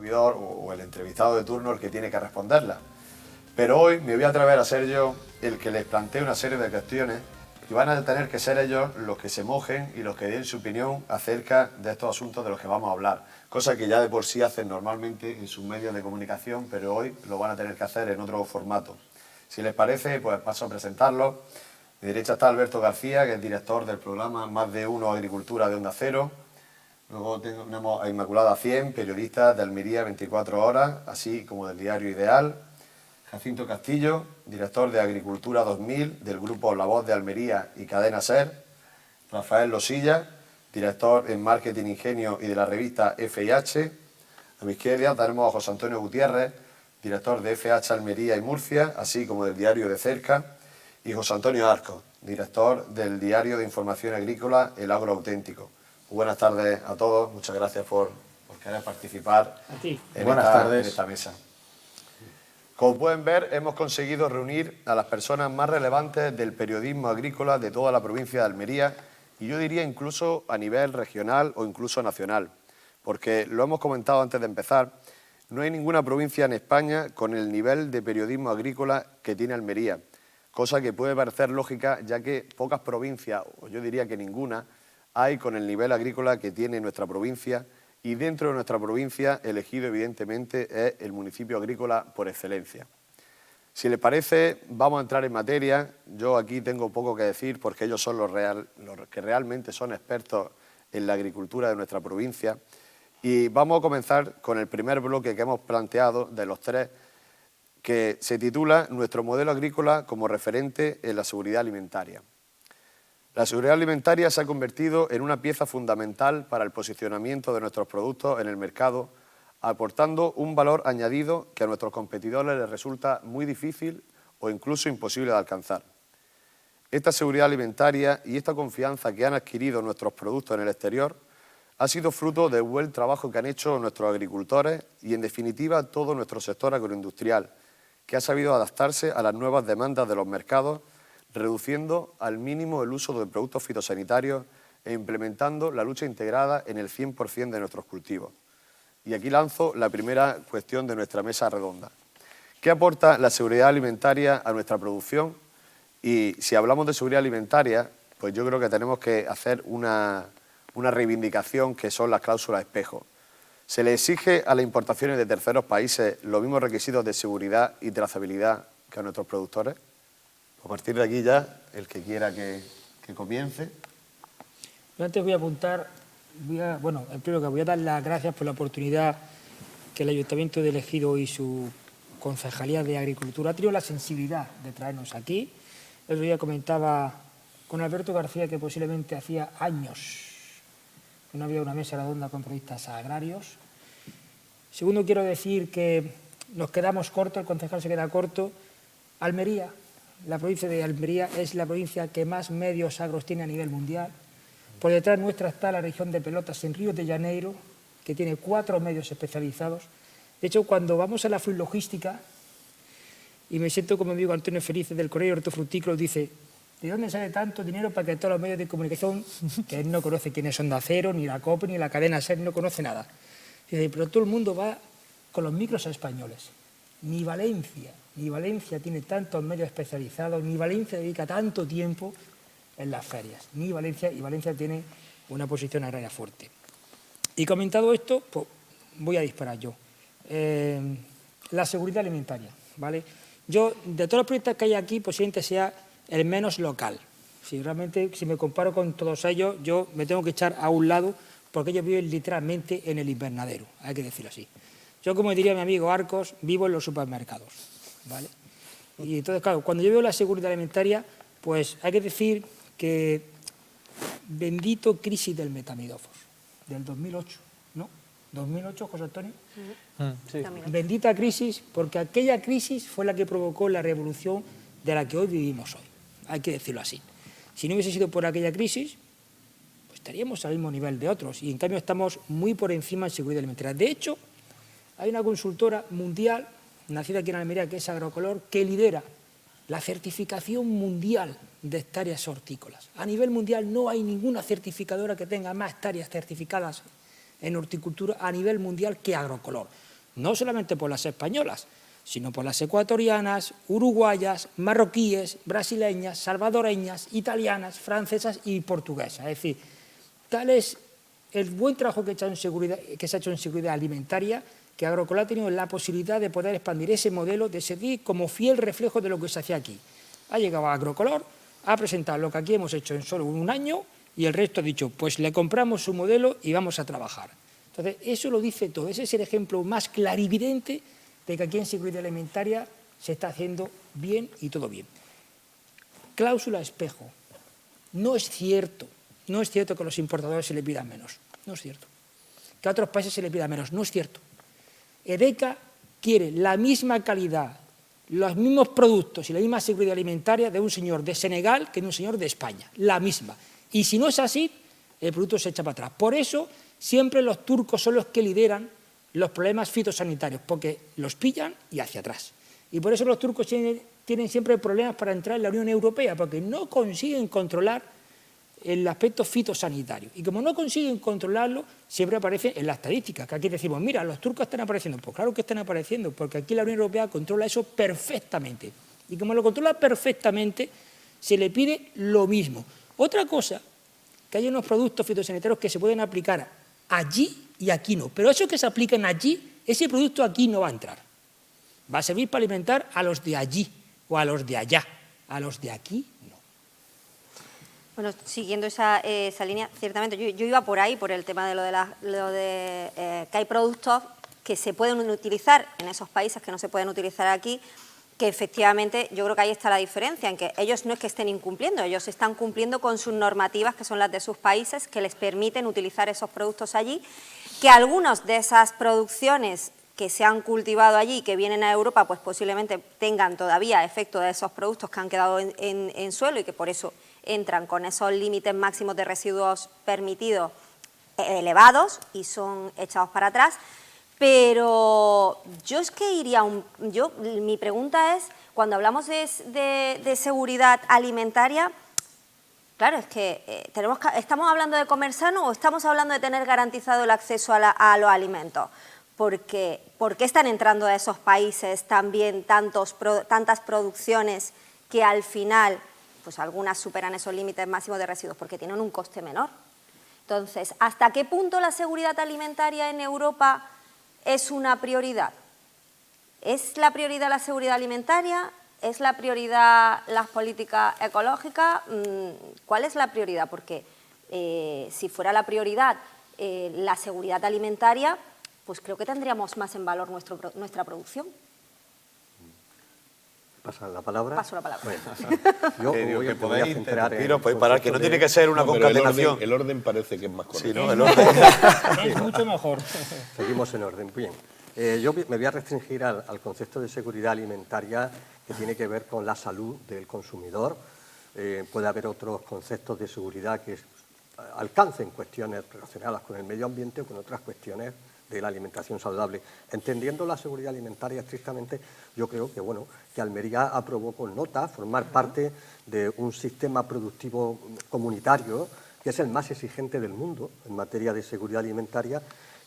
servidor o el entrevistado de turno el que tiene que responderlas. Pero hoy me voy a atrever a ser yo el que les plantee una serie de cuestiones y van a tener que ser ellos los que se mojen y los que den su opinión acerca de estos asuntos de los que vamos a hablar. Cosa que ya de por sí hacen normalmente en sus medios de comunicación, pero hoy lo van a tener que hacer en otro formato. Si les parece, pues paso a presentarlos. A mi derecha está Alberto García, que es director del programa Más de Uno Agricultura de Onda Cero. Luego tenemos a Inmaculada Cien, periodista de Almería 24 Horas, así como del diario Ideal. Jacinto Castillo, director de Agricultura 2000 del grupo La Voz de Almería y Cadena SER. Rafael Losilla, director en Marketing Ingenio y de la revista FIH. A mi izquierda tenemos a José Antonio Gutiérrez, director de FH Almería y Murcia, así como del diario De Cerca. Y José Antonio Arcos, director del diario de información agrícola El Agro Auténtico. Buenas tardes a todos, muchas gracias por querer participar en esta mesa. Como pueden ver, hemos conseguido reunir a las personas más relevantes del periodismo agrícola de toda la provincia de Almería y yo diría incluso a nivel regional o incluso nacional, porque lo hemos comentado antes de empezar, no hay ninguna provincia en España con el nivel de periodismo agrícola que tiene Almería, cosa que puede parecer lógica ya que pocas provincias, o yo diría que ninguna, hay con el nivel agrícola que tiene nuestra provincia. Y dentro de nuestra provincia, elegido evidentemente es el municipio agrícola por excelencia. Si les parece, vamos a entrar en materia. Yo aquí tengo poco que decir porque ellos son los que realmente son expertos en la agricultura de nuestra provincia. Y vamos a comenzar con el primer bloque que hemos planteado de los tres, que se titula Nuestro modelo agrícola como referente en la seguridad alimentaria. La seguridad alimentaria se ha convertido en una pieza fundamental para el posicionamiento de nuestros productos en el mercado, aportando un valor añadido que a nuestros competidores les resulta muy difícil o incluso imposible de alcanzar. Esta seguridad alimentaria y esta confianza que han adquirido nuestros productos en el exterior ha sido fruto del buen trabajo que han hecho nuestros agricultores y, en definitiva, todo nuestro sector agroindustrial, que ha sabido adaptarse a las nuevas demandas de los mercados, reduciendo al mínimo el uso de productos fitosanitarios e implementando la lucha integrada en el 100% de nuestros cultivos. Y aquí lanzo la primera cuestión de nuestra mesa redonda. ¿Qué aporta la seguridad alimentaria a nuestra producción? Y si hablamos de seguridad alimentaria, pues yo creo que tenemos que hacer una reivindicación que son las cláusulas espejo. ¿Se le exige a las importaciones de terceros países los mismos requisitos de seguridad y trazabilidad que a nuestros productores? A partir de aquí ya, el que quiera que comience. Yo antes voy a apuntar, primero que voy a dar las gracias por la oportunidad que el Ayuntamiento de Ejido y su Concejalía de Agricultura ha tenido la sensibilidad de traernos aquí. El otro día comentaba con Alberto García que posiblemente hacía años que no había una mesa redonda con periodistas agrarios. Segundo, quiero decir que nos quedamos cortos, el concejal se queda corto. Almería, la provincia de Almería es la provincia que más medios agros tiene a nivel mundial. Por detrás nuestra está la región de Pelotas en Río de Janeiro, que tiene 4 medios especializados. De hecho, cuando vamos a la fruit logística, y me siento como mi amigo Antonio Felices del Correo Hortofrutícola, dice, ¿de dónde sale tanto dinero para que todos los medios de comunicación, que él no conoce quién es Onda Cero, ni la COPE, ni la cadena SER, no conoce nada? Dice, pero todo el mundo va con los micros españoles. Ni Valencia tiene tantos medios especializados, ni Valencia dedica tanto tiempo en las ferias, y Valencia tiene una posición agraria fuerte. Y comentado esto, pues voy a disparar yo. La seguridad alimentaria, ¿vale? Yo, de todos los proyectos que hay aquí, posiblemente sea el menos local. Si realmente, si me comparo con todos ellos, yo me tengo que echar a un lado porque ellos viven literalmente en el invernadero, hay que decirlo así. Yo, como diría mi amigo Arcos, vivo en los supermercados, ¿vale? Y entonces, claro, cuando yo veo la seguridad alimentaria, pues hay que decir que bendito crisis del metamidófos, del 2008, ¿no? ¿2008, José Antonio? Sí. Bendita crisis, porque aquella crisis fue la que provocó la revolución de la que hoy vivimos hoy, hay que decirlo así. Si no hubiese sido por aquella crisis, pues estaríamos al mismo nivel de otros, y en cambio estamos muy por encima en seguridad alimentaria. De hecho, hay una consultora mundial, nacida aquí en Almería, que es Agrocolor, que lidera la certificación mundial de hectáreas hortícolas. A nivel mundial no hay ninguna certificadora que tenga más hectáreas certificadas en horticultura a nivel mundial que Agrocolor. no solamente por las españolas, sino por las ecuatorianas, uruguayas, marroquíes, brasileñas, salvadoreñas, italianas, francesas y portuguesas. Es decir, tal es el buen trabajo que se ha hecho en seguridad alimentaria, que Agrocolor ha tenido la posibilidad de poder expandir ese modelo, de servir como fiel reflejo de lo que se hacía aquí. Ha llegado a Agrocolor, ha presentado lo que aquí hemos hecho en solo un año y el resto ha dicho, pues le compramos su modelo y vamos a trabajar. Entonces, eso lo dice todo. Ese es el ejemplo más clarividente de que aquí en seguridad alimentaria se está haciendo bien y todo bien. Cláusula espejo. No es cierto que a los importadores se les pida menos. No es cierto. Que a otros países se les pida menos. No es cierto. EDECA quiere la misma calidad, los mismos productos y la misma seguridad alimentaria de un señor de Senegal que de un señor de España. La misma. Y si no es así, el producto se echa para atrás. Por eso, siempre los turcos son los que lideran los problemas fitosanitarios, porque los pillan y hacia atrás. Y por eso los turcos tienen siempre problemas para entrar en la Unión Europea, porque no consiguen controlar el aspecto fitosanitario. Y como no consiguen controlarlo, siempre aparece en las estadísticas, que aquí decimos, mira, los turcos están apareciendo. Pues claro que están apareciendo, porque aquí la Unión Europea controla eso perfectamente. Y como lo controla perfectamente, se le pide lo mismo. Otra cosa, que hay unos productos fitosanitarios que se pueden aplicar allí y aquí no. Pero esos que se aplican allí, ese producto aquí no va a entrar. Va a servir para alimentar a los de allí o a los de allá. A los de aquí no. Bueno, siguiendo esa línea, ciertamente yo iba por ahí, por el tema de que hay productos que se pueden utilizar en esos países que no se pueden utilizar aquí, que efectivamente yo creo que ahí está la diferencia, en que ellos no es que estén incumpliendo, ellos están cumpliendo con sus normativas, que son las de sus países, que les permiten utilizar esos productos allí, que algunas de esas producciones que se han cultivado allí, que vienen a Europa, pues posiblemente tengan todavía efecto de esos productos que han quedado en suelo y que por eso entran con esos límites máximos de residuos permitidos elevados y son echados para atrás. Pero yo es que mi pregunta es, cuando hablamos de seguridad alimentaria, claro, es que ¿estamos hablando de comer sano o estamos hablando de tener garantizado el acceso a los alimentos? Porque, ¿por qué están entrando a esos países también tantas producciones que al final, pues algunas superan esos límites máximos de residuos? Porque tienen un coste menor. Entonces, ¿hasta qué punto la seguridad alimentaria en Europa es una prioridad? ¿Es la prioridad la seguridad alimentaria? ¿Es la prioridad las políticas ecológicas? ¿Cuál es la prioridad? Porque si fuera la prioridad la seguridad alimentaria, pues creo que tendríamos más en valor nuestra producción. ¿Pasa la palabra? Paso la palabra. Bueno, yo voy a centrar en... Podéis parar, que no tiene que ser una concatenación. El orden parece que es más correcto. Sí, ¿no? El orden. Es mucho mejor. Seguimos en orden. Bien. Yo me voy a restringir al concepto de seguridad alimentaria que tiene que ver con la salud del consumidor. Puede haber otros conceptos de seguridad que alcancen cuestiones relacionadas con el medio ambiente o con otras cuestiones de la alimentación saludable. Entendiendo la seguridad alimentaria estrictamente, yo creo que, bueno, que Almería aprobó con nota formar parte de un sistema productivo comunitario que es el más exigente del mundo en materia de seguridad alimentaria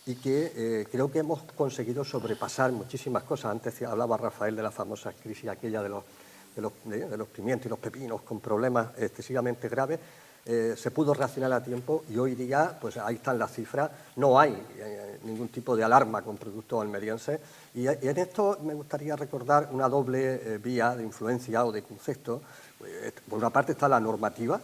y que creo que hemos conseguido sobrepasar muchísimas cosas. Antes hablaba Rafael de la famosa crisis aquella de los pimientos y los pepinos con problemas excesivamente graves. Se pudo reaccionar a tiempo y hoy día, pues ahí están las cifras, no hay ningún tipo de alarma con productos almerienses y en esto me gustaría recordar una doble vía de influencia o de concepto. Por una parte está la normativa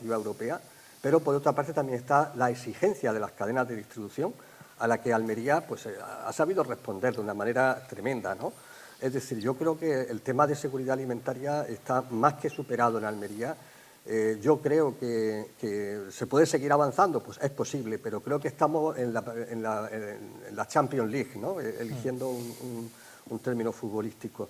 europea, pero por otra parte también está la exigencia de las cadenas de distribución a la que Almería pues, ha sabido responder de una manera tremenda, ¿no? Es decir, yo creo que el tema de seguridad alimentaria está más que superado en Almería. Yo creo que se puede seguir avanzando, pues es posible, pero creo que estamos en la Champions League, ¿no? Eligiendo un término futbolístico.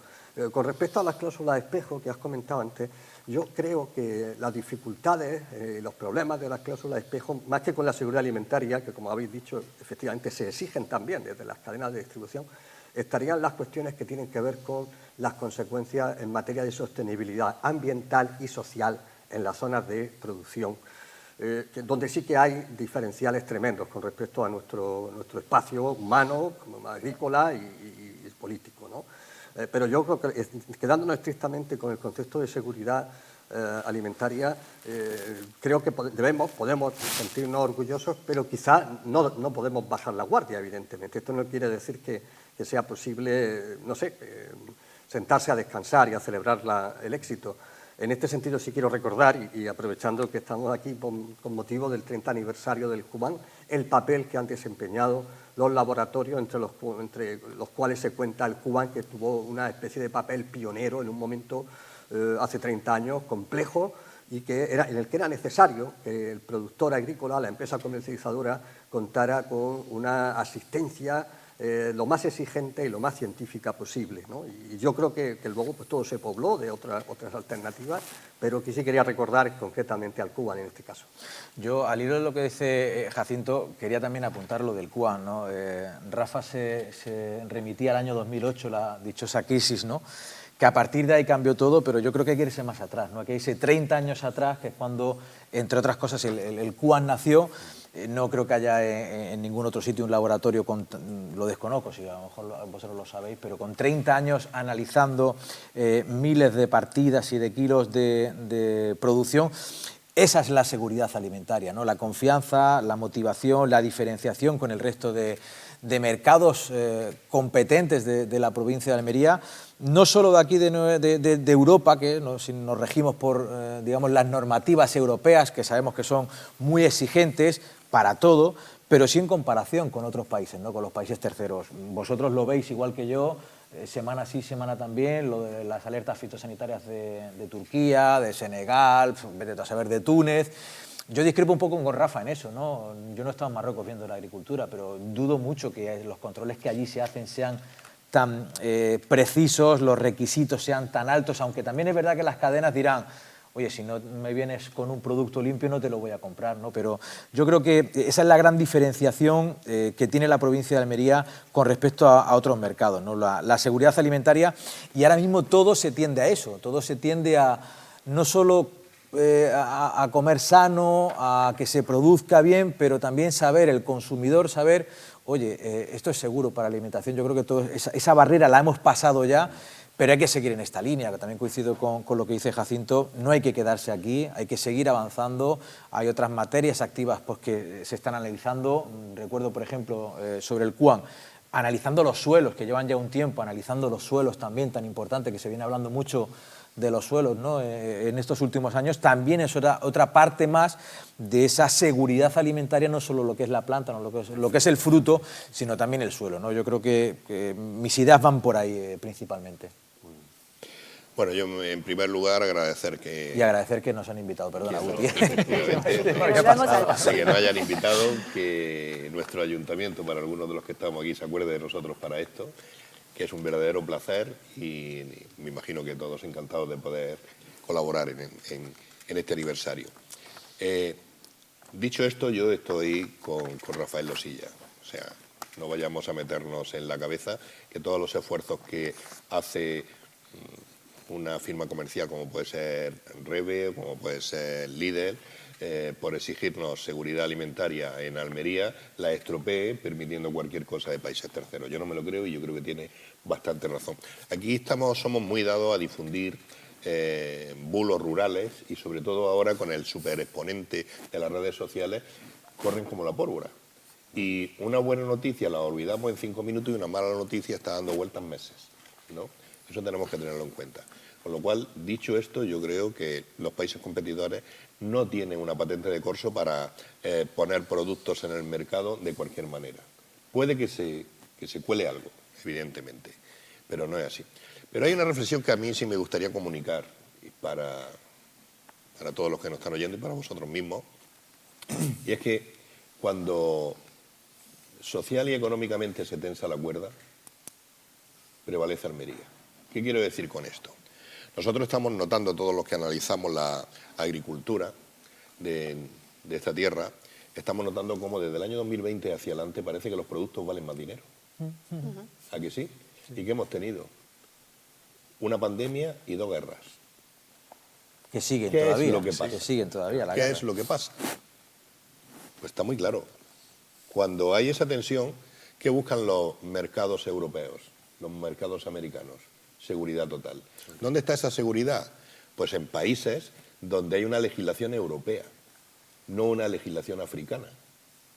Con respecto a las cláusulas de espejo que has comentado antes, yo creo que las dificultades, los problemas de las cláusulas de espejo, más que con la seguridad alimentaria, que como habéis dicho, efectivamente se exigen también desde las cadenas de distribución, estarían las cuestiones que tienen que ver con las consecuencias en materia de sostenibilidad ambiental y social en las zonas de producción. donde sí que hay diferenciales tremendos con respecto a nuestro espacio humano, agrícola y político, ¿no? Pero yo creo que, quedándonos estrictamente con el concepto de seguridad alimentaria, creo que podemos sentirnos orgullosos, pero quizá no podemos bajar la guardia, evidentemente. Esto no quiere decir que sea posible, no sé, sentarse a descansar y a celebrar el éxito. En este sentido sí quiero recordar, y aprovechando que estamos aquí con motivo del 30 aniversario del Cuban, el papel que han desempeñado los laboratorios entre los cuales se cuenta el Cuban, que tuvo una especie de papel pionero en un momento hace 30 años, complejo, y en el que era necesario que el productor agrícola, la empresa comercializadora, contara con una asistencia lo más exigente y lo más científica posible, ¿no? Y yo creo que luego pues, todo se pobló de otras alternativas, pero que sí quería recordar concretamente al Cuban en este caso. Yo, al hilo de lo que dice Jacinto, quería también apuntar lo del Cuban, ¿no? Rafa se remitía al año 2008, la dichosa crisis, ¿no? Que a partir de ahí cambió todo, pero yo creo que hay que irse más atrás, ¿no? Hay que irse 30 años atrás, que es cuando, entre otras cosas, el Cuban nació. No creo que haya en ningún otro sitio un laboratorio, lo desconozco, si a lo mejor vosotros lo sabéis, pero con 30 años analizando miles de partidas y de kilos de producción. Esa es la seguridad alimentaria, ¿no? La confianza, la motivación, la diferenciación con el resto de mercados competentes de la provincia de Almería, no solo de aquí de Europa, que si nos regimos por digamos, las normativas europeas, que sabemos que son muy exigentes para todo, pero sí en comparación con otros países, ¿no? Con los países terceros. Vosotros lo veis igual que yo, semana sí, semana también, lo de las alertas fitosanitarias de Turquía, de Senegal, vete a saber, de Túnez. Yo discrepo un poco con Rafa en eso, ¿no? Yo no he estado en Marruecos viendo la agricultura, pero dudo mucho que los controles que allí se hacen sean tan precisos, los requisitos sean tan altos, aunque también es verdad que las cadenas dirán, oye, si no me vienes con un producto limpio no te lo voy a comprar, ¿no? Pero yo creo que esa es la gran diferenciación que tiene la provincia de Almería con respecto a otros mercados, ¿no? La seguridad alimentaria, y ahora mismo todo se tiende a eso, todo se tiende a no solo a comer sano, a que se produzca bien, pero también saber, el consumidor saber, oye, esto es seguro para la alimentación. Yo creo que esa barrera la hemos pasado ya, pero hay que seguir en esta línea, que también coincido con lo que dice Jacinto. No hay que quedarse aquí, hay que seguir avanzando. Hay otras materias activas pues, que se están analizando. Recuerdo, por ejemplo, sobre el Cuban, analizando los suelos, que llevan ya un tiempo, analizando los suelos también, tan importante, que se viene hablando mucho de los suelos, ¿no? En estos últimos años, también es otra parte más de esa seguridad alimentaria, no solo lo que es la planta, no lo que es el fruto, sino también el suelo, ¿no? Yo creo que mis ideas van por ahí principalmente. Bueno, yo en primer lugar agradecer que... Y agradecer que nos han invitado, perdona, Guti. Que nos hayan invitado, que nuestro ayuntamiento, para algunos de los que estamos aquí, se acuerde de nosotros para esto, que es un verdadero placer y me imagino que todos encantados de poder colaborar en este aniversario. Dicho esto, yo estoy con Rafael Losilla, o sea, no vayamos a meternos en la cabeza que todos los esfuerzos que hace una firma comercial como puede ser Rebe, como puede ser Lidl, por exigirnos seguridad alimentaria en Almería, la estropee permitiendo cualquier cosa de países terceros. Yo no me lo creo y yo creo que tiene bastante razón. Aquí somos muy dados a difundir bulos rurales y sobre todo ahora con el superexponente de las redes sociales corren como la pólvora. Y una buena noticia la olvidamos en 5 minutos y una mala noticia está dando vueltas meses, ¿no? Eso tenemos que tenerlo en cuenta. Con lo cual, dicho esto, yo creo que los países competidores no tienen una patente de corso para poner productos en el mercado de cualquier manera. Puede que se cuele algo, evidentemente, pero no es así. Pero hay una reflexión que a mí sí me gustaría comunicar para todos los que nos están oyendo y para vosotros mismos, y es que cuando social y económicamente se tensa la cuerda, prevalece Almería. ¿Qué quiero decir con esto? Nosotros estamos notando, todos los que analizamos la agricultura de esta tierra, estamos notando cómo desde el año 2020 hacia adelante parece que los productos valen más dinero. ¿A que sí? ¿Y qué hemos tenido? Una pandemia y 2 guerras. Que siguen ¿Qué todavía. es lo que pasa? Que siguen todavía la ¿Qué guerra. es lo que pasa? Pues está muy claro. Cuando hay esa tensión, ¿qué buscan los mercados europeos, los mercados americanos? Seguridad total. ¿Dónde está esa seguridad? Pues en países donde hay una legislación europea, no una legislación africana.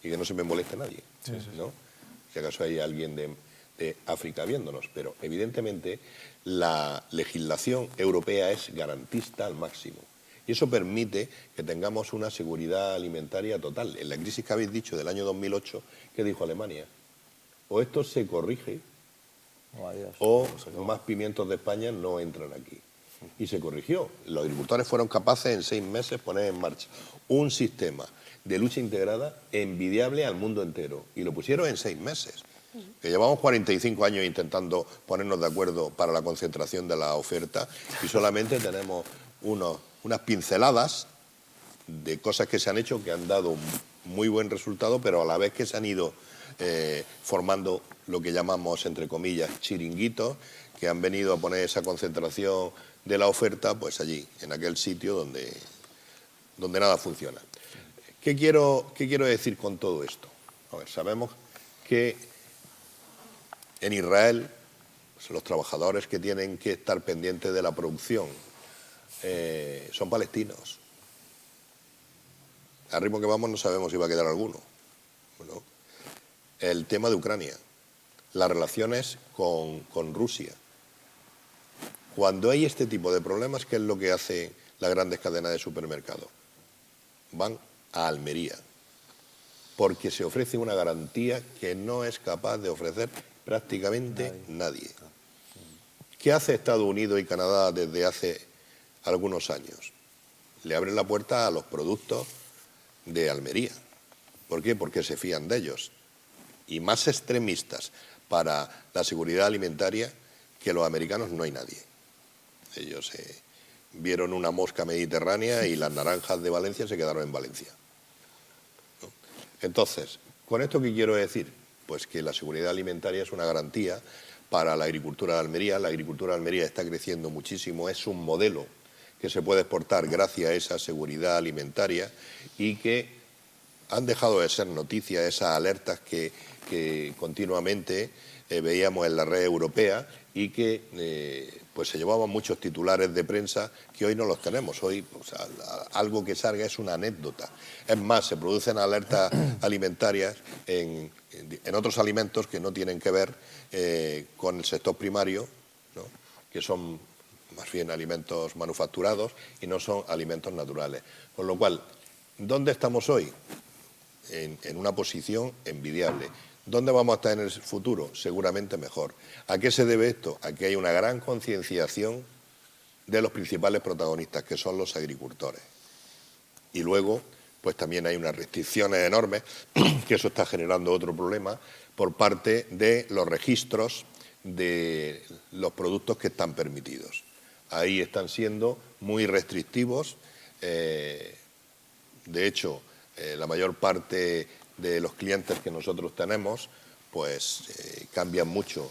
Y que no se me moleste nadie, ¿no? Si acaso hay alguien de África viéndonos, pero evidentemente la legislación europea es garantista al máximo. Y eso permite que tengamos una seguridad alimentaria total. En la crisis que habéis dicho del año 2008, ¿qué dijo Alemania? O esto se corrige, o más pimientos de España no entran aquí. Y se corrigió. Los agricultores fueron capaces en 6 meses poner en marcha un sistema de lucha integrada envidiable al mundo entero. Y lo pusieron en 6 meses. Que llevamos 45 años intentando ponernos de acuerdo para la concentración de la oferta y solamente tenemos unas pinceladas de cosas que se han hecho que han dado muy buen resultado, pero a la vez que se han ido formando lo que llamamos, entre comillas, chiringuitos, que han venido a poner esa concentración de la oferta pues allí, en aquel sitio donde nada funciona. ¿Qué quiero decir con todo esto? A ver, sabemos que en Israel pues, los trabajadores que tienen que estar pendientes de la producción son palestinos. Al ritmo que vamos no sabemos si va a quedar alguno. Bueno, el tema de Ucrania, las relaciones con Rusia. Cuando hay este tipo de problemas, ¿qué es lo que hacen las grandes cadenas de supermercados? Van a Almería, porque se ofrece una garantía que no es capaz de ofrecer prácticamente nadie. ¿Qué hace Estados Unidos y Canadá desde hace algunos años? Le abren la puerta a los productos de Almería. ¿Por qué? Porque se fían de ellos. Y más extremistas para la seguridad alimentaria que los americanos no hay nadie. Ellos vieron una mosca mediterránea y las naranjas de Valencia se quedaron en Valencia. ¿No? Entonces, ¿con esto qué quiero decir? Pues que la seguridad alimentaria es una garantía para la agricultura de Almería. La agricultura de Almería está creciendo muchísimo, es un modelo que se puede exportar gracias a esa seguridad alimentaria y que han dejado de ser noticias esas alertas que continuamente veíamos en la red europea y que pues se llevaban muchos titulares de prensa que hoy no los tenemos. Hoy pues, algo que salga es una anécdota. Es más, se producen alertas alimentarias en otros alimentos que no tienen que ver con el sector primario, ¿no? Que son más bien alimentos manufacturados y no son alimentos naturales. Con lo cual, ¿dónde estamos hoy? En una posición envidiable. ¿Dónde vamos a estar en el futuro? Seguramente mejor. ¿A qué se debe esto? A que hay una gran concienciación de los principales protagonistas, que son los agricultores. Y luego, pues también hay unas restricciones enormes, que eso está generando otro problema, por parte de los registros de los productos que están permitidos. Ahí están siendo muy restrictivos. De hecho, la mayor parte de los clientes que nosotros tenemos, pues cambian mucho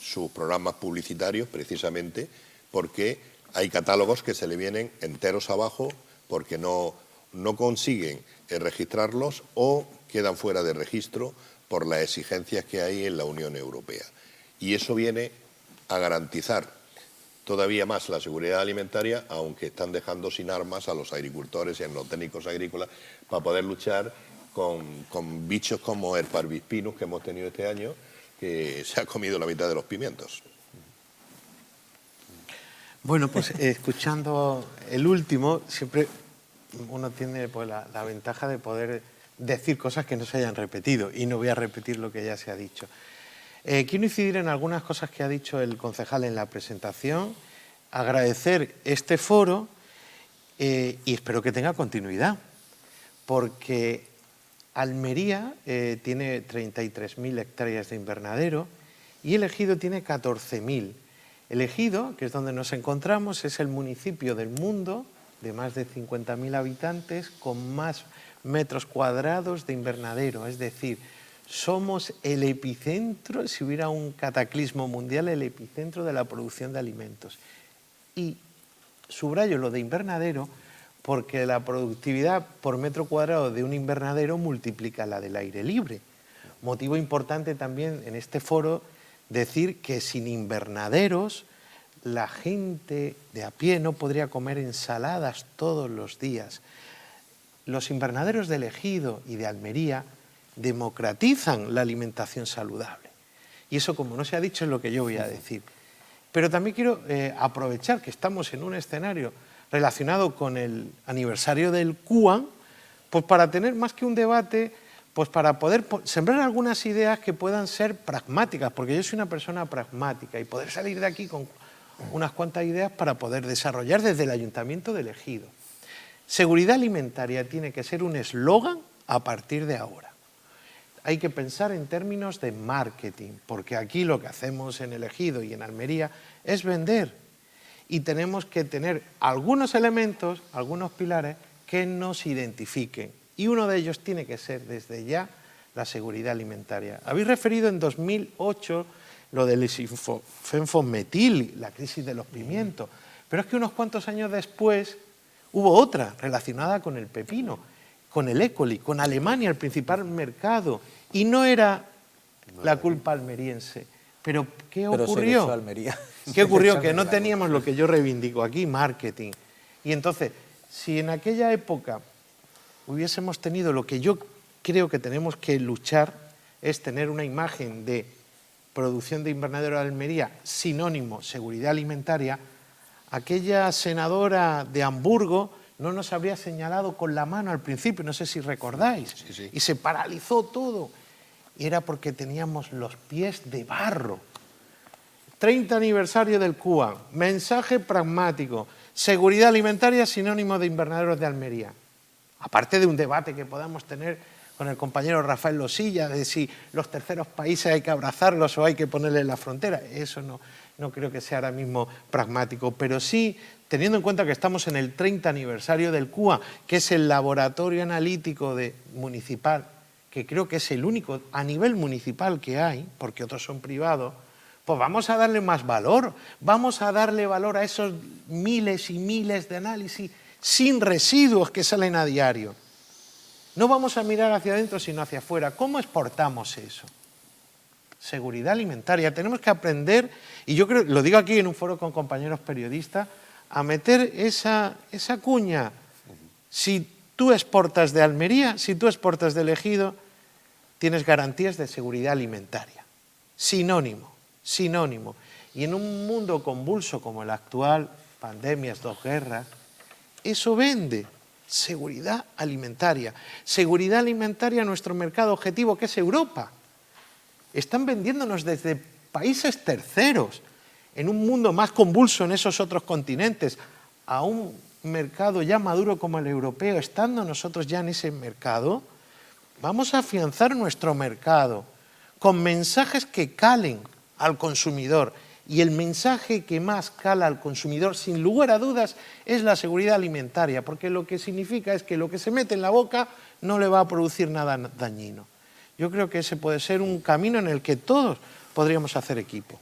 sus programas publicitarios precisamente porque hay catálogos que se le vienen enteros abajo porque no consiguen registrarlos o quedan fuera de registro por las exigencias que hay en la Unión Europea. Y eso viene a garantizar todavía más la seguridad alimentaria, aunque están dejando sin armas a los agricultores y a los técnicos agrícolas para poder luchar con bichos como el Parvispinus que hemos tenido este año, que se ha comido la mitad de los pimientos. Bueno, pues escuchando el último, siempre uno tiene pues, la ventaja de poder decir cosas que no se hayan repetido, y no voy a repetir lo que ya se ha dicho. Quiero incidir en algunas cosas que ha dicho el concejal en la presentación, agradecer este foro y espero que tenga continuidad, porque Almería tiene 33.000 hectáreas de invernadero y El Ejido tiene 14.000. El Ejido, que es donde nos encontramos, es el municipio del mundo de más de 50.000 habitantes con más metros cuadrados de invernadero, es decir, somos el epicentro, si hubiera un cataclismo mundial, el epicentro de la producción de alimentos. Y subrayo lo de invernadero porque la productividad por metro cuadrado de un invernadero multiplica la del aire libre. Motivo importante también en este foro decir que sin invernaderos la gente de a pie no podría comer ensaladas todos los días. Los invernaderos de Ejido y de Almería democratizan la alimentación saludable. Y eso, como no se ha dicho, es lo que yo voy a decir. Pero también quiero aprovechar que estamos en un escenario relacionado con el aniversario del CUAN, pues para tener más que un debate, pues para poder sembrar algunas ideas que puedan ser pragmáticas, porque yo soy una persona pragmática, y poder salir de aquí con unas cuantas ideas para poder desarrollar desde el Ayuntamiento de Ejido. Seguridad alimentaria tiene que ser un eslogan a partir de ahora. Hay que pensar en términos de marketing, porque aquí lo que hacemos en Ejido y en Almería es vender. Y tenemos que tener algunos elementos, algunos pilares que nos identifiquen. Y uno de ellos tiene que ser desde ya la seguridad alimentaria. Habéis referido en 2008 lo del fenfometil, la crisis de los pimientos. Pero es que unos cuantos años después hubo otra relacionada con el pepino, con el E. coli, con Alemania, el principal mercado. Y no era la culpa almeriense. Pero ¿qué ocurrió? Pero Almería. ¿Qué ocurrió? Que no teníamos lo que yo reivindico aquí, marketing. Y entonces, si en aquella época hubiésemos tenido lo que yo creo que tenemos que luchar, es tener una imagen de producción de invernadero de Almería, sinónimo seguridad alimentaria, aquella senadora de Hamburgo no nos habría señalado con la mano al principio, no sé si recordáis, Sí. y se paralizó todo. Y era porque teníamos los pies de barro. 30 aniversario del CUAN, mensaje pragmático, seguridad alimentaria sinónimo de invernaderos de Almería. Aparte de un debate que podamos tener con el compañero Rafael Losilla de si los terceros países hay que abrazarlos o hay que ponerles la frontera, eso no creo que sea ahora mismo pragmático, pero sí, teniendo en cuenta que estamos en el 30 aniversario del CUAN, que es el laboratorio analítico municipal, que creo que es el único a nivel municipal que hay, porque otros son privados, pues vamos a darle más valor, vamos a darle valor a esos miles y miles de análisis sin residuos que salen a diario. No vamos a mirar hacia adentro sino hacia afuera. ¿Cómo exportamos eso? Seguridad alimentaria. Tenemos que aprender, y yo creo, lo digo aquí en un foro con compañeros periodistas, a meter esa cuña. Si tú exportas de Almería, si tú exportas de Ejido, tienes garantías de seguridad alimentaria. Sinónimo. Y en un mundo convulso como el actual, pandemias, 2 guerras, eso vende. Seguridad alimentaria. Seguridad alimentaria a nuestro mercado objetivo, que es Europa. Están vendiéndonos desde países terceros, en un mundo más convulso en esos otros continentes, a un mercado ya maduro como el europeo. Estando nosotros ya en ese mercado, vamos a afianzar nuestro mercado con mensajes que calen al consumidor. Y el mensaje que más cala al consumidor, sin lugar a dudas, es la seguridad alimentaria, porque lo que significa es que lo que se mete en la boca no le va a producir nada dañino. Yo creo que ese puede ser un camino en el que todos podríamos hacer equipo.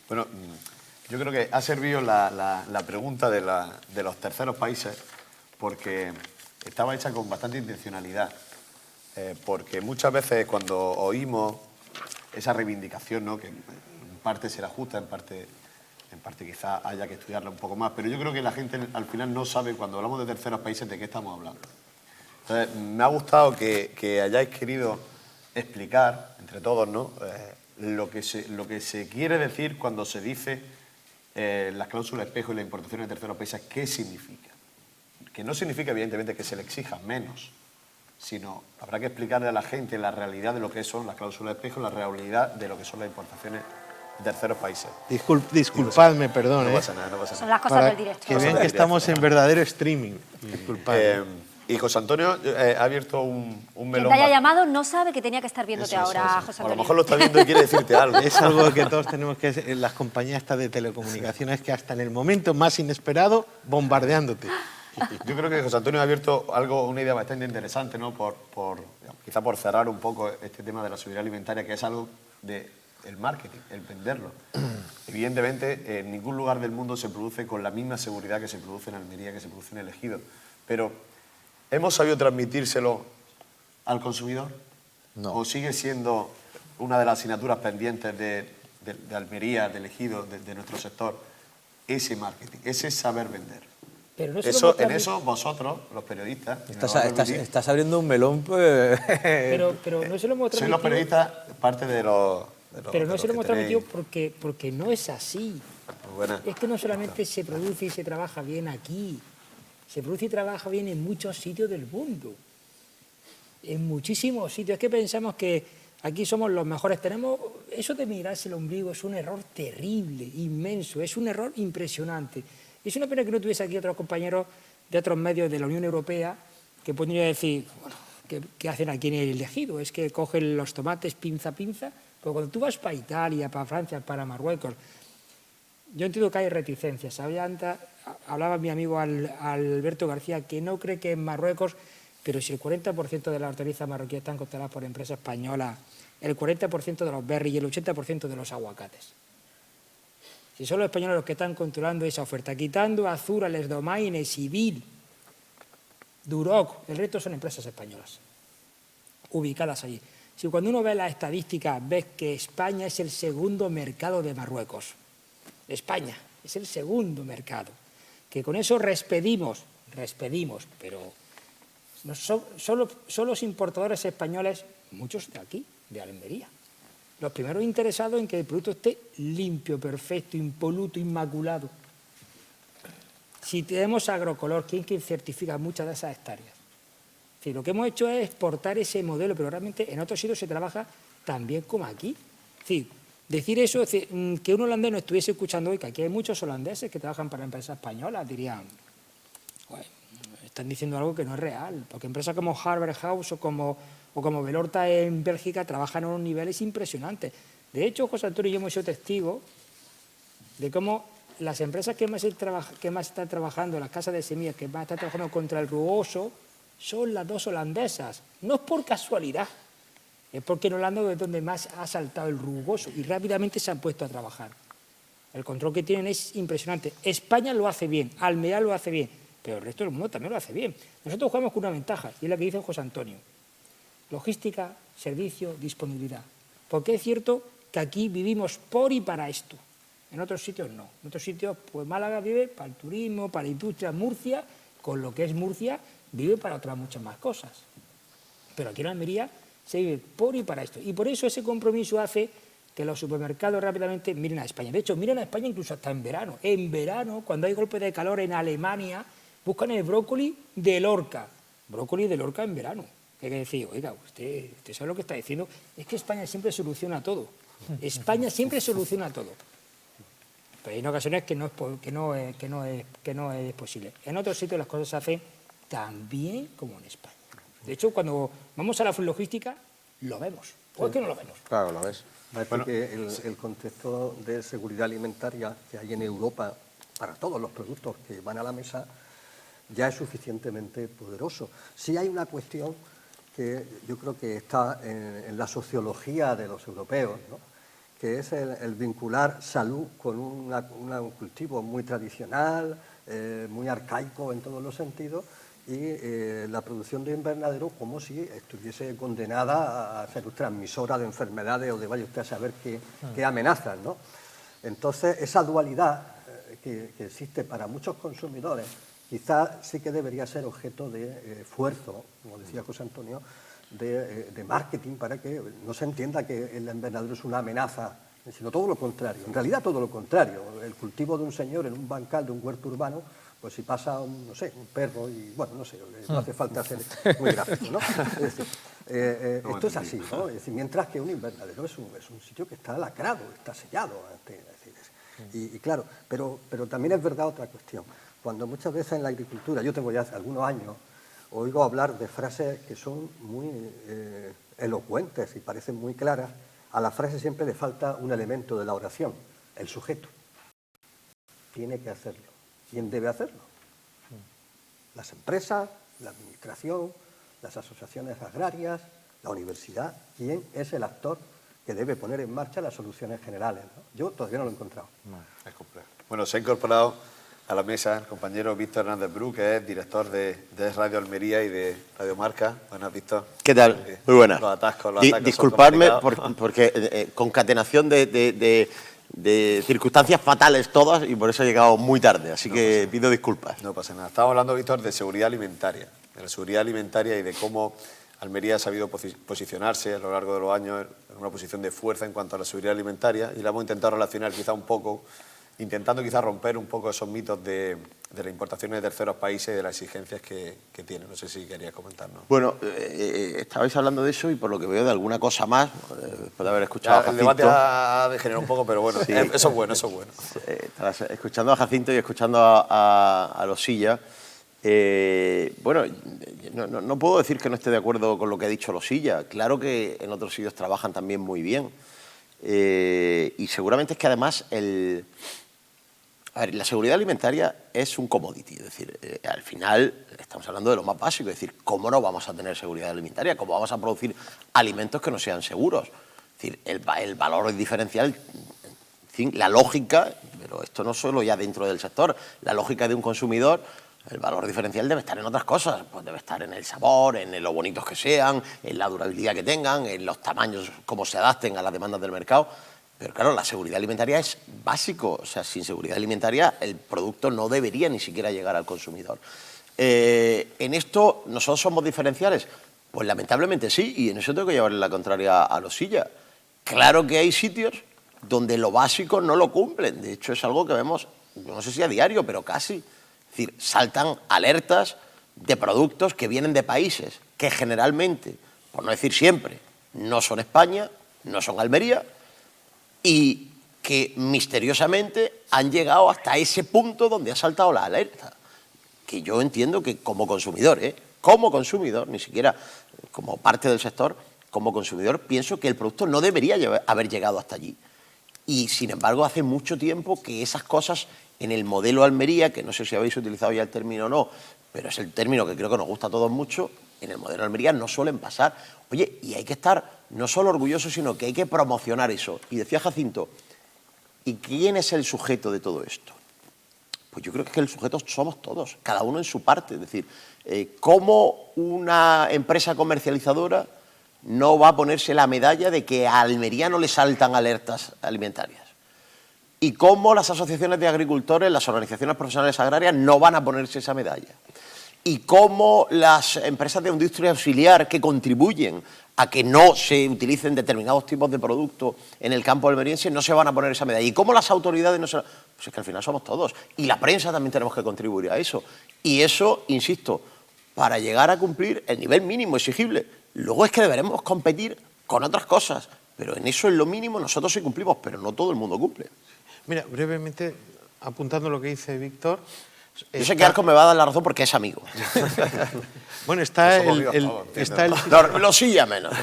Bueno, yo creo que ha servido la pregunta de los terceros países, porque estaba hecha con bastante intencionalidad, porque muchas veces cuando oímos esa reivindicación, ¿no?, que en parte será justa, en parte quizás haya que estudiarla un poco más, pero yo creo que la gente al final no sabe, cuando hablamos de terceros países, de qué estamos hablando. Entonces, me ha gustado que hayáis querido explicar, entre todos, ¿no?, lo que se quiere decir cuando se dice las cláusulas espejo y la importación de terceros países. ¿Qué significa? Que no significa, evidentemente, que se le exija menos, sino habrá que explicarle a la gente la realidad de lo que son las cláusulas espejo, la realidad de lo que son las importaciones de terceros países. Disculpadme, perdón. No pasa nada. Son las cosas Para del directo. que vean que estamos en verdadero streaming. Disculpadme. Y José Antonio ha abierto un Quien melón. te haya llamado no sabe que tenía que estar viéndote ahora, José A lo Antonio. mejor lo está viendo y quiere decirte algo. Es algo que todos tenemos que hacer en las compañías estas de telecomunicaciones, que hasta en el momento más inesperado, bombardeándote. Yo creo que José Antonio ha abierto una idea bastante interesante, ¿no?, quizá por cerrar un poco este tema de la seguridad alimentaria, que es algo del marketing, el venderlo. Evidentemente, en ningún lugar del mundo se produce con la misma seguridad que se produce en Almería, que se produce en el Ejido. Pero, ¿hemos sabido transmitírselo al consumidor? No. ¿O sigue siendo una de las asignaturas pendientes de Almería, del Ejido, de nuestro sector, ese marketing, ese saber vender? Pero no se lo Eso, hemos en transmitido- eso vosotros, los periodistas, y me lo Estás, van a estás- repetir, estás abriendo un melón, pues... pero no se lo hemos sois los transmitido. periodistas parte de los... Pero no de se lo los hemos que transmitido tenéis porque no es así. muy buena- Es que no solamente se produce y se trabaja bien aquí, se produce y trabaja bien en muchos sitios del mundo. En muchísimos sitios. Es que pensamos que aquí somos los mejores. Eso de mirarse el ombligo es un error terrible, inmenso, es un error impresionante. Es una pena que no tuviese aquí otros compañeros de otros medios de la Unión Europea que podrían decir, bueno, ¿qué hacen aquí en el Ejido? Es que cogen los tomates pinza, pero cuando tú vas para Italia, para Francia, para Marruecos, yo entiendo que hay reticencias. Hablaba mi amigo Alberto García que no cree que en Marruecos, pero si el 40% de las hortalizas marroquíes están controladas por empresas españolas, el 40% de los berries y el 80% de los aguacates. Si son los españoles los que están controlando esa oferta, quitando Azura, Les Domaines, Civil, Duroc, el resto son empresas españolas, ubicadas allí. Si cuando uno ve las estadísticas ves que España es el segundo mercado de Marruecos, España es el segundo mercado, que con eso respedimos, pero son los importadores españoles, muchos de aquí, de Almería, los primeros interesados en que el producto esté limpio, perfecto, impoluto, inmaculado. Si tenemos Agrocolor, ¿quién certifica muchas de esas hectáreas? Es decir, lo que hemos hecho es exportar ese modelo, pero realmente en otros sitios se trabaja tan bien como aquí. Es decir, decir eso, que un holandés no estuviese escuchando hoy, que aquí hay muchos holandeses que trabajan para empresas españolas, dirían, bueno, están diciendo algo que no es real, porque empresas como Harvard House o como Velorta en Bélgica trabajan a unos niveles impresionantes. De hecho, José Antonio y yo hemos sido testigos de cómo las empresas que más están trabajando, las casas de semillas que más están trabajando contra el rugoso, son las dos holandesas. No es por casualidad, es porque en Holanda es donde más ha saltado el rugoso y rápidamente se han puesto a trabajar. El control que tienen es impresionante. España lo hace bien, Almería lo hace bien, pero el resto del mundo también lo hace bien. Nosotros jugamos con una ventaja, y es la que dice José Antonio. Logística, servicio, disponibilidad. Porque es cierto que aquí vivimos por y para esto. En otros sitios no. En otros sitios, pues Málaga vive para el turismo, para la industria. Murcia, con lo que es Murcia, vive para otras muchas más cosas. Pero aquí en Almería se vive por y para esto. Y por eso ese compromiso hace que los supermercados rápidamente miren a España. De hecho, miren a España incluso hasta en verano. En verano, cuando hay golpe de calor en Alemania, buscan el brócoli de Lorca. Brócoli de Lorca en verano. Que hay que decir, oiga, usted sabe lo que está diciendo. Es que España siempre soluciona todo. España siempre soluciona todo. Pero hay ocasiones que no es posible. En otros sitios las cosas se hacen tan bien como en España. De hecho, cuando vamos a la logística, lo vemos. ¿O es que no lo vemos? Claro, lo ves. Parece que el contexto de seguridad alimentaria que hay en Europa para todos los productos que van a la mesa ya es suficientemente poderoso. Sí hay una cuestión que yo creo que está en la sociología de los europeos, ¿no? Que es el vincular salud con un cultivo muy tradicional, muy arcaico en todos los sentidos, y la producción de invernadero como si estuviese condenada a ser transmisora de enfermedades o de vaya usted a saber qué amenazas, ¿no? Entonces, esa dualidad que existe para muchos consumidores quizás sí que debería ser objeto de esfuerzo, como decía José Antonio, de marketing para que no se entienda que el invernadero es una amenaza, sino todo lo contrario. En realidad todo lo contrario. El cultivo de un señor en un bancal de un huerto urbano, pues si pasa un perro y, bueno, no sé, no hace falta ser muy gráfico, ¿no? Es decir, esto es así, ¿no? Es decir, mientras que un invernadero es un sitio que está lacrado, está sellado. Y claro, pero también es verdad otra cuestión. Cuando muchas veces en la agricultura, yo tengo ya hace algunos años, oigo hablar de frases que son muy elocuentes y parecen muy claras, a la frase siempre le falta un elemento de la oración, el sujeto. Tiene que hacerlo. ¿Quién debe hacerlo? Las empresas, la administración, las asociaciones agrarias, la universidad. ¿Quién es el actor que debe poner en marcha las soluciones generales, ¿no? Yo todavía no lo he encontrado. Es complejo. Bueno, se ha incorporado a la mesa el compañero Víctor Hernández Bru, que es director de Radio Almería y de Radio Marca. Buenas, Víctor. ¿Qué tal? Muy buenas. Los atascos son Disculpadme complicados. porque concatenación de circunstancias fatales todas y por eso he llegado muy tarde, así que pido disculpas. No pasa nada. Estamos hablando, Víctor, de seguridad alimentaria, de la seguridad alimentaria y de cómo Almería ha sabido posicionarse a lo largo de los años en una posición de fuerza en cuanto a la seguridad alimentaria, y la hemos intentado relacionar quizá un poco, intentando quizá romper un poco esos mitos de las importaciones de terceros países y de las exigencias que tienen. No sé si querías comentarnos. Bueno, estabais hablando de eso y por lo que veo de alguna cosa más, después de haber escuchado a El Jacinto. debate ha degenerado un poco, pero bueno, Sí. eso es bueno, eso es bueno. Tras escuchando a Jacinto y escuchando a Losilla, bueno, no puedo decir que no esté de acuerdo con lo que ha dicho Losilla. Claro que en otros sitios trabajan también muy bien. Y seguramente es que además la seguridad alimentaria es un commodity, es decir, al final estamos hablando de lo más básico, es decir, ¿cómo no vamos a tener seguridad alimentaria? ¿Cómo vamos a producir alimentos que no sean seguros? Es decir, el valor diferencial, en fin, la lógica, pero esto no solo ya dentro del sector, la lógica de un consumidor, el valor diferencial debe estar en otras cosas, pues debe estar en el sabor, en lo bonitos que sean, en la durabilidad que tengan, en los tamaños, cómo se adapten a las demandas del mercado. Pero claro, la seguridad alimentaria es básico, o sea, sin seguridad alimentaria el producto no debería ni siquiera llegar al consumidor. ¿En esto nosotros somos diferenciales? Pues lamentablemente sí, y en eso tengo que llevarle la contraria a Losilla. Claro que hay sitios donde lo básico no lo cumplen, de hecho es algo que vemos, no sé si a diario, pero casi. Es decir, saltan alertas de productos que vienen de países que generalmente, por no decir siempre, no son España, no son Almería, y que misteriosamente han llegado hasta ese punto donde ha saltado la alerta. Que yo entiendo que como consumidor, ni siquiera como parte del sector, como consumidor pienso que el producto no debería haber llegado hasta allí. Y sin embargo hace mucho tiempo que esas cosas en el modelo Almería, que no sé si habéis utilizado ya el término o no, pero es el término que creo que nos gusta a todos mucho, en el modelo Almería no suelen pasar. Oye, y hay que estar no solo orgullosos, sino que hay que promocionar eso. Y decía Jacinto, ¿y quién es el sujeto de todo esto? Pues yo creo que el sujeto somos todos, cada uno en su parte. Es decir, ¿cómo una empresa comercializadora no va a ponerse la medalla de que a Almería no le saltan alertas alimentarias? ¿Y cómo las asociaciones de agricultores, las organizaciones profesionales agrarias no van a ponerse esa medalla? ¿Y cómo las empresas de industria auxiliar que contribuyen a que no se utilicen determinados tipos de productos en el campo almeriense no se van a poner esa medalla? ¿Y cómo las autoridades no se... Pues es que al final somos todos. Y la prensa también tenemos que contribuir a eso. Y eso, insisto, para llegar a cumplir el nivel mínimo exigible. Luego es que deberemos competir con otras cosas. Pero en eso, en lo mínimo, nosotros sí cumplimos, pero no todo el mundo cumple. Mira, brevemente, apuntando lo que dice Víctor... Yo sé que Arco me va a dar la razón porque es amigo. Bueno, está Losilla menos.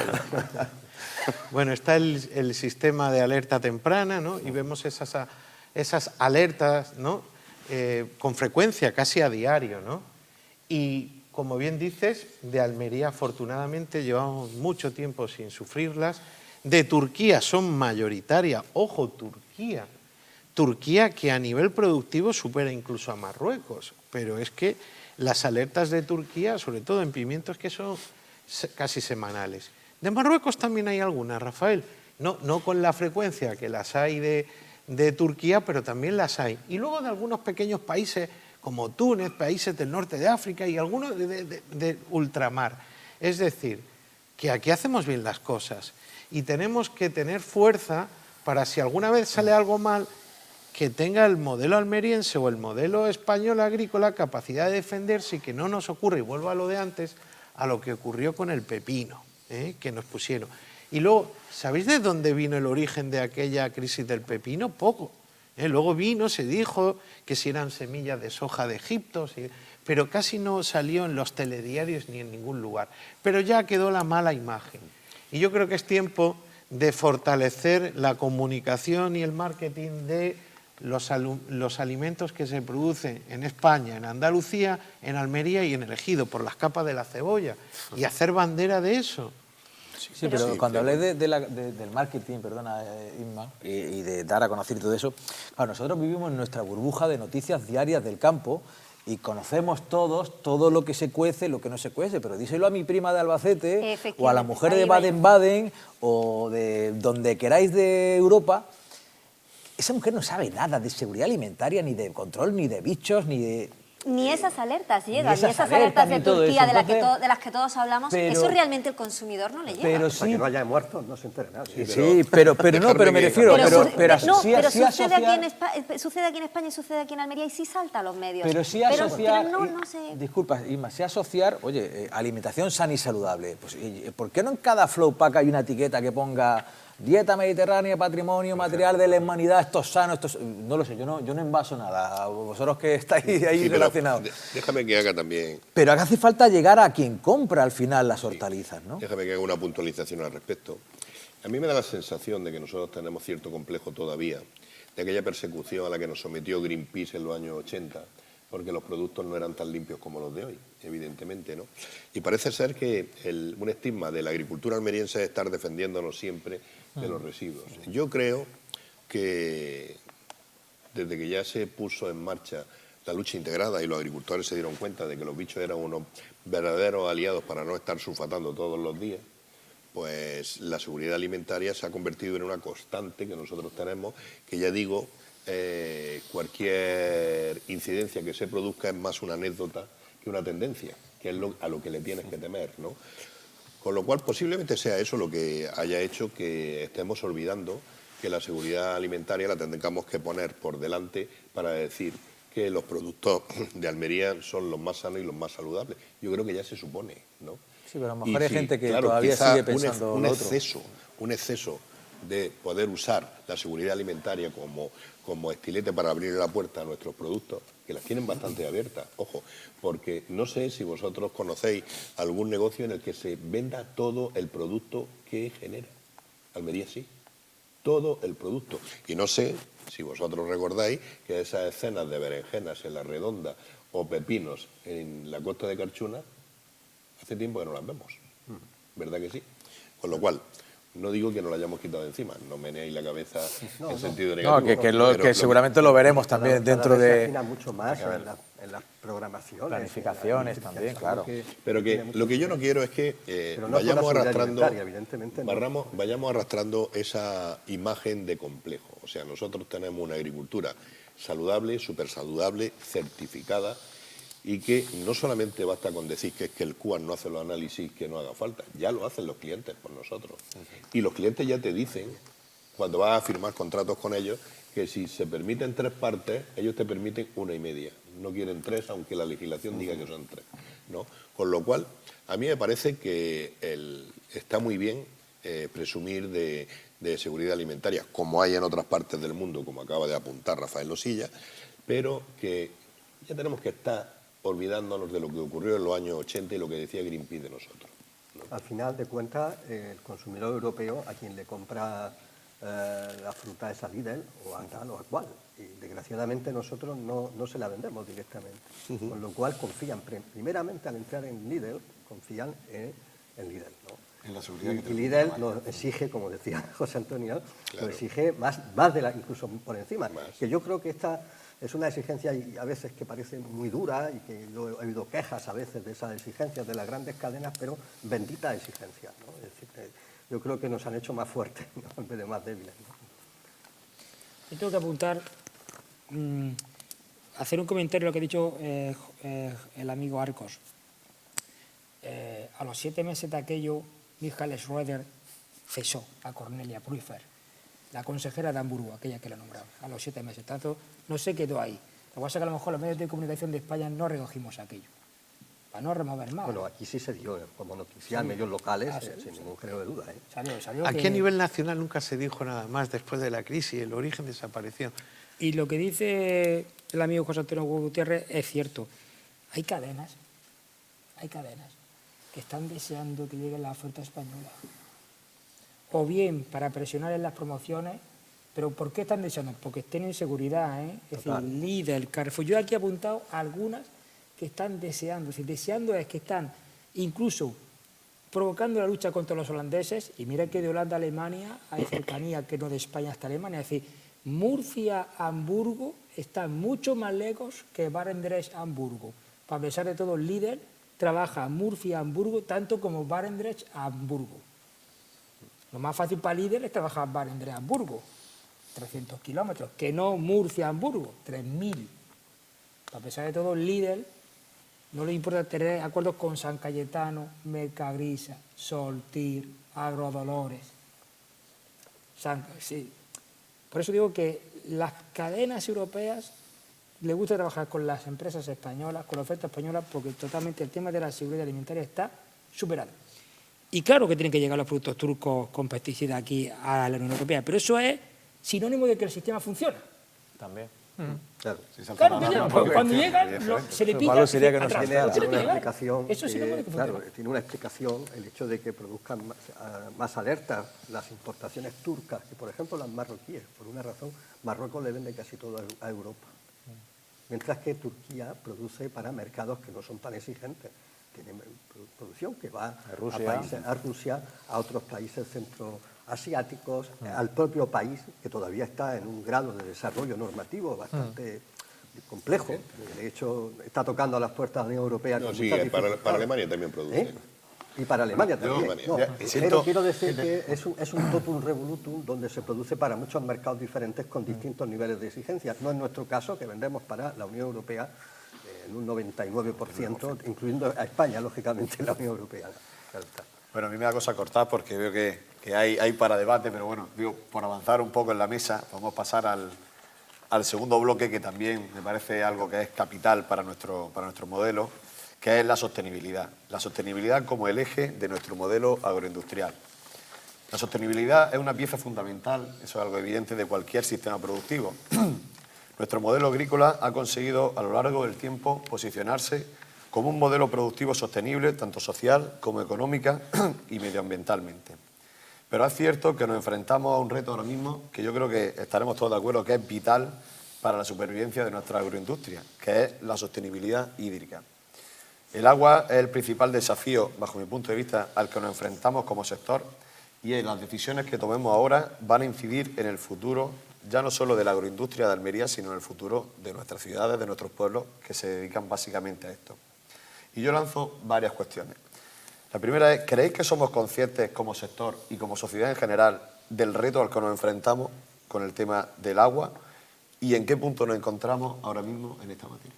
Bueno, está el sistema de alerta temprana, ¿no? Y vemos esas alertas, ¿no? Con frecuencia, casi a diario, ¿no? Y como bien dices, de Almería afortunadamente llevamos mucho tiempo sin sufrirlas. De Turquía son mayoritarias. Ojo, Turquía que a nivel productivo supera incluso a Marruecos, pero es que las alertas de Turquía, sobre todo en pimientos, que son casi semanales. De Marruecos también hay algunas, Rafael, no con la frecuencia que las hay de Turquía, pero también las hay. Y luego de algunos pequeños países como Túnez, países del norte de África y algunos de ultramar. Es decir, que aquí hacemos bien las cosas y tenemos que tener fuerza para si alguna vez sale algo mal, que tenga el modelo almeriense o el modelo español agrícola capacidad de defenderse y que no nos ocurra, y vuelvo a lo de antes, a lo que ocurrió con el pepino, que nos pusieron. Y luego, ¿sabéis de dónde vino el origen de aquella crisis del pepino? Poco. Luego vino, se dijo que si eran semillas de soja de Egipto, pero casi no salió en los telediarios ni en ningún lugar. Pero ya quedó la mala imagen. Y yo creo que es tiempo de fortalecer la comunicación y el marketing de los alimentos que se producen en España, en Andalucía, en Almería y en el Ejido, por las capas de la cebolla, y hacer bandera de eso. Sí, pero cuando hablé del marketing, perdona, Inma, y de dar a conocer todo eso, claro, nosotros vivimos en nuestra burbuja de noticias diarias del campo y conocemos todos todo lo que se cuece, lo que no se cuece, pero díselo a mi prima de Albacete o a la mujer de Baden-Baden o de donde queráis de Europa. Esa mujer no sabe nada de seguridad alimentaria, ni de control, ni de bichos, ni de... Ni esas alertas llegan, ni esas alertas de Turquía de las que todos hablamos, eso realmente el consumidor no le llega. Pero sí, para que no haya muertos no se entere nadie. Sí, pero me refiero... Sucede aquí en España y sucede aquí en Almería y sí salta a los medios. Pero sí asociar... Pero no sé... Disculpa, Inma, sí asociar, oye, alimentación sana y saludable. Pues, ¿por qué no en cada flow pack hay una etiqueta que ponga... Dieta mediterránea, patrimonio material de la humanidad, esto es sano, esto es... No lo sé, yo no envaso nada, vosotros que estáis ahí relacionados. Déjame que haga también... Pero acá hace falta llegar a quien compra al final las hortalizas, ¿no? Déjame que haga una puntualización al respecto. A mí me da la sensación de que nosotros tenemos cierto complejo todavía de aquella persecución a la que nos sometió Greenpeace en los años 80, porque los productos no eran tan limpios como los de hoy, evidentemente, ¿no? Y parece ser que un estigma de la agricultura almeriense es estar defendiéndonos siempre de los residuos. Yo creo que desde que ya se puso en marcha la lucha integrada y los agricultores se dieron cuenta de que los bichos eran unos verdaderos aliados para no estar sulfatando todos los días, pues la seguridad alimentaria se ha convertido en una constante que nosotros tenemos, que ya digo, cualquier incidencia que se produzca es más una anécdota que una tendencia, que es a lo que le tienes que temer, ¿no? Con lo cual posiblemente sea eso lo que haya hecho que estemos olvidando que la seguridad alimentaria la tengamos que poner por delante para decir que los productos de Almería son los más sanos y los más saludables. Yo creo que ya se supone, ¿no? Sí, pero a lo mejor hay gente que todavía sigue pensando un exceso de poder usar la seguridad alimentaria como estilete para abrir la puerta a nuestros productos, que las tienen bastante abiertas, ojo, porque no sé si vosotros conocéis algún negocio en el que se venda todo el producto que genera. Almería sí, todo el producto. Y no sé si vosotros recordáis que esas escenas de berenjenas en la Redonda o pepinos en la costa de Carchuna, hace tiempo que no las vemos, ¿verdad que sí? Con lo cual, no digo que nos la hayamos quitado de encima, no meneéis la cabeza en sentido negativo. No, que seguramente lo veremos también dentro de... Se afina mucho más en las programaciones. Planificaciones también, claro. Pero que lo que yo no quiero es que vayamos arrastrando esa imagen de complejo. O sea, nosotros tenemos una agricultura saludable, súper saludable, certificada, y que no solamente basta con decir que es que el CUAS no hace los análisis que no haga falta, ya lo hacen los clientes por nosotros. Y los clientes ya te dicen, cuando vas a firmar contratos con ellos, que si se permiten 3 partes, ellos te permiten 1,5. No quieren 3, aunque la legislación diga que son 3, ¿no? Con lo cual, a mí me parece que está muy bien presumir de seguridad alimentaria, como hay en otras partes del mundo, como acaba de apuntar Rafael Losilla, pero que ya tenemos que estar olvidándonos de lo que ocurrió en los años 80 y lo que decía Greenpeace de nosotros, ¿no? Al final de cuentas, el consumidor europeo, a quien le compra la fruta es a Lidl o a tal o a cual, y desgraciadamente nosotros no se la vendemos directamente, con lo cual confían, primeramente al entrar en Lidl, confían en Lidl, ¿no? En la seguridad y Lidl nos exige, como decía José Antonio, claro, nos exige más incluso por encima, que yo creo que esta es una exigencia y a veces que parece muy dura y que yo he oído quejas a veces de esas exigencias de las grandes cadenas, pero bendita exigencia, ¿no? Es decir, yo creo que nos han hecho más fuertes, ¿no?, en vez de más débiles, ¿no? Yo tengo que apuntar, hacer un comentario a lo que ha dicho el amigo Arcos. A los 7 meses de aquello, Michael Schroeder cesó a Cornelia Prüfer, la consejera de Hamburgo, aquella que la nombraba, a los 7 meses. Tanto no se quedó ahí. Lo que pasa es que a lo mejor los medios de comunicación de España no recogimos aquello, para no remover más. Bueno, aquí sí se dio como noticia en medios locales, sin ningún género de duda, ¿eh? Salió aquí a nivel nacional nunca se dijo nada más después de la crisis, el origen desapareció. Y lo que dice el amigo José Antonio Gutiérrez es cierto. Hay cadenas que están deseando que llegue la oferta española. O bien para presionar en las promociones, pero ¿por qué están deseando? Porque tienen seguridad, ¿eh? Es decir, Lidl, Carrefour. Yo aquí he apuntado algunas que están deseando. Es decir, deseando es que están incluso provocando la lucha contra los holandeses, y mira que de Holanda a Alemania hay cercanía que no de España hasta Alemania, es decir, Murcia-Hamburgo está mucho más lejos que Barendrecht-Hamburgo. A pesar de todo, Lidl trabaja Murcia-Hamburgo tanto como Barendrecht-Hamburgo. Lo más fácil para Lidl es trabajar Barendrecht-Hamburgo, 300 kilómetros, que no Murcia-Hamburgo, 3.000. A pesar de todo, Lidl no le importa tener acuerdos con San Cayetano, Mercagrisa, Soltir, Agrodolores. Sí. Por eso digo que las cadenas europeas les gusta trabajar con las empresas españolas, con la oferta española, porque totalmente el tema de la seguridad alimentaria está superado. Y claro que tienen que llegar los productos turcos con pesticidas aquí a la Unión Europea, pero eso es sinónimo de que el sistema funciona. También. Claro. Claro que llegan, porque cuando llegan se le pilla malo sería que no atrás. se quedara. Tiene que Una llegar. explicación, Eso sí que claro, tiene una explicación el hecho de que produzcan más alertas las importaciones turcas que, por ejemplo, las marroquíes. Por una razón, Marruecos le vende casi todo a Europa. Mientras que Turquía produce para mercados que no son tan exigentes. Tiene producción que va a Rusia, a otros países centroasiáticos, al propio país, que todavía está en un grado de desarrollo normativo bastante complejo. De hecho, está tocando a las puertas de la Unión Europea. No, con sí, muchas para dificultades. Alemania también produce. Y para Alemania también. Alemania. No, Ya, pero siento- quiero decir que es un totum revolutum donde se produce para muchos mercados diferentes con distintos niveles de exigencia. No es nuestro caso, que vendemos para la Unión Europea en un 99%, incluyendo a España, lógicamente, en la Unión Europea. Claro está. Bueno, a mí me da cosa cortar porque veo que hay para debate, pero bueno, digo, por avanzar un poco en la mesa, vamos a pasar al segundo bloque, que también me parece algo que es capital para nuestro modelo, que es la sostenibilidad. La sostenibilidad como el eje de nuestro modelo agroindustrial. La sostenibilidad es una pieza fundamental, eso es algo evidente, de cualquier sistema productivo. Nuestro modelo agrícola ha conseguido a lo largo del tiempo posicionarse como un modelo productivo sostenible, tanto social como económica y medioambientalmente. Pero es cierto que nos enfrentamos a un reto ahora mismo que yo creo que estaremos todos de acuerdo que es vital para la supervivencia de nuestra agroindustria, que es la sostenibilidad hídrica. El agua es el principal desafío, bajo mi punto de vista, al que nos enfrentamos como sector, y las decisiones que tomemos ahora van a incidir en el futuro, ya no solo de la agroindustria de Almería, sino en el futuro de nuestras ciudades, de nuestros pueblos, que se dedican básicamente a esto. Y yo lanzo varias cuestiones. La primera es, ¿creéis que somos conscientes como sector y como sociedad en general del reto al que nos enfrentamos con el tema del agua? ¿Y en qué punto nos encontramos ahora mismo en esta materia?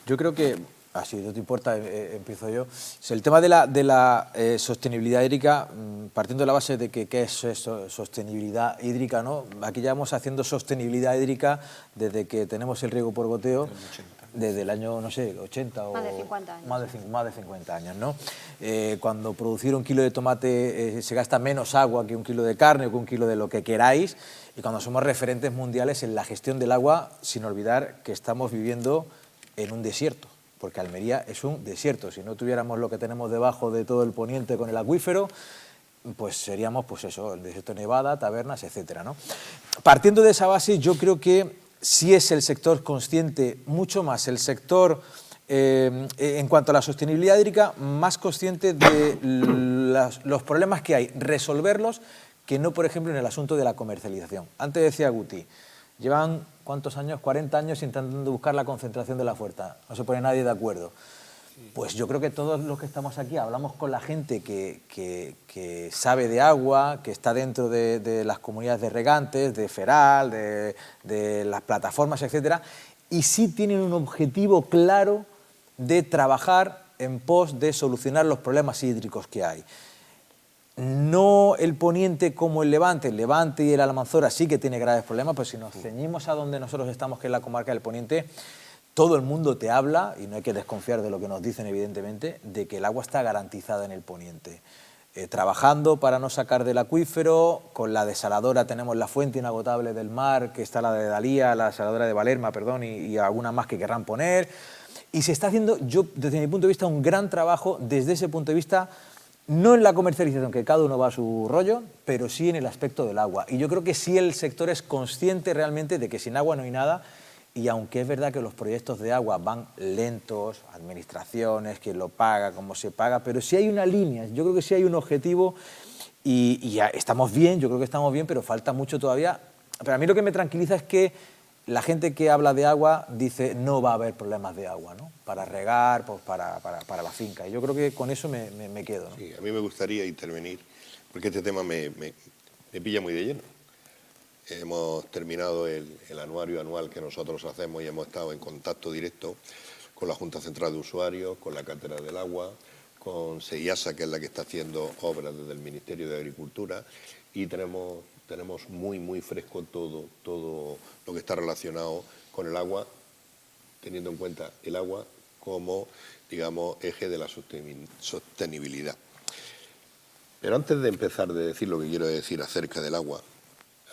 Yo creo que, si no te importa, empiezo yo. El tema de la sostenibilidad hídrica, partiendo de la base de que qué es eso, sostenibilidad hídrica, ¿no? Aquí llevamos haciendo sostenibilidad hídrica desde que tenemos el riego por goteo, desde el año, no sé, 80 o... Más de 50 años. Más de 50 años, ¿no? Cuando producir un kilo de tomate se gasta menos agua que un kilo de carne o que un kilo de lo que queráis, y cuando somos referentes mundiales en la gestión del agua, sin olvidar que estamos viviendo en un desierto, porque Almería es un desierto. Si no tuviéramos lo que tenemos debajo de todo el poniente con el acuífero, pues seríamos, pues eso, el desierto de Nevada, Tabernas, etcétera, ¿no? Partiendo de esa base, yo creo que sí es el sector consciente, mucho más el sector, en cuanto a la sostenibilidad hídrica, más consciente de los problemas que hay, resolverlos, que no, por ejemplo, en el asunto de la comercialización. Antes decía Guti, llevan, ¿cuántos años? 40 años intentando buscar la concentración de la oferta. No se pone nadie de acuerdo. Pues yo creo que todos los que estamos aquí hablamos con la gente que sabe de agua, que está dentro de las comunidades de regantes, de Feral, de las plataformas, etcétera, y sí tienen un objetivo claro de trabajar en pos de solucionar los problemas hídricos que hay. No el poniente como el Levante y el Almanzora sí que tiene graves problemas, pues si nos ceñimos a donde nosotros estamos, que es la comarca del Poniente, todo el mundo te habla, y no hay que desconfiar de lo que nos dicen evidentemente, de que el agua está garantizada en el Poniente. Trabajando para no sacar del acuífero, con la desaladora tenemos la fuente inagotable del mar, que está la de Dalía, la desaladora de Valerma, perdón, y alguna más que querrán poner. Y se está haciendo, yo desde mi punto de vista, un gran trabajo desde ese punto de vista, no en la comercialización, que cada uno va a su rollo, pero sí en el aspecto del agua. Y yo creo que sí el sector es consciente realmente de que sin agua no hay nada y aunque es verdad que los proyectos de agua van lentos, administraciones, quién lo paga, cómo se paga, pero sí hay una línea, yo creo que sí hay un objetivo y ya estamos bien, yo creo que estamos bien, pero falta mucho todavía. Pero a mí lo que me tranquiliza es que la gente que habla de agua dice no va a haber problemas de agua, ¿no? Para regar, pues para la finca. Y yo creo que con eso me quedo, ¿no? Sí, a mí me gustaría intervenir, porque este tema me pilla muy de lleno. Hemos terminado el anuario anual que nosotros hacemos y hemos estado en contacto directo con la Junta Central de Usuarios, con la Cátedra del Agua, con SEIASA, que es la que está haciendo obras desde el Ministerio de Agricultura, y tenemos muy fresco todo lo que está relacionado con el agua, teniendo en cuenta el agua como, digamos, eje de la sostenibilidad. Pero antes de empezar de decir lo que quiero decir acerca del agua,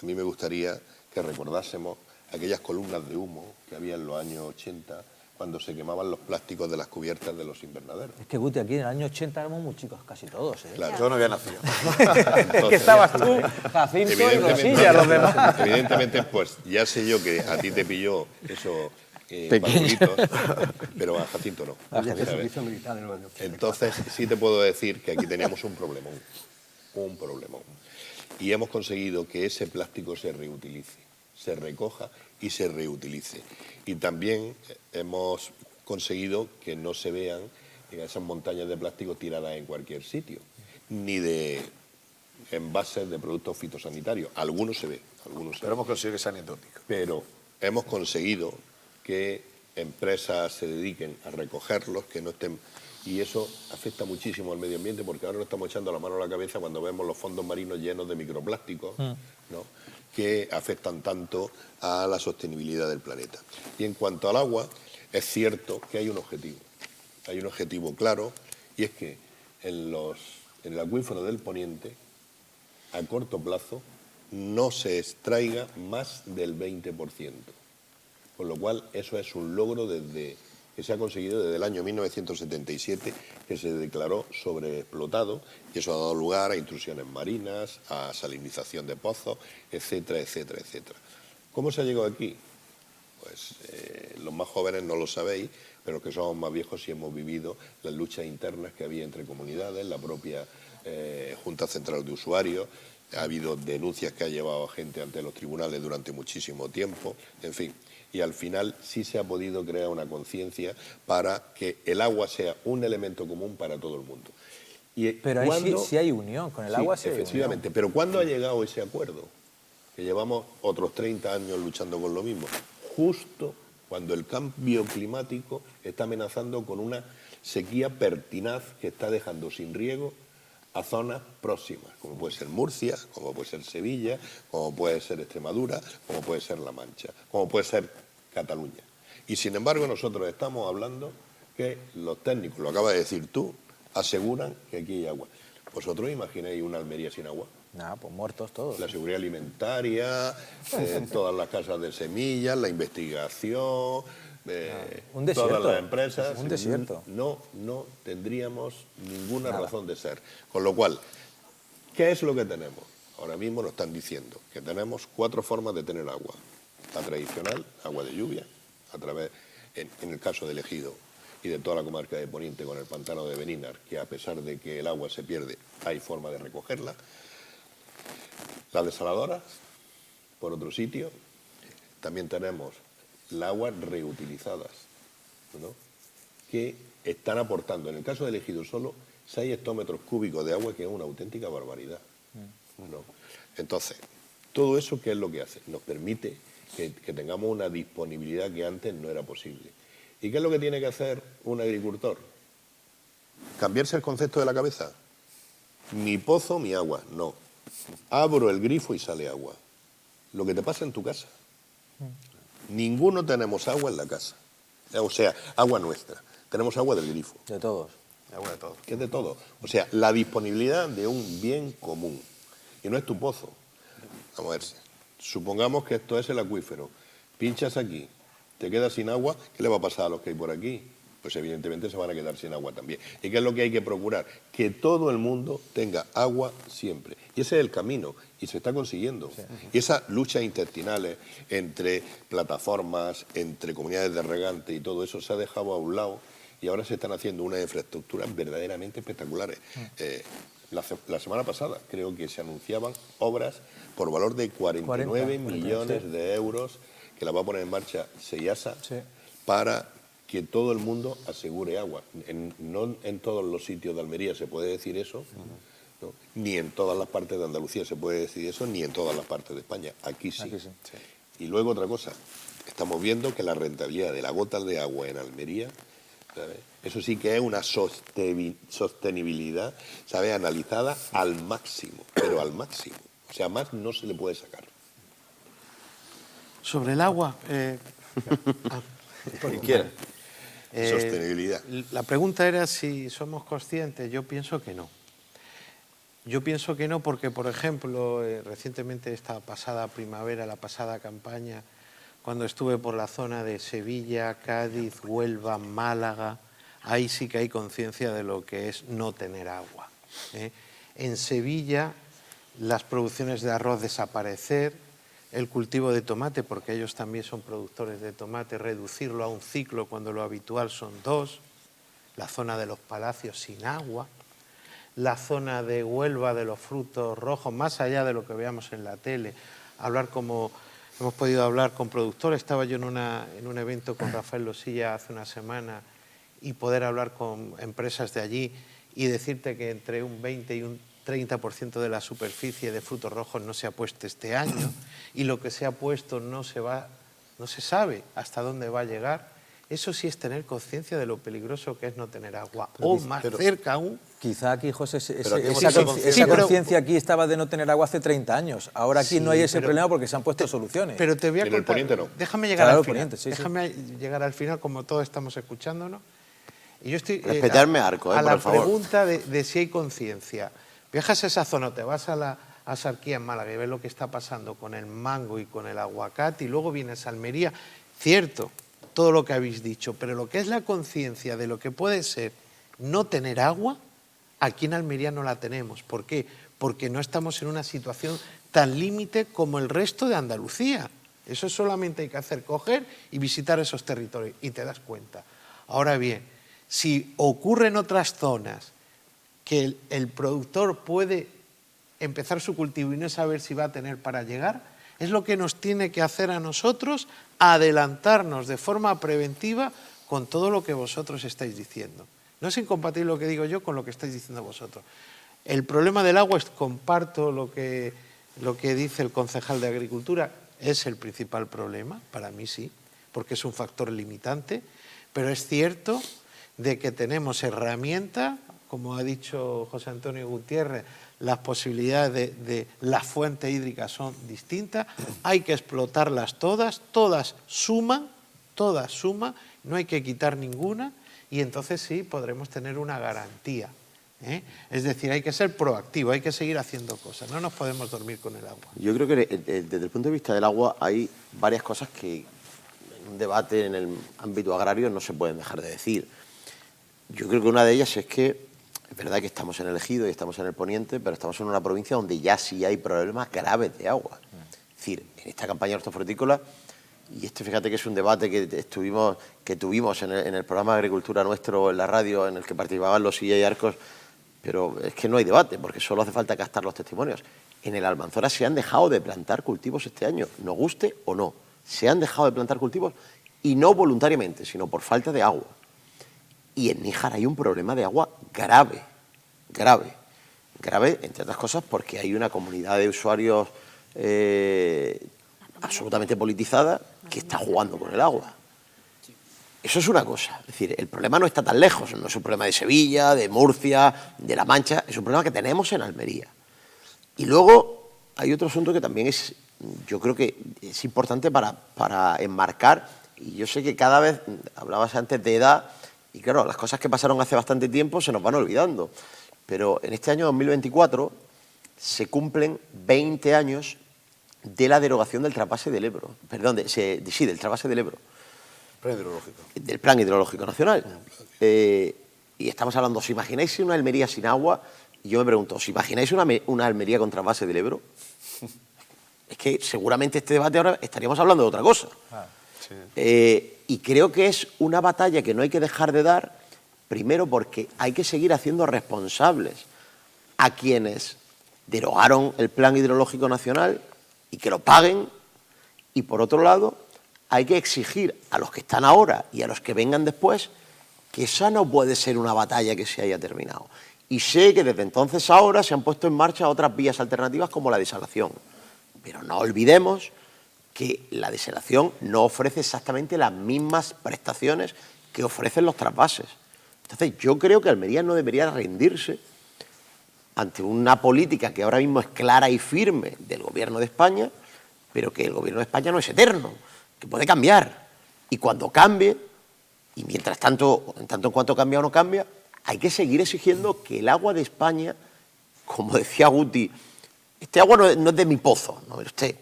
a mí me gustaría que recordásemos aquellas columnas de humo que había en los años 80 cuando se quemaban los plásticos de las cubiertas de los invernaderos. Es que, Guti, aquí en el año 80 éramos muy chicos, casi todos, ¿eh? Claro. Yo no había nacido. Es que estabas tú, Jacinto y Rosilla, los demás. Evidentemente, pues ya sé yo que a ti te pilló eso pequeñitos, pero a Jacinto no. ¿sabes? Servicio militar en los años 80. Entonces sí te puedo decir que aquí teníamos un problemón. Y hemos conseguido que ese plástico se reutilice, se recoja y se reutilice. Y también hemos conseguido que no se vean esas montañas de plástico tiradas en cualquier sitio, ni de envases de productos fitosanitarios. Algunos se ven, Pero hemos conseguido que sea anecdótico. pero hemos conseguido que empresas se dediquen a recogerlos, que no estén... Y eso afecta muchísimo al medio ambiente, porque ahora nos estamos echando la mano a la cabeza cuando vemos los fondos marinos llenos de microplásticos, ¿no?, que afectan tanto a la sostenibilidad del planeta. Y en cuanto al agua, es cierto que hay un objetivo claro, y es que en el acuífero del Poniente, a corto plazo, no se extraiga más del 20%. Con lo cual, eso es un logro que se ha conseguido desde el año 1977, que se declaró sobreexplotado, y eso ha dado lugar a intrusiones marinas, a salinización de pozos, etcétera, etcétera, etcétera. ¿Cómo se ha llegado aquí? Pues los más jóvenes no lo sabéis, pero los que somos más viejos sí hemos vivido las luchas internas que había entre comunidades, la propia Junta Central de Usuarios. Ha habido denuncias que ha llevado gente ante los tribunales durante muchísimo tiempo, en fin. Y al final sí se ha podido crear una conciencia para que el agua sea un elemento común para todo el mundo. Pero ahí sí hay unión, con el agua sí hay efectivamente. unión. Pero ¿cuándo ha llegado ese acuerdo? Que llevamos otros 30 años luchando con lo mismo. Justo cuando el cambio climático está amenazando con una sequía pertinaz que está dejando sin riego a zonas próximas, como puede ser Murcia, como puede ser Sevilla, como puede ser Extremadura, como puede ser La Mancha, como puede ser Cataluña. Y sin embargo nosotros estamos hablando que los técnicos, lo acabas de decir tú, aseguran que aquí hay agua. ¿Vosotros imagináis una Almería sin agua? Nada, pues muertos todos. La seguridad alimentaria, todas las casas de semillas, la investigación, un desierto, todas las empresas. un desierto. No tendríamos ninguna razón de ser. Con lo cual, ¿qué es lo que tenemos? Ahora mismo nos están diciendo que tenemos 4 formas de tener agua. La tradicional, agua de lluvia, a través, en el caso del Ejido y de toda la comarca de Poniente con el pantano de Benínar, que a pesar de que el agua se pierde, hay forma de recogerla. Las desaladoras, por otro sitio. También tenemos las aguas reutilizadas, ¿no?, que están aportando, en el caso del Ejido solo, 6 hectómetros cúbicos de agua, que es una auténtica barbaridad, ¿no? Entonces, todo eso, ¿qué es lo que hace? Nos permite que tengamos una disponibilidad que antes no era posible. ¿Y qué es lo que tiene que hacer un agricultor? ¿Cambiarse el concepto de la cabeza? Mi pozo, mi agua. No. Abro el grifo y sale agua. Lo que te pasa en tu casa. Ninguno tenemos agua en la casa. O sea, agua nuestra. Tenemos agua del grifo. De todos. Agua de todo. Que es de todo. O sea, la disponibilidad de un bien común. Y no es tu pozo. Vamos a ver. Supongamos que esto es el acuífero. Pinchas aquí, te quedas sin agua, ¿qué le va a pasar a los que hay por aquí? pues evidentemente se van a quedar sin agua también. ¿Y qué es lo que hay que procurar? Que todo el mundo tenga agua siempre. Y ese es el camino, y se está consiguiendo. Sí. Y esas luchas intestinales entre plataformas, entre comunidades de regantes y todo eso se ha dejado a un lado, y ahora se están haciendo unas infraestructuras verdaderamente espectaculares. La semana pasada creo que se anunciaban obras por valor de 49 millones de euros que la va a poner en marcha SEIASA para que todo el mundo asegure agua. No en todos los sitios de Almería se puede decir eso, ¿no? Ni en todas las partes de Andalucía se puede decir eso, ni en todas las partes de España. Aquí sí. Y luego otra cosa, estamos viendo que la rentabilidad de la gota de agua en Almería, ¿sabes? Eso sí que es una sostenibilidad, ¿sabes?, analizada al máximo, pero al máximo. O sea, más no se le puede sacar. Sobre el agua... Quien quiera. Sostenibilidad. La pregunta era si somos conscientes. Yo pienso que no. Yo pienso que no porque, por ejemplo, recientemente esta pasada primavera, la pasada campaña, cuando estuve por la zona de Sevilla, Cádiz, Huelva, Málaga, ahí sí que hay conciencia de lo que es no tener agua. En Sevilla, las producciones de arroz desaparecer, el cultivo de tomate, porque ellos también son productores de tomate, reducirlo a un ciclo cuando lo habitual son 2, la zona de los Palacios sin agua, la zona de Huelva de los frutos rojos, más allá de lo que veamos en la tele, hablar como hemos podido hablar con productores. Estaba yo en un evento con Rafael Losilla hace una semana y poder hablar con empresas de allí y decirte que entre un 20 y un 30% de la superficie de frutos rojos no se ha puesto este año y lo que se ha puesto no se sabe hasta dónde va a llegar. Eso sí es tener conciencia de lo peligroso que es no tener agua. O más cerca aún. Quizá aquí, José, esa conciencia aquí estaba de no tener agua hace 30 años. Ahora aquí no hay ese problema porque se han puesto soluciones. Pero te voy a contar, en el poniente no. Déjame llegar al final. Déjame llegar al final, como todos estamos escuchándonos. Y yo estoy respetarme arco, a la por favor. pregunta de si hay conciencia. Viajas a esa zona, te vas a Sarquía en Málaga y ves lo que está pasando con el mango y con el aguacate y luego vienes a Almería. Cierto, todo lo que habéis dicho, pero lo que es la conciencia de lo que puede ser no tener agua, aquí en Almería no la tenemos. ¿Por qué? Porque no estamos en una situación tan límite como el resto de Andalucía. Eso solamente hay que hacer, coger y visitar esos territorios y te das cuenta. Ahora bien, si ocurre en otras zonas que el productor puede empezar su cultivo y no saber si va a tener para llegar, es lo que nos tiene que hacer a nosotros adelantarnos de forma preventiva con todo lo que vosotros estáis diciendo. No es incompatible lo que digo yo con lo que estáis diciendo vosotros. El problema del agua, comparto lo que dice el concejal de Agricultura, es el principal problema, para mí sí, porque es un factor limitante, pero es cierto de que tenemos herramientas, como ha dicho José Antonio Gutiérrez, las posibilidades de la fuente hídrica son distintas, hay que explotarlas todas suman, no hay que quitar ninguna y entonces sí podremos tener una garantía. Es decir, hay que ser proactivo, hay que seguir haciendo cosas, no nos podemos dormir con el agua. Yo creo que desde el punto de vista del agua hay varias cosas que en un debate en el ámbito agrario no se pueden dejar de decir. Yo creo que una de ellas es que es verdad que estamos en el Ejido y estamos en el Poniente, pero estamos en una provincia donde ya sí hay problemas graves de agua. Es decir, en esta campaña hortofrutícola, y fíjate que es un debate que tuvimos en el programa de Agricultura nuestro en la radio, en el que participaban Losilla y Arcos, pero es que no hay debate, porque solo hace falta captar los testimonios. En el Almanzora se han dejado de plantar cultivos este año, nos guste o no. Se han dejado de plantar cultivos y no voluntariamente, sino por falta de agua. Y en Níjar hay un problema de agua grave, entre otras cosas porque hay una comunidad de usuarios absolutamente politizada que está jugando con el agua. Eso es una cosa, es decir, el problema no está tan lejos, no es un problema de Sevilla, de Murcia, de La Mancha, es un problema que tenemos en Almería. Y luego hay otro asunto que también yo creo que es importante para enmarcar, y yo sé que cada vez, hablabas antes de edad, y claro, las cosas que pasaron hace bastante tiempo se nos van olvidando. Pero en este año 2024 se cumplen 20 años de la derogación del trasvase del Ebro. Perdón, del trasvase del Ebro. Del Plan Hidrológico Nacional. Y estamos hablando, ¿os imagináis una Almería sin agua? Y yo me pregunto, ¿os imagináis una Almería con trasvase del Ebro? Es que seguramente este debate ahora estaríamos hablando de otra cosa. Y creo que es una batalla que no hay que dejar de dar, primero porque hay que seguir haciendo responsables a quienes derogaron el Plan Hidrológico Nacional y que lo paguen, y por otro lado hay que exigir a los que están ahora y a los que vengan después que esa no puede ser una batalla que se haya terminado. Y sé que desde entonces a ahora se han puesto en marcha otras vías alternativas como la desalación, pero no olvidemos que la desalación no ofrece exactamente las mismas prestaciones que ofrecen los trasvases. Entonces yo creo que Almería no debería rendirse ante una política que ahora mismo es clara y firme del Gobierno de España, pero que el Gobierno de España no es eterno, que puede cambiar. Y cuando cambie, y mientras tanto, en tanto en cuanto cambia o no cambia, hay que seguir exigiendo que el agua de España, como decía Guti, este agua no es de mi pozo, ¿no? Usted,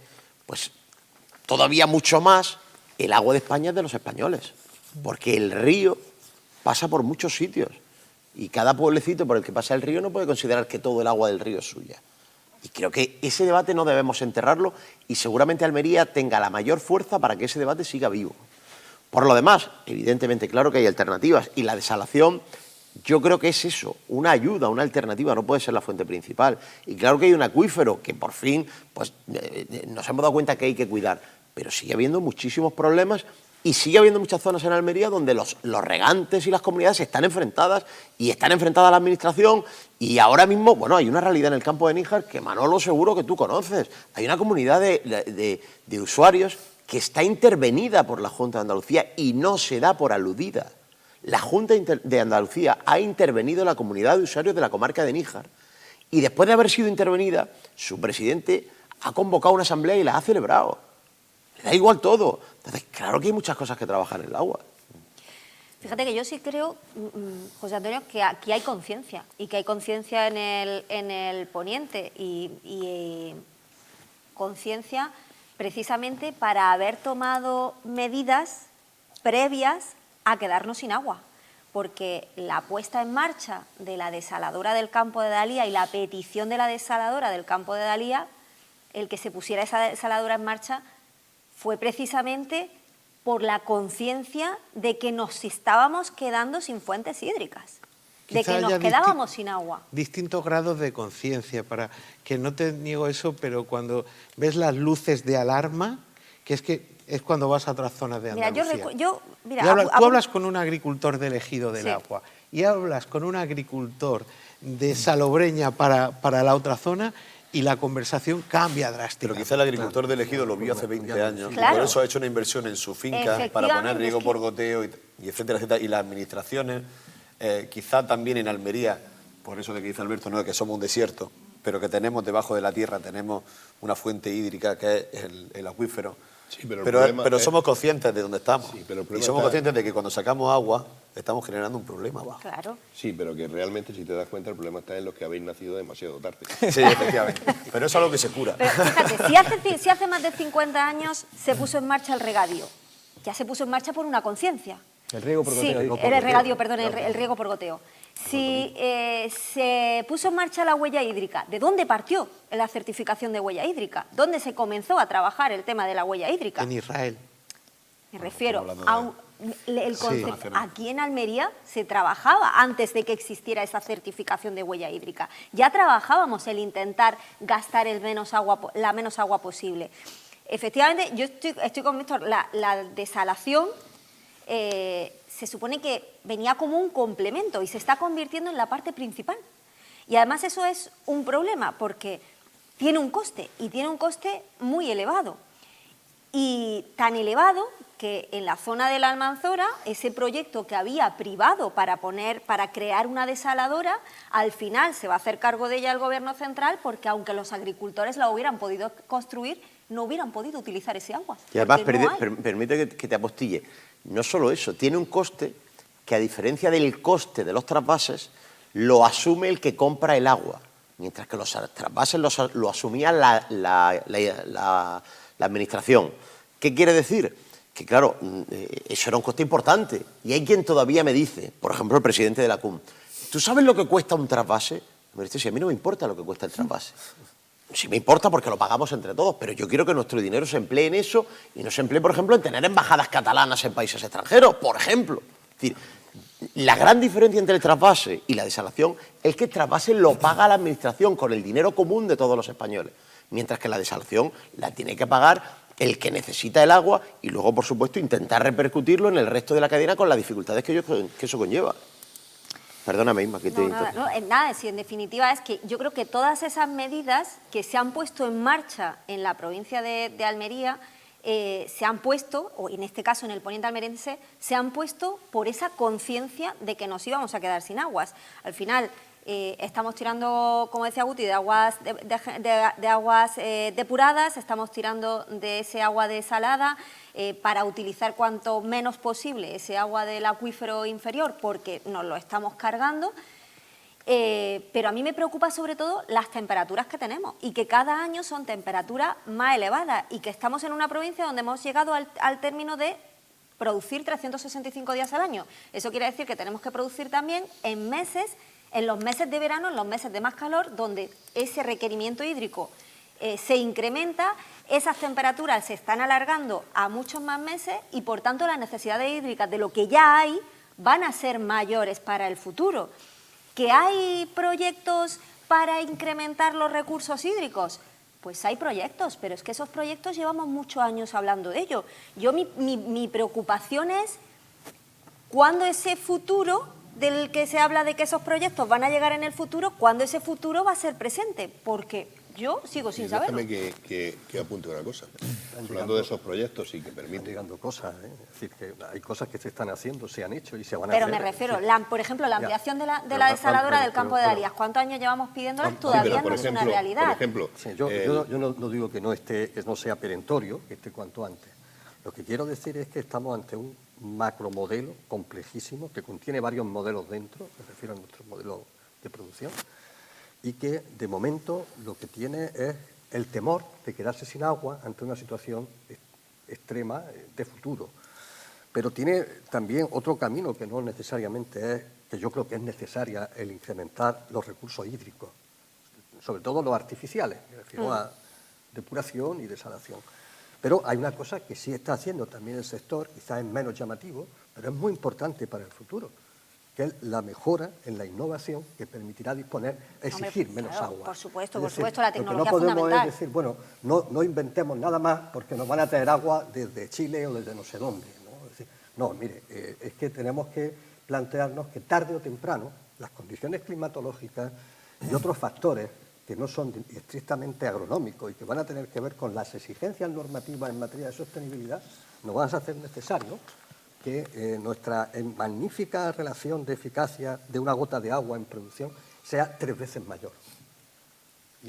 pues todavía mucho más, el agua de España es de los españoles, porque el río pasa por muchos sitios y cada pueblecito por el que pasa el río no puede considerar que todo el agua del río es suya. Y creo que ese debate no debemos enterrarlo y seguramente Almería tenga la mayor fuerza para que ese debate siga vivo. Por lo demás, evidentemente, claro que hay alternativas y la desalación yo creo que es eso, una ayuda, una alternativa, no puede ser la fuente principal. Y claro que hay un acuífero que por fin pues, nos hemos dado cuenta que hay que cuidar, pero sigue habiendo muchísimos problemas y sigue habiendo muchas zonas en Almería donde los regantes y las comunidades están enfrentadas y están enfrentadas a la administración y ahora mismo, bueno, hay una realidad en el campo de Níjar que Manolo seguro que tú conoces. Hay una comunidad de usuarios que está intervenida por la Junta de Andalucía y no se da por aludida. La Junta de Andalucía ha intervenido en la comunidad de usuarios de la comarca de Níjar y después de haber sido intervenida, su presidente ha convocado una asamblea y la ha celebrado. Le da igual todo. Entonces, claro que hay muchas cosas que trabajar en el agua. Fíjate que yo sí creo, José Antonio, que aquí hay conciencia y que hay conciencia en el poniente y conciencia precisamente para haber tomado medidas previas a quedarnos sin agua, porque la puesta en marcha de la desaladora del campo de Dalía y la petición de la desaladora del campo de Dalía, el que se pusiera esa desaladora en marcha, fue precisamente por la conciencia de que nos estábamos quedando sin fuentes hídricas, de Quizá que nos haya quedábamos sin agua. Distintos grados de conciencia, para que no te niego eso, pero cuando ves las luces de alarma, que es cuando vas a otras zonas de Andalucía. Tú hablas con un agricultor del Ejido del Agua y hablas con un agricultor de Salobreña para la otra zona y la conversación cambia drásticamente. Pero quizá el agricultor del Ejido lo vio hace 20 años Claro. y por eso ha hecho una inversión en su finca para poner riego por goteo y etcétera, etcétera. Y las administraciones, quizá también en Almería, por eso de que dice Alberto, no, que somos un desierto, pero que tenemos debajo de la tierra, tenemos una fuente hídrica que es el acuífero. Sí, pero pero somos conscientes de dónde estamos. Sí, pero el y problema somos está... conscientes de que cuando sacamos agua estamos generando un problema abajo. Claro. Sí, pero que realmente, si te das cuenta, el problema está en los que habéis nacido demasiado tarde. Sí, efectivamente. Pero eso es algo que se cura. Pero fíjate, si hace más de 50 años se puso en marcha el regadío, ya se puso en marcha por una conciencia. El riego por goteo. Sí, era el regadío, perdón, el riego por goteo. Si se puso en marcha la huella hídrica, ¿de dónde partió la certificación de huella hídrica? ¿Dónde se comenzó a trabajar el tema de la huella hídrica? En Israel. Me refiero a el concepto. Aquí en Almería se trabajaba antes de que existiera esa certificación de huella hídrica. Ya trabajábamos el intentar gastar la menos agua posible. Efectivamente, yo estoy con Víctor, la desalación se supone que venía como un complemento y se está convirtiendo en la parte principal. Y además eso es un problema porque tiene un coste y tiene un coste muy elevado. Y tan elevado que en la zona de la Almanzora, ese proyecto que había privado para crear una desaladora, al final se va a hacer cargo de ella el Gobierno central porque aunque los agricultores la hubieran podido construir, no hubieran podido utilizar ese agua. Y además, no permite que te apostille, no solo eso, tiene un coste que a diferencia del coste de los trasvases, lo asume el que compra el agua, mientras que los trasvases lo asumía la administración. ¿Qué quiere decir? que claro, eso era un coste importante. Y hay quien todavía me dice, por ejemplo, el presidente de la CUM, ¿tú sabes lo que cuesta un trasvase? Me dice, sí, a mí no me importa lo que cuesta el trasvase. Sí me importa porque lo pagamos entre todos, pero yo quiero que nuestro dinero se emplee en eso y no se emplee, por ejemplo, en tener embajadas catalanas en países extranjeros, por ejemplo. Es decir, la gran diferencia entre el trasvase y la desalación es que el trasvase lo paga la administración con el dinero común de todos los españoles, mientras que la desalación la tiene que pagar el que necesita el agua y luego, por supuesto, intentar repercutirlo en el resto de la cadena con las dificultades que eso conlleva. Perdóname, Inma, que te... Nada, si en definitiva es que yo creo que todas esas medidas que se han puesto en marcha en la provincia de Almería se han puesto, o en este caso en el poniente almeriense, se han puesto por esa conciencia de que nos íbamos a quedar sin aguas. Al final estamos tirando, como decía Guti, de aguas, de aguas depuradas, estamos tirando de ese agua desalada para utilizar cuanto menos posible ese agua del acuífero inferior porque nos lo estamos cargando. Pero a mí me preocupa sobre todo las temperaturas que tenemos y que cada año son temperaturas más elevadas y que estamos en una provincia donde hemos llegado al término de producir 365 días al año. Eso quiere decir que tenemos que producir también en los meses de verano, en los meses de más calor, donde ese requerimiento hídrico se incrementa, esas temperaturas se están alargando a muchos más meses y por tanto las necesidades hídricas de lo que ya hay van a ser mayores para el futuro. ¿Que hay proyectos para incrementar los recursos hídricos? Pues hay proyectos, pero es que esos proyectos llevamos muchos años hablando de ello. Mi preocupación es cuándo ese futuro del que se habla de que esos proyectos van a llegar en el futuro, cuándo ese futuro va a ser presente, porque yo sigo sin saberlo. Déjame que apunte una cosa. Hablando de esos proyectos y que permiten... Están llegando cosas, es decir, que hay cosas que se están haciendo, se han hecho y se van a pero hacer. Me refiero, por ejemplo, la ampliación de la desaladora del campo de Darías. ¿Cuántos años llevamos pidiéndola? Todavía no es una realidad. Por ejemplo, sí, yo no digo que no sea perentorio, que esté cuanto antes. Lo que quiero decir es que estamos ante un macromodelo complejísimo que contiene varios modelos dentro, me refiero a nuestro modelo de producción, y que de momento lo que tiene es el temor de quedarse sin agua ante una situación extrema de futuro. Pero tiene también otro camino que no necesariamente es, que yo creo que es necesaria, el incrementar los recursos hídricos, sobre todo los artificiales, me refiero a depuración y desalación. Pero hay una cosa que sí está haciendo también el sector, quizás es menos llamativo, pero es muy importante para el futuro, que es la mejora en la innovación que permitirá exigir menos agua. Por supuesto, Lo la tecnología que no podemos fundamental. es decir, bueno, no inventemos nada más porque nos van a traer agua desde Chile o desde no sé dónde, ¿no? Es decir, no, mire, es que tenemos que plantearnos que tarde o temprano las condiciones climatológicas y otros factores que no son estrictamente agronómicos y que van a tener que ver con las exigencias normativas en materia de sostenibilidad, nos van a hacer necesario que nuestra magnífica relación de eficacia de una gota de agua en producción sea 3 veces mayor.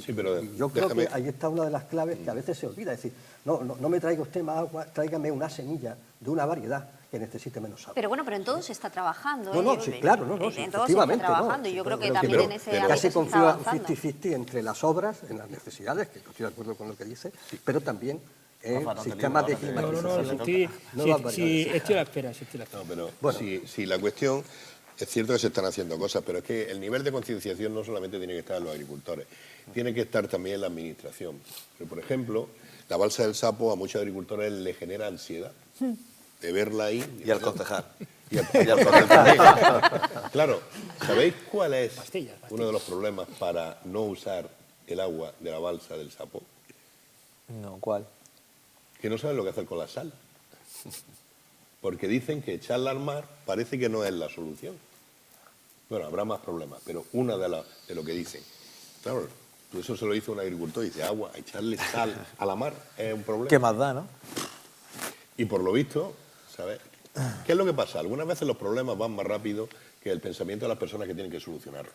Sí, pero y yo creo que ahí está una de las claves que a veces se olvida. Es decir, no me traiga usted más agua, tráigame una semilla de una variedad que necesite menos agua. Pero bueno, pero en todo se está trabajando. Sí, claro, en todo se está efectivamente, trabajando y yo creo que también en ese ámbito casi se está confío avanzando. 50-50 entre las obras, en las necesidades, que yo estoy de acuerdo con lo que dice, pero también en sistemas de climatización. Estoy a la espera. No, pero bueno, si la cuestión... Es cierto que se están haciendo cosas, pero es que el nivel de concienciación no solamente tiene que estar en los agricultores, tiene que estar también en la administración. Pero, por ejemplo, la balsa del Sapo a muchos agricultores les genera ansiedad de verla ahí. Y al concejal. Y al concejal. Claro, ¿sabéis cuál es uno de los problemas para no usar el agua de la balsa del Sapo? No, ¿cuál? Que no saben lo que hacer con la sal. Porque dicen que echarla al mar parece que no es la solución. Bueno, habrá más problemas, pero una de lo que dicen. Claro, eso se lo dice un agricultor y dice, agua, echarle sal a la mar es un problema. ¿Qué más da, no? Y por lo visto, ¿sabes? ¿Qué es lo que pasa? Algunas veces los problemas van más rápido que el pensamiento de las personas que tienen que solucionarlo.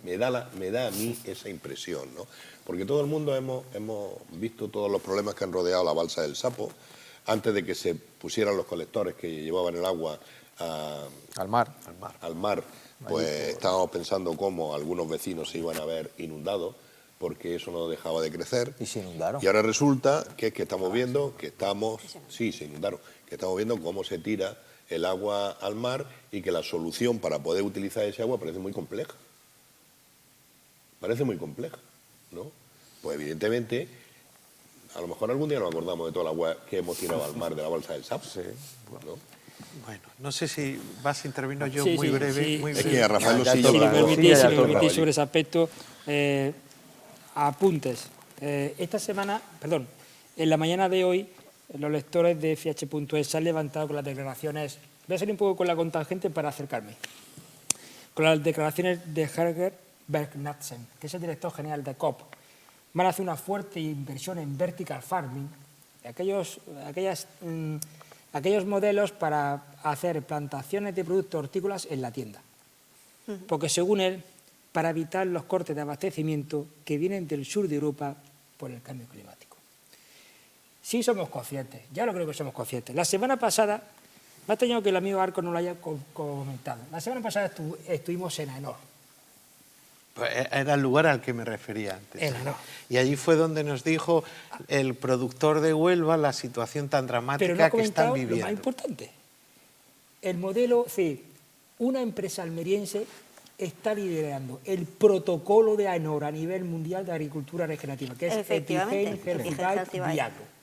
Me da a mí esa impresión, ¿no? Porque todo el mundo hemos visto todos los problemas que han rodeado la balsa del Sapo. Antes de que se pusieran los colectores que llevaban el agua al mar, pues estábamos pensando cómo algunos vecinos se iban a ver inundados. porque eso no dejaba de crecer. Y se inundaron. Y ahora resulta que estamos viendo que se inundaron, que estamos viendo cómo se tira el agua al mar y que la solución para poder utilizar ese agua parece muy compleja. Parece muy compleja, ¿no? Pues evidentemente, a lo mejor algún día nos acordamos de toda la agua que hemos tirado al mar de la balsa del Sapo, ¿no? Bueno, no sé si vas a intervenir yo Sí, muy sí, breve. sí. muy Es breve. que a Rafael Ya Losilla Si me lo permitís, ya toca. sobre ese aspecto, apuntes. Esta semana, perdón, en la mañana de hoy, los lectores de FH.es se han levantado con las declaraciones, voy a salir un poco con la contagente para acercarme, con las declaraciones de Helge Berg-Knudsen, que es el director general de COP. Van a hacer una fuerte inversión en vertical farming, aquellos modelos para hacer plantaciones de productos hortícolas en la tienda. Porque según él, para evitar los cortes de abastecimiento que vienen del sur de Europa por el cambio climático. Sí somos conscientes, ya lo creo que somos conscientes. La semana pasada, me ha tenido que el amigo Arco no lo haya comentado, la semana pasada estuvimos en AENOR. Pues era el lugar al que me refería antes. En AENOR. Y allí fue donde nos dijo el productor de Huelva la situación tan dramática Pero no ha que están comentado viviendo. lo más importante. El modelo, una empresa almeriense está liderando el protocolo de AENOR a nivel mundial de agricultura regenerativa, que es Efectivamente, Etigen Herbicide Viagro.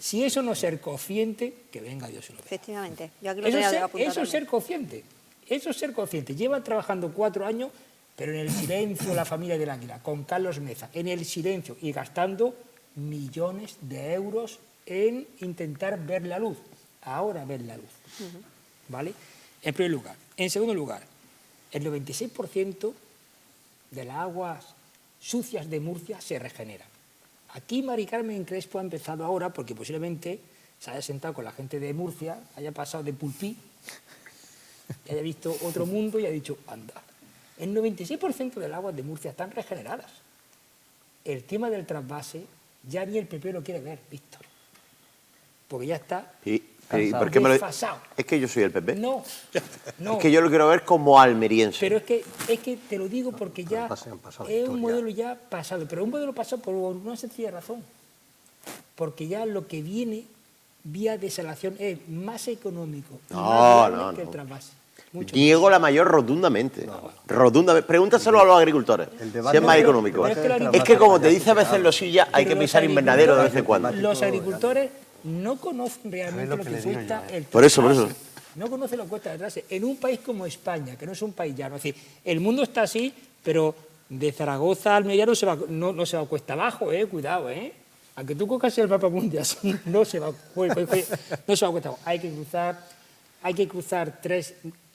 Si eso no es ser consciente, que venga Dios y lo vea. Efectivamente. Yo aquí lo tenía apuntado Eso es ser consciente. Eso es ser consciente. Llevan trabajando 4 años, pero en el silencio la familia del Águila, con Carlos Meza, en el silencio y gastando millones de euros en intentar ver la luz. Ahora ver la luz. ¿Vale? En primer lugar. En segundo lugar, el 96% de las aguas sucias de Murcia se regeneran. Aquí Mari Carmen Crespo ha empezado ahora porque posiblemente se haya sentado con la gente de Murcia, haya pasado de Pulpí, y haya visto otro mundo y ha dicho, anda, el 96% de las aguas de Murcia están regeneradas. El tema del trasvase ya ni el PP lo quiere ver, Víctor, porque ya está ¿Por qué me lo... desfasado. Es que yo soy el PP. No, no. Es que yo lo quiero ver como almeriense. Pero es que te lo digo porque ya han pasado es un historia. modelo ya pasado, pero un modelo pasado por una sencilla razón. Porque ya lo que viene vía desalación es más económico y más viable que el trasvase. Mucho Niego la mayor rotundamente. Rotundamente. Pregúntaselo a los agricultores, si es más económico. Es que como te dice a veces Losilla, hay que Pero pisar los invernadero de vez en agricultores- cuando. Los agricultores no conocen realmente lo que cuesta el Por eso. trasvase. No conocen lo que cuesta el trasvase. En un país como España, que no es un país llano, es decir, el mundo está así, pero de Zaragoza a Almería no se va cuesta abajo, cuidado, Aunque tú cojas el mapa mundial, no se va cuesta abajo. Hay que cruzar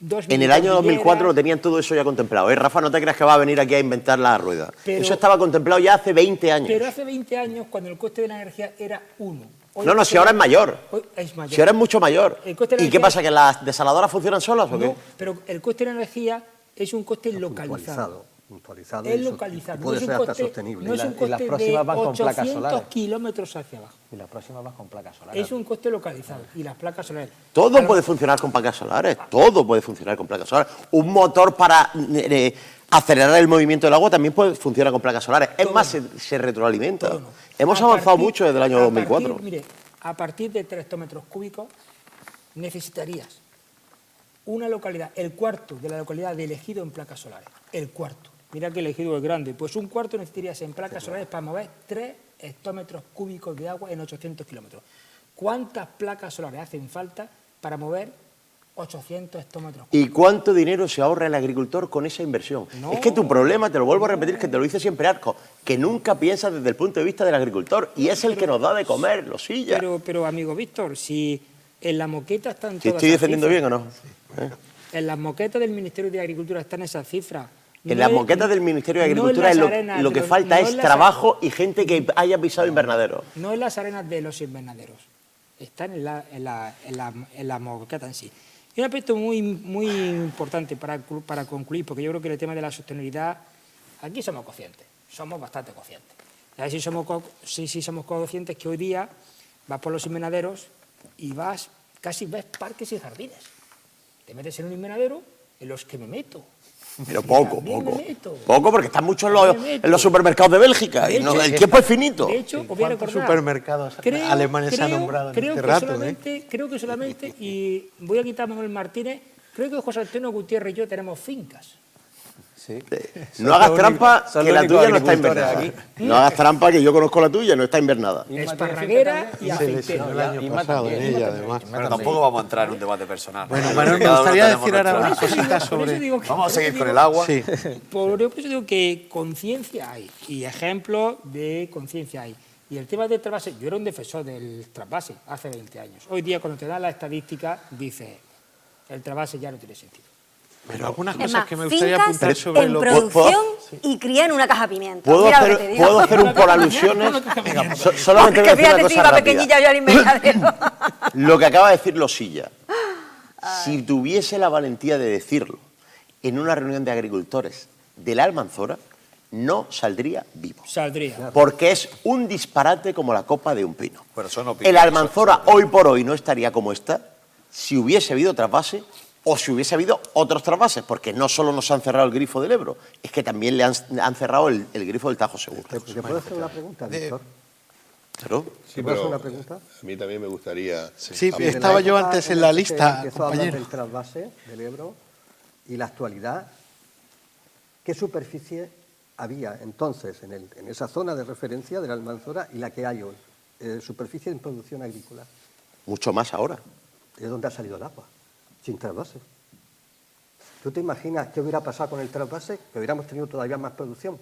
2 En el año 2004 lo tenían todo eso ya contemplado. Rafa, no te creas que va a venir aquí a inventar la rueda. Eso estaba contemplado ya hace 20 años. Pero hace 20 años, cuando el coste de la energía era 1. No, si ahora es mayor. Es mayor. Si ahora es mucho mayor. El coste de la ¿Y qué energía- pasa, que las desaladoras funcionan solas o qué? No, pero el coste de la energía es un coste localizado. Puntualizado. Es y localizado. puede ser hasta sostenible. No es un Y las coste de próximas van con placas 800 solares. kilómetros hacia abajo. Y las próximas van con placas solares. Es un coste localizado. Y las placas solares. Todo Claro, puede funcionar con placas solares. Todo puede funcionar con placas solares. Un motor para acelerar el movimiento del agua también puede funcionar con placas solares. Es más, se retroalimenta. todo no. Hemos A avanzado partir- mucho desde el año a 2004. partir- mire, a partir de 3 hectómetros cúbicos necesitarías una localidad, el cuarto de la localidad de Ejido en placas solares. El cuarto. Mira que el Ejido es grande. Pues un cuarto necesitarías en placas solares para mover 3 hectómetros cúbicos de agua en 800 kilómetros. ¿Cuántas placas solares hacen falta para mover 800 hectómetros cúbicos? ¿Y cuánto dinero se ahorra el agricultor con esa inversión? No. Es que tu problema, te lo vuelvo a repetir, que te lo dice siempre Arco, que nunca piensas desde el punto de vista del agricultor y es el que nos da de comer, Losilla. Pero amigo Víctor, si en la moqueta están ¿Si todas estoy esas defendiendo cifras, bien o no? en las moquetas del Ministerio de Agricultura están esas cifras. En las moquetas del Ministerio de Agricultura lo que falta es trabajo y gente que haya pisado invernadero. No en las arenas de los invernaderos, están en la moqueta en sí. Y un aspecto muy importante para concluir, porque yo creo que el tema de la sostenibilidad, aquí somos conscientes, somos bastante conscientes. A ver si somos conscientes que hoy día vas por los invernaderos y casi ves parques y jardines. Te metes en un invernadero en los que me meto. Pero poco, También me poco. meto. Poco porque están muchos También me meto. en los supermercados de Bélgica y De hecho, el tiempo es finito. De hecho, os voy a ¿Cuántos recordar. supermercados alemanes han nombrado en este rato, Creo que solamente, y voy a quitar a Manuel Martínez, creo que José Antonio Gutiérrez y yo tenemos fincas. Sí. No hagas trampa, son que los la únicos tuya no está agricultores invernada. No hagas trampa, que yo conozco la tuya, no está invernada. Esparraguera y Se aceitera. lesionó el año pasado en ella, además. Pero tampoco vamos a entrar en un debate personal. Bueno, Manuel, me Cada uno gustaría tenemos decir ahora nuestra- unas cositas Por eso sobre... digo que- Vamos a por eso seguir con digo- el agua. Sí. Por eso digo que conciencia hay y ejemplos de conciencia hay. Y el tema del trasvase, yo era un defensor del trasvase hace 20 años. Hoy día, cuando te dan la estadística, dice el trasvase ya no tiene sentido. Pero algunas Es cosas más, que me gustaría fincas apuntar sobre en lo producción y cría en una caja pimienta. ¿Puedo Mira lo que hacer, te digo. ¿puedo hacer un por alusiones? Venga, solamente voy a Que decir una fíjate si cosa iba rápida. pequeñilla yo al invernadero. Lo que acaba de decir Losilla, si tuviese la valentía de decirlo en una reunión de agricultores de la Almanzora, no saldría vivo. Saldría. Porque es un disparate como la copa de un pino. Bueno, son opiniones. El Almanzora hoy por hoy no estaría como está si hubiese habido trasvase o si hubiese habido otros trasvases, porque no solo nos han cerrado el grifo del Ebro, es que también le han cerrado el grifo del Tajo Seguro. ¿Te puedo hacer una pregunta, Víctor? Claro. Sí, ¿Puedo hacer pero una pregunta? a mí también me gustaría... Sí, a mí- estaba yo antes en la que lista, empezó a hablar compañero. del trasvase del Ebro y la actualidad. ¿Qué superficie había entonces en esa zona de referencia de la Almanzora y la que hay hoy? Superficie en producción agrícola. Mucho más ahora. ¿De dónde ha salido el agua? Sin trasvase. ¿Tú te imaginas qué hubiera pasado con el trasvase? Que hubiéramos tenido todavía más producción.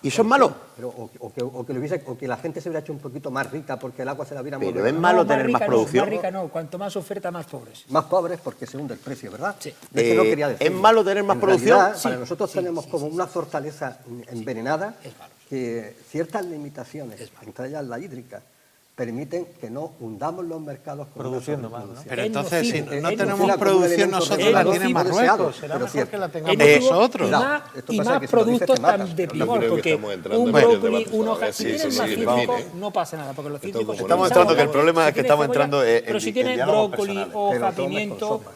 ¿Y eso es malo? Pero, o que la gente se hubiera hecho un poquito más rica porque el agua se la hubiera Pero movido. es malo No, tener rica más no, producción. Más rica no, cuanto más oferta, más pobres. Más pobres porque se hunde el precio, ¿verdad? Sí. Es que no quería ¿Es decirlo. malo tener más En producción? realidad, Sí. para nosotros tenemos como una fortaleza envenenada que ciertas limitaciones, entre ellas la hídrica, permiten que no hundamos los mercados con Produciendo una más, ¿no? sobreproducción. Pero Es entonces, si nocivo, no es tenemos nocivo. producción Elemento nosotros, la nocivo, tiene deseado, Marruecos. Será pero mejor cierto. que la Es tengamos nocivo nosotros. y más, Esto y pasa más que si lo dices productos te matas. tan de Yo primor, creo que porque estamos entrando un en varios brócoli, debates un a hoja, ver si si tienes eso más sigue cítrico, bien, ¿eh? no pasa nada, porque los Esto cítricos... como Estamos no entrando, sabe, que el problema es que si estamos tienes entrando cebolla, en pero si en tienes diálogos brócoli, personales. hoja, Pero tomes con pimiento... sopa.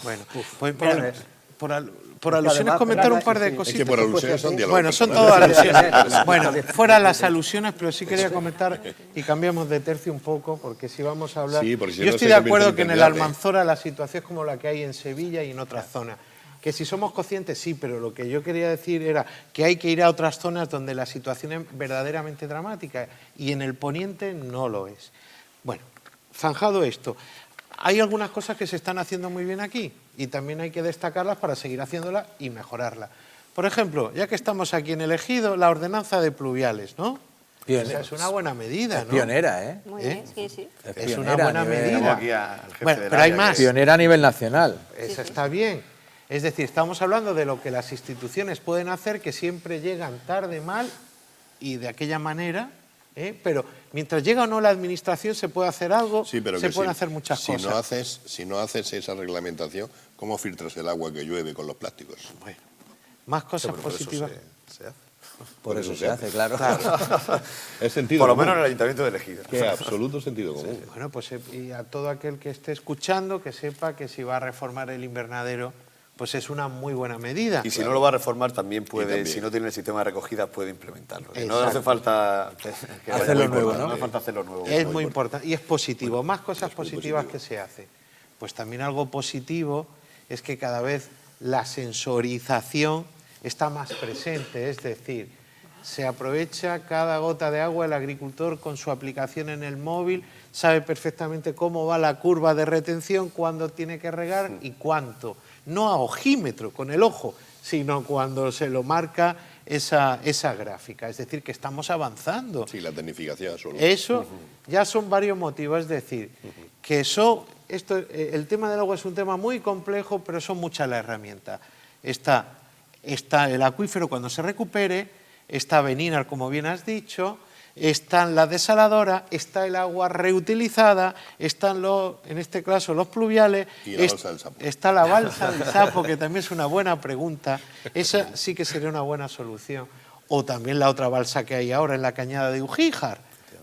Bueno, pues Mira, por porque alusiones además, comentar un ¿verdad? par de Es que cositas. Es que por alusiones son diálogos Bueno, son personales. todas alusiones. Bueno, fuera las alusiones, pero sí quería comentar y cambiamos de tercio un poco, porque si vamos a hablar... Sí, porque si yo no estoy se de convierte acuerdo en que en el debate. Almanzora la situación es como la que hay en Sevilla y en otras zonas. Que si somos conscientes, sí, pero lo que yo quería decir era que hay que ir a otras zonas donde la situación es verdaderamente dramática y en el poniente no lo es. Bueno, zanjado esto, hay algunas cosas que se están haciendo muy bien aquí y también hay que destacarlas para seguir haciéndolas y mejorarlas. Por ejemplo, ya que estamos aquí en el Ejido, la ordenanza de pluviales, ¿no? Pionera. Esa es una buena medida, Es ¿no? pionera, ¿eh? Muy ¿Eh? bien, sí, sí. Es una pionera a buena nivel- medida. Tenemos aquí al jefe Bueno, del pero hay área, más. Pionera a nivel nacional. Eso está bien. Es decir, estamos hablando de lo que las instituciones pueden hacer, que siempre llegan tarde, mal y de aquella manera, ¿eh? Pero mientras llega o no la administración se puede hacer algo, Sí, pero se que pueden si- hacer muchas si cosas. si no haces esa reglamentación, ¿cómo filtras el agua que llueve con los plásticos? Bueno, más cosas Pero por eso positivas. se hace. Por eso se hace, claro. Es sentido Por lo común. menos en el Ayuntamiento de Ejido. Que absoluto sentido común. Bueno, pues y a todo aquel que esté escuchando, que sepa que si va a reformar el invernadero, pues es una muy buena medida. Y si no lo va a reformar, también puede, también. si no tiene el sistema de recogida, puede implementarlo. Que no Exacto. hace falta que vaya Hacerlo muy nuevo, importante, ¿no? No hace falta hacerlo nuevo. Es muy importante y es positivo. Más cosas es muy positivas positivo. que se hace. Pues también algo positivo es que cada vez la sensorización está más presente, es decir, se aprovecha cada gota de agua, el agricultor con su aplicación en el móvil sabe perfectamente cómo va la curva de retención, cuándo tiene que regar y cuánto. No a ojímetro, con el ojo, sino cuando se lo marca esa gráfica. Es decir, que estamos avanzando. Sí, la tecnificación absoluta. Eso ya son varios motivos, es decir, que el tema del agua es un tema muy complejo, pero son muchas las herramientas. Está el acuífero cuando se recupere, está Beninar, como bien has dicho, están las desaladoras, está el agua reutilizada, están en este caso los pluviales, Y la balsa del Sapo. está la balsa del Sapo, que también es una buena pregunta, esa sí que sería una buena solución. O también la otra balsa que hay ahora en la cañada de Ujíjar,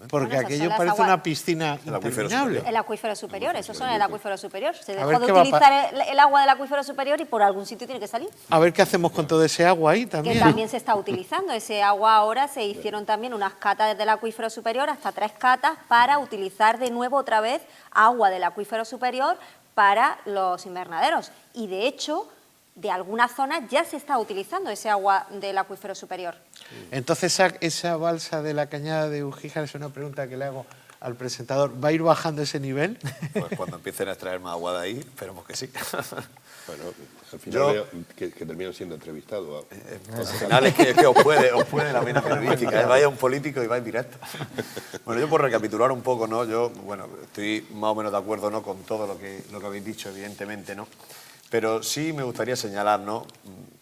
Porque Bueno, esas aquello son las parece aguas- una piscina El acuífero interminable. El acuífero superior, esos son el acuífero superior. Se A dejó ver de qué va a utilizar el agua del acuífero superior y por algún sitio tiene que salir. A ver qué hacemos con todo ese agua ahí Que también. también se está utilizando. Ese agua ahora se hicieron también unas catas desde el acuífero superior, hasta 3 catas, para utilizar de nuevo otra vez agua del acuífero superior para los invernaderos. Y de hecho, de algunas zonas ya se está utilizando ese agua del acuífero superior. Entonces, esa balsa de la cañada de Ugíjar, es una pregunta que le hago al presentador, ¿va a ir bajando ese nivel? Pues cuando empiecen a extraer más agua de ahí, esperemos que sí. Bueno, al final veo que terminan siendo entrevistados. Al final es que os puede la vena periodística, ¿eh? Vaya un político y va en directo. Bueno, yo por recapitular un poco, ¿no? Yo, bueno, estoy más o menos de acuerdo, ¿no?, con todo lo que habéis dicho, evidentemente, ¿no? Pero sí me gustaría señalar, ¿no?,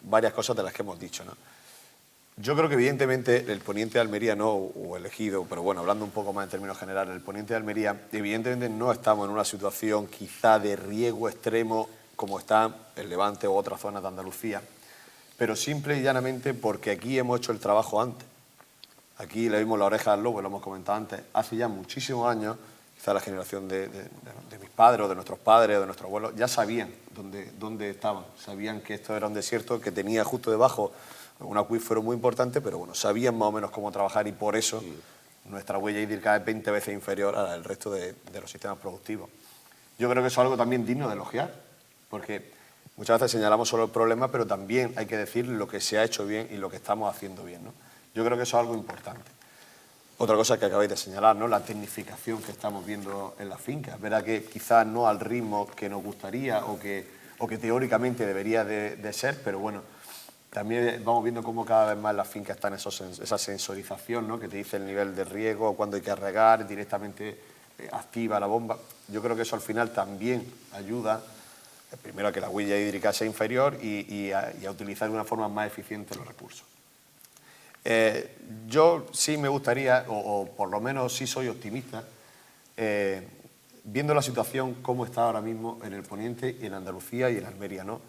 varias cosas de las que hemos dicho, ¿no? Yo creo que evidentemente el poniente de Almería, no, o el Ejido, pero bueno, hablando un poco más en términos generales, el poniente de Almería, evidentemente no estamos en una situación quizá de riesgo extremo como está el Levante o otras zonas de Andalucía, pero simple y llanamente porque aquí hemos hecho el trabajo antes. Aquí le vimos la oreja al lobo, lo hemos comentado antes, hace ya muchísimos años, quizá la generación de mis padres o de nuestros padres o de nuestros abuelos, ya sabían dónde estaban, sabían que esto era un desierto que tenía justo debajo un acuífero muy importante, pero bueno, sabían más o menos cómo trabajar y por eso nuestra huella hídrica es 20 veces inferior al resto de los sistemas productivos. Yo creo que eso es algo también digno de elogiar, porque muchas veces señalamos solo el problema, pero también hay que decir lo que se ha hecho bien y lo que estamos haciendo bien, ¿no? Yo creo que eso es algo importante. Otra cosa que acabáis de señalar, ¿no?, la tecnificación que estamos viendo en las fincas. Es verdad que quizás no al ritmo que nos gustaría o que teóricamente debería de ser, pero bueno, también vamos viendo cómo cada vez más las fincas están esa sensorización, ¿no?, que te dice el nivel de riego, cuándo hay que regar, directamente activa la bomba. Yo creo que eso al final también ayuda, primero, a que la huella hídrica sea inferior y a utilizar de una forma más eficiente los recursos. Yo sí me gustaría, o por lo menos sí soy optimista, viendo la situación cómo está ahora mismo en el poniente y en Andalucía y en Almería, ¿no?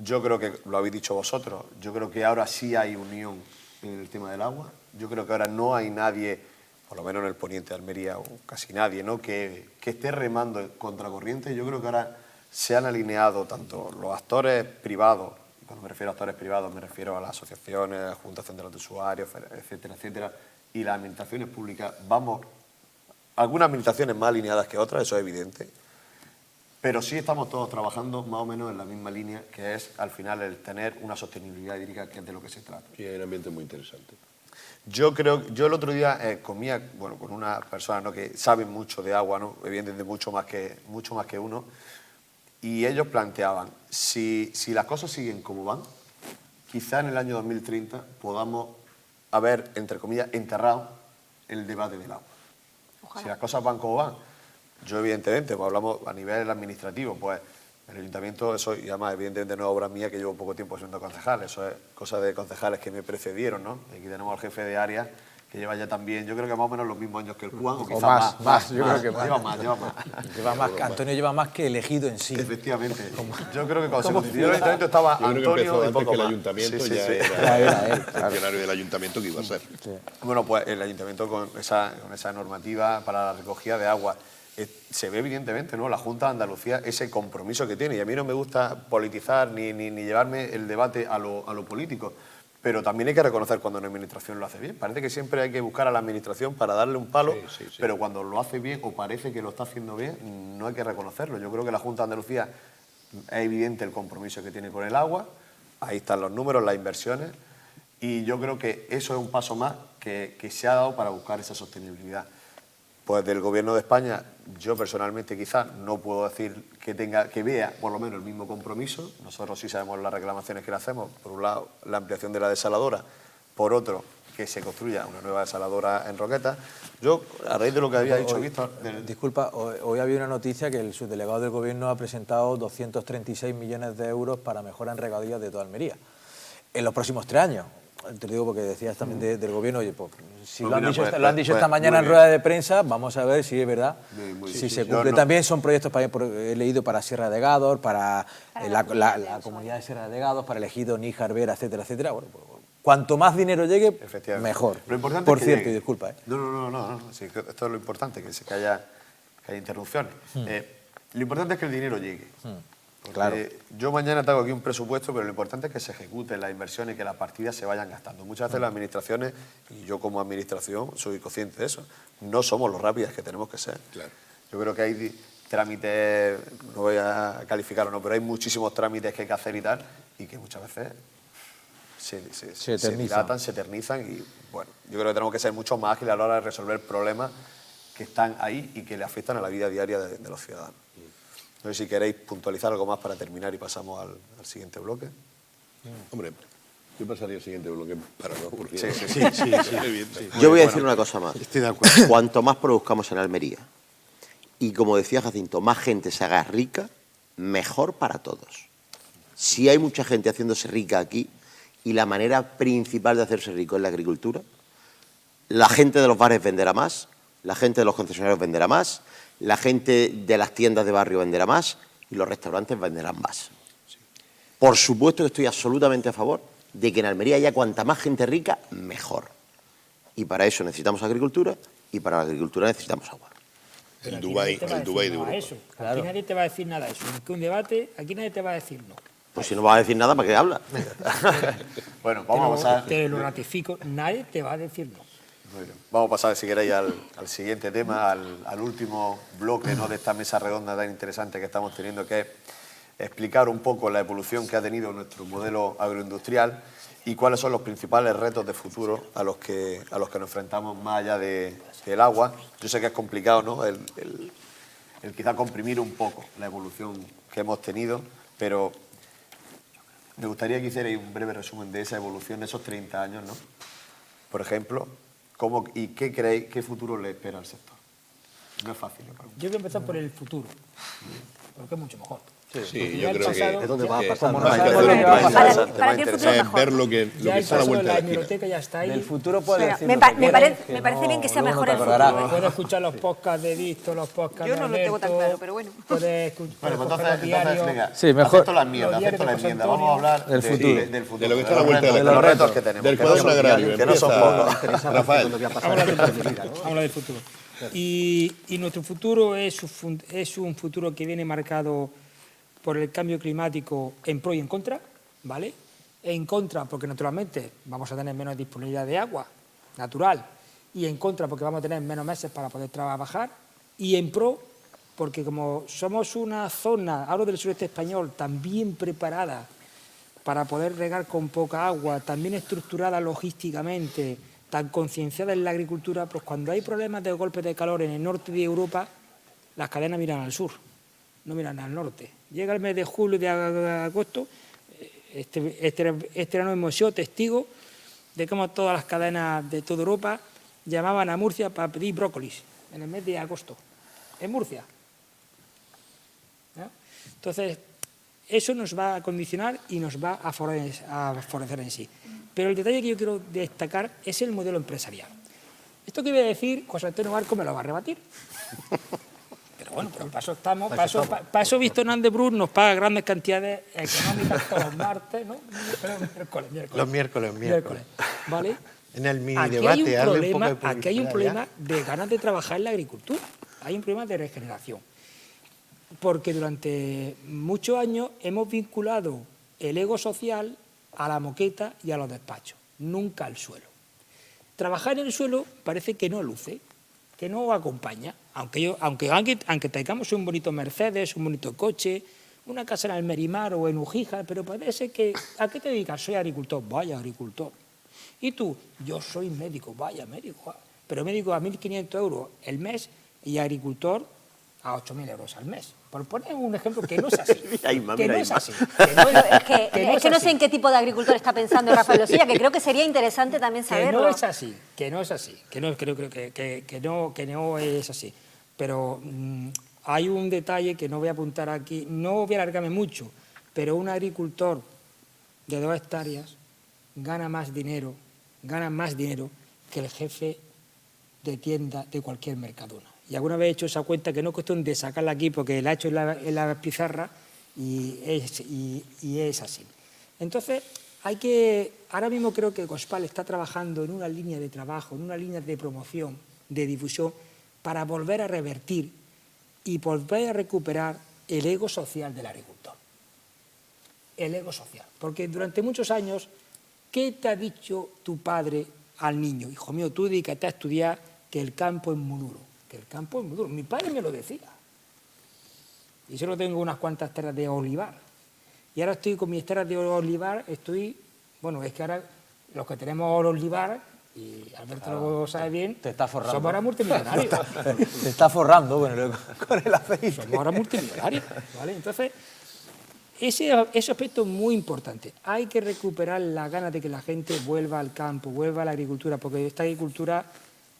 Yo creo que, lo habéis dicho vosotros, yo creo que ahora sí hay unión en el tema del agua. Yo creo que ahora no hay nadie, por lo menos en el poniente de Almería, o casi nadie, ¿no?, que esté remando contracorriente. Yo creo que ahora se han alineado tanto los actores privados, y cuando me refiero a actores privados me refiero a las asociaciones, a la Junta Central de Usuarios, etcétera, etcétera, y las administraciones públicas. Vamos, algunas administraciones más alineadas que otras, eso es evidente, pero sí estamos todos trabajando más o menos en la misma línea, que es al final el tener una sostenibilidad hídrica, que es de lo que se trata. Sí, hay un ambiente muy interesante. Yo el otro día comía, bueno, con una persona, ¿no?, que saben mucho de agua, ¿no?, evidentemente mucho más que uno, y ellos planteaban, si las cosas siguen como van, quizá en el año 2030 podamos haber, entre comillas, enterrado el debate del agua. Ojalá. Si las cosas van como van. Yo, evidentemente, pues hablamos a nivel administrativo, pues el ayuntamiento, eso, y además, evidentemente, no es obra mía, que llevo poco tiempo siendo concejal, eso es cosa de concejales que me precedieron, ¿no? Aquí tenemos al jefe de área, que lleva ya también, yo creo que más o menos los mismos años que el Juan, o quizás más, yo creo que más. Lleva más. Lleva más, Antonio lleva más que el Ejido en sí. Efectivamente. Yo creo que cuando se constituyó el ayuntamiento estaba Yo creo que Antonio empezó y antes poco que el más. ayuntamiento, Sí, ya sí. era él, claro. funcionario del ayuntamiento que iba a ser. Bueno, pues el ayuntamiento con esa normativa para la recogida de agua, se ve evidentemente, ¿no?, la Junta de Andalucía, ese compromiso que tiene. Y a mí no me gusta politizar ni llevarme el debate a lo político, pero también hay que reconocer cuando una administración lo hace bien. Parece que siempre hay que buscar a la administración para darle un palo, Sí. pero cuando lo hace bien o parece que lo está haciendo bien, no hay que reconocerlo. Yo creo que la Junta de Andalucía es evidente el compromiso que tiene con el agua, ahí están los números, las inversiones, y yo creo que eso es un paso más que se ha dado para buscar esa sostenibilidad. Pues del Gobierno de España, yo personalmente quizás no puedo decir que vea por lo menos el mismo compromiso. Nosotros sí sabemos las reclamaciones que le hacemos. Por un lado, la ampliación de la desaladora. Por otro, que se construya una nueva desaladora en Roquetas. Yo, a raíz de lo que había dicho Víctor... Disculpa, hoy había una noticia que el subdelegado del Gobierno ha presentado 236 millones de euros para mejora en regadíos de toda Almería en los próximos 3 años. Te lo digo porque decías también del Gobierno, oye, pues, si Pues lo han mira, dicho, pues, lo han dicho pues, esta mañana muy en rueda de prensa, vamos a ver si es verdad, Muy si bien. se Yo cumple. no- También son proyectos, he leído para Sierra de Gádor, para la comunidad de Sierra de Gádor, para el Ejido, Níjar, Vera, etcétera, etcétera. Bueno, pues, Cuanto más dinero llegue, Efectivamente. mejor. Lo importante Por es que cierto, llegue. y disculpa. No, sí, esto es lo importante, que haya interrupciones. Lo importante es que el dinero llegue. Porque Claro. yo mañana tengo aquí un presupuesto, pero lo importante es que se ejecuten las inversiones y que las partidas se vayan gastando. Muchas veces las administraciones, y yo como administración soy consciente de eso, no somos lo rápidas que tenemos que ser. Claro. Yo creo que hay trámites, no voy a calificar o no, pero hay muchísimos trámites que hay que hacer y tal, y que muchas veces se eternizan. dilatan, se eternizan, y bueno, yo creo que tenemos que ser mucho más ágiles a la hora de resolver problemas que están ahí y que le afectan a la vida diaria de los ciudadanos. No sé si queréis puntualizar algo más para terminar y pasamos al siguiente bloque. Hombre, yo pasaría al siguiente bloque para no aburrir. Sí. Yo voy a decir una cosa más. Estoy de acuerdo. Cuanto más produzcamos en Almería y, como decía Jacinto, más gente se haga rica, mejor para todos. Si hay mucha gente haciéndose rica aquí y la manera principal de hacerse rico es la agricultura, la gente de los bares venderá más, la gente de los concesionarios venderá más, la gente de las tiendas de barrio venderá más y los restaurantes venderán más. Por supuesto que estoy absolutamente a favor de que en Almería haya cuanta más gente rica, mejor. Y para eso necesitamos agricultura y para la agricultura necesitamos agua. Pues El Dubái de Europa. Eso. Aquí nadie te va a decir nada de eso. Aunque un debate, aquí nadie te va a decir no. Pues si no vas a decir nada, ¿para qué habla? Bueno, vamos a pasar. Te lo ratifico, nadie te va a decir no. Muy bien. Vamos a pasar, si queréis, al siguiente tema, al último bloque, ¿no?, de esta mesa redonda tan interesante que estamos teniendo, que es explicar un poco la evolución que ha tenido nuestro modelo agroindustrial y cuáles son los principales retos de futuro a los que nos enfrentamos más allá del agua. Yo sé que es complicado, ¿no?, el quizá comprimir un poco la evolución que hemos tenido, pero me gustaría que hicierais un breve resumen de esa evolución de esos 30 años, ¿no? Por ejemplo, ¿y qué creéis, qué futuro le espera al sector? No es fácil, ¿no? Yo voy a empezar por el futuro, porque es mucho mejor. Sí, Ya yo el creo pasado- que... ¿Es dónde va a que- pasar? Como ¿no? no Hay que sabemos lo que va a hacer- pasar. Para ti el futuro es es mejor. ver lo que Ya el está a la paso de vuelta la de la esquina. hemeroteca ya está ahí. Del futuro puede Bueno, decir me lo pa- que me quiera, parece- que me parece bien que sea luego no mejor te el acordarás. futuro. Puedes escuchar los podcasts de Víctor, los podcasts Yo de no lo tengo tan Alberto, claro, pero bueno. Puedes escuchar Bueno, pues los entonces diarios. venga, Sí, mejor. acepto la enmienda, Los diarios acepto la de José enmienda. Vamos a hablar Del futuro. del futuro. De lo que está a la vuelta de la los esquina. retos que tenemos. Del que no cuaderno son- agrario. que no son pocos. Empieza Rafael. Cuando voy a pasar Habla del a la futuro. política, ¿no? Habla del futuro. Y nuestro futuro es un futuro que viene marcado por el cambio climático en pro y en contra, ¿vale? En contra porque naturalmente vamos a tener menos disponibilidad de agua natural, y en contra porque vamos a tener menos meses para poder trabajar, y en pro porque como somos una zona, hablo del sureste español, tan bien preparada para poder regar con poca agua, también estructurada logísticamente, tan concienciada en la agricultura, pues cuando hay problemas de golpes de calor en el norte de Europa, las cadenas miran al sur, no miran al norte. Llega el mes de julio y de agosto, este año hemos sido testigos de cómo todas las cadenas de toda Europa llamaban a Murcia para pedir brócolis en el mes de agosto, en Murcia. ¿No? Entonces, eso nos va a condicionar y nos va a favorecer en sí. Pero el detalle que yo quiero destacar es el modelo empresarial. Esto que voy a decir, José Antonio Barco me lo va a rebatir. Pero bueno, pero para eso estamos. Para eso Víctor Hernández Brus nos paga grandes cantidades económicas todos los martes, ¿no? Miércoles. Los miércoles. ¿Vale? En el mini Aquí debate, aquí hay un problema de ganas de trabajar en la agricultura. Hay un problema de regeneración. Porque durante muchos años hemos vinculado el ego social a la moqueta y a los despachos, nunca al suelo. Trabajar en el suelo parece que no luce, que no acompaña, aunque tengamos un bonito Mercedes, un bonito coche, una casa en Almerimar o en Ujija, pero parece que, ¿a qué te dedicas? Soy agricultor, vaya agricultor. ¿Y tú? Yo soy médico, vaya médico, pero médico a 1.500 euros el mes y agricultor a 8.000 euros al mes. Por poner un ejemplo que no es así. Que no es así. Es que no sé en qué tipo de agricultor está pensando Rafael Losilla, que creo que sería interesante también saberlo. Que no es así, que no es así, que no es así. Pero hay un detalle que no voy a apuntar aquí, no voy a alargarme mucho, pero un agricultor de 2 hectáreas gana más dinero que el jefe de tienda de cualquier Mercadona. Y alguna vez he hecho esa cuenta que no es cuestión de sacarla aquí porque la he hecho en la pizarra y es así. Entonces, ahora mismo creo que Gospal está trabajando en una línea de trabajo, en una línea de promoción, de difusión, para volver a revertir y volver a recuperar el ego social del agricultor. El ego social. Porque durante muchos años, ¿qué te ha dicho tu padre al niño? Hijo mío, tú dedícate a estudiar, que el campo es muy duro. Que el campo es muy duro. Mi padre me lo decía. Y solo tengo unas cuantas terras de olivar. Y ahora estoy con mis terras de olivar, bueno, es que ahora los que tenemos olivar, y Alberto lo sabe bien, te está forrando. Somos ahora multimillonarios. Te está forrando con el aceite. Somos ahora multimillonarios, ¿vale? Entonces, ese aspecto es muy importante. Hay que recuperar las ganas de que la gente vuelva al campo, vuelva a la agricultura, porque esta agricultura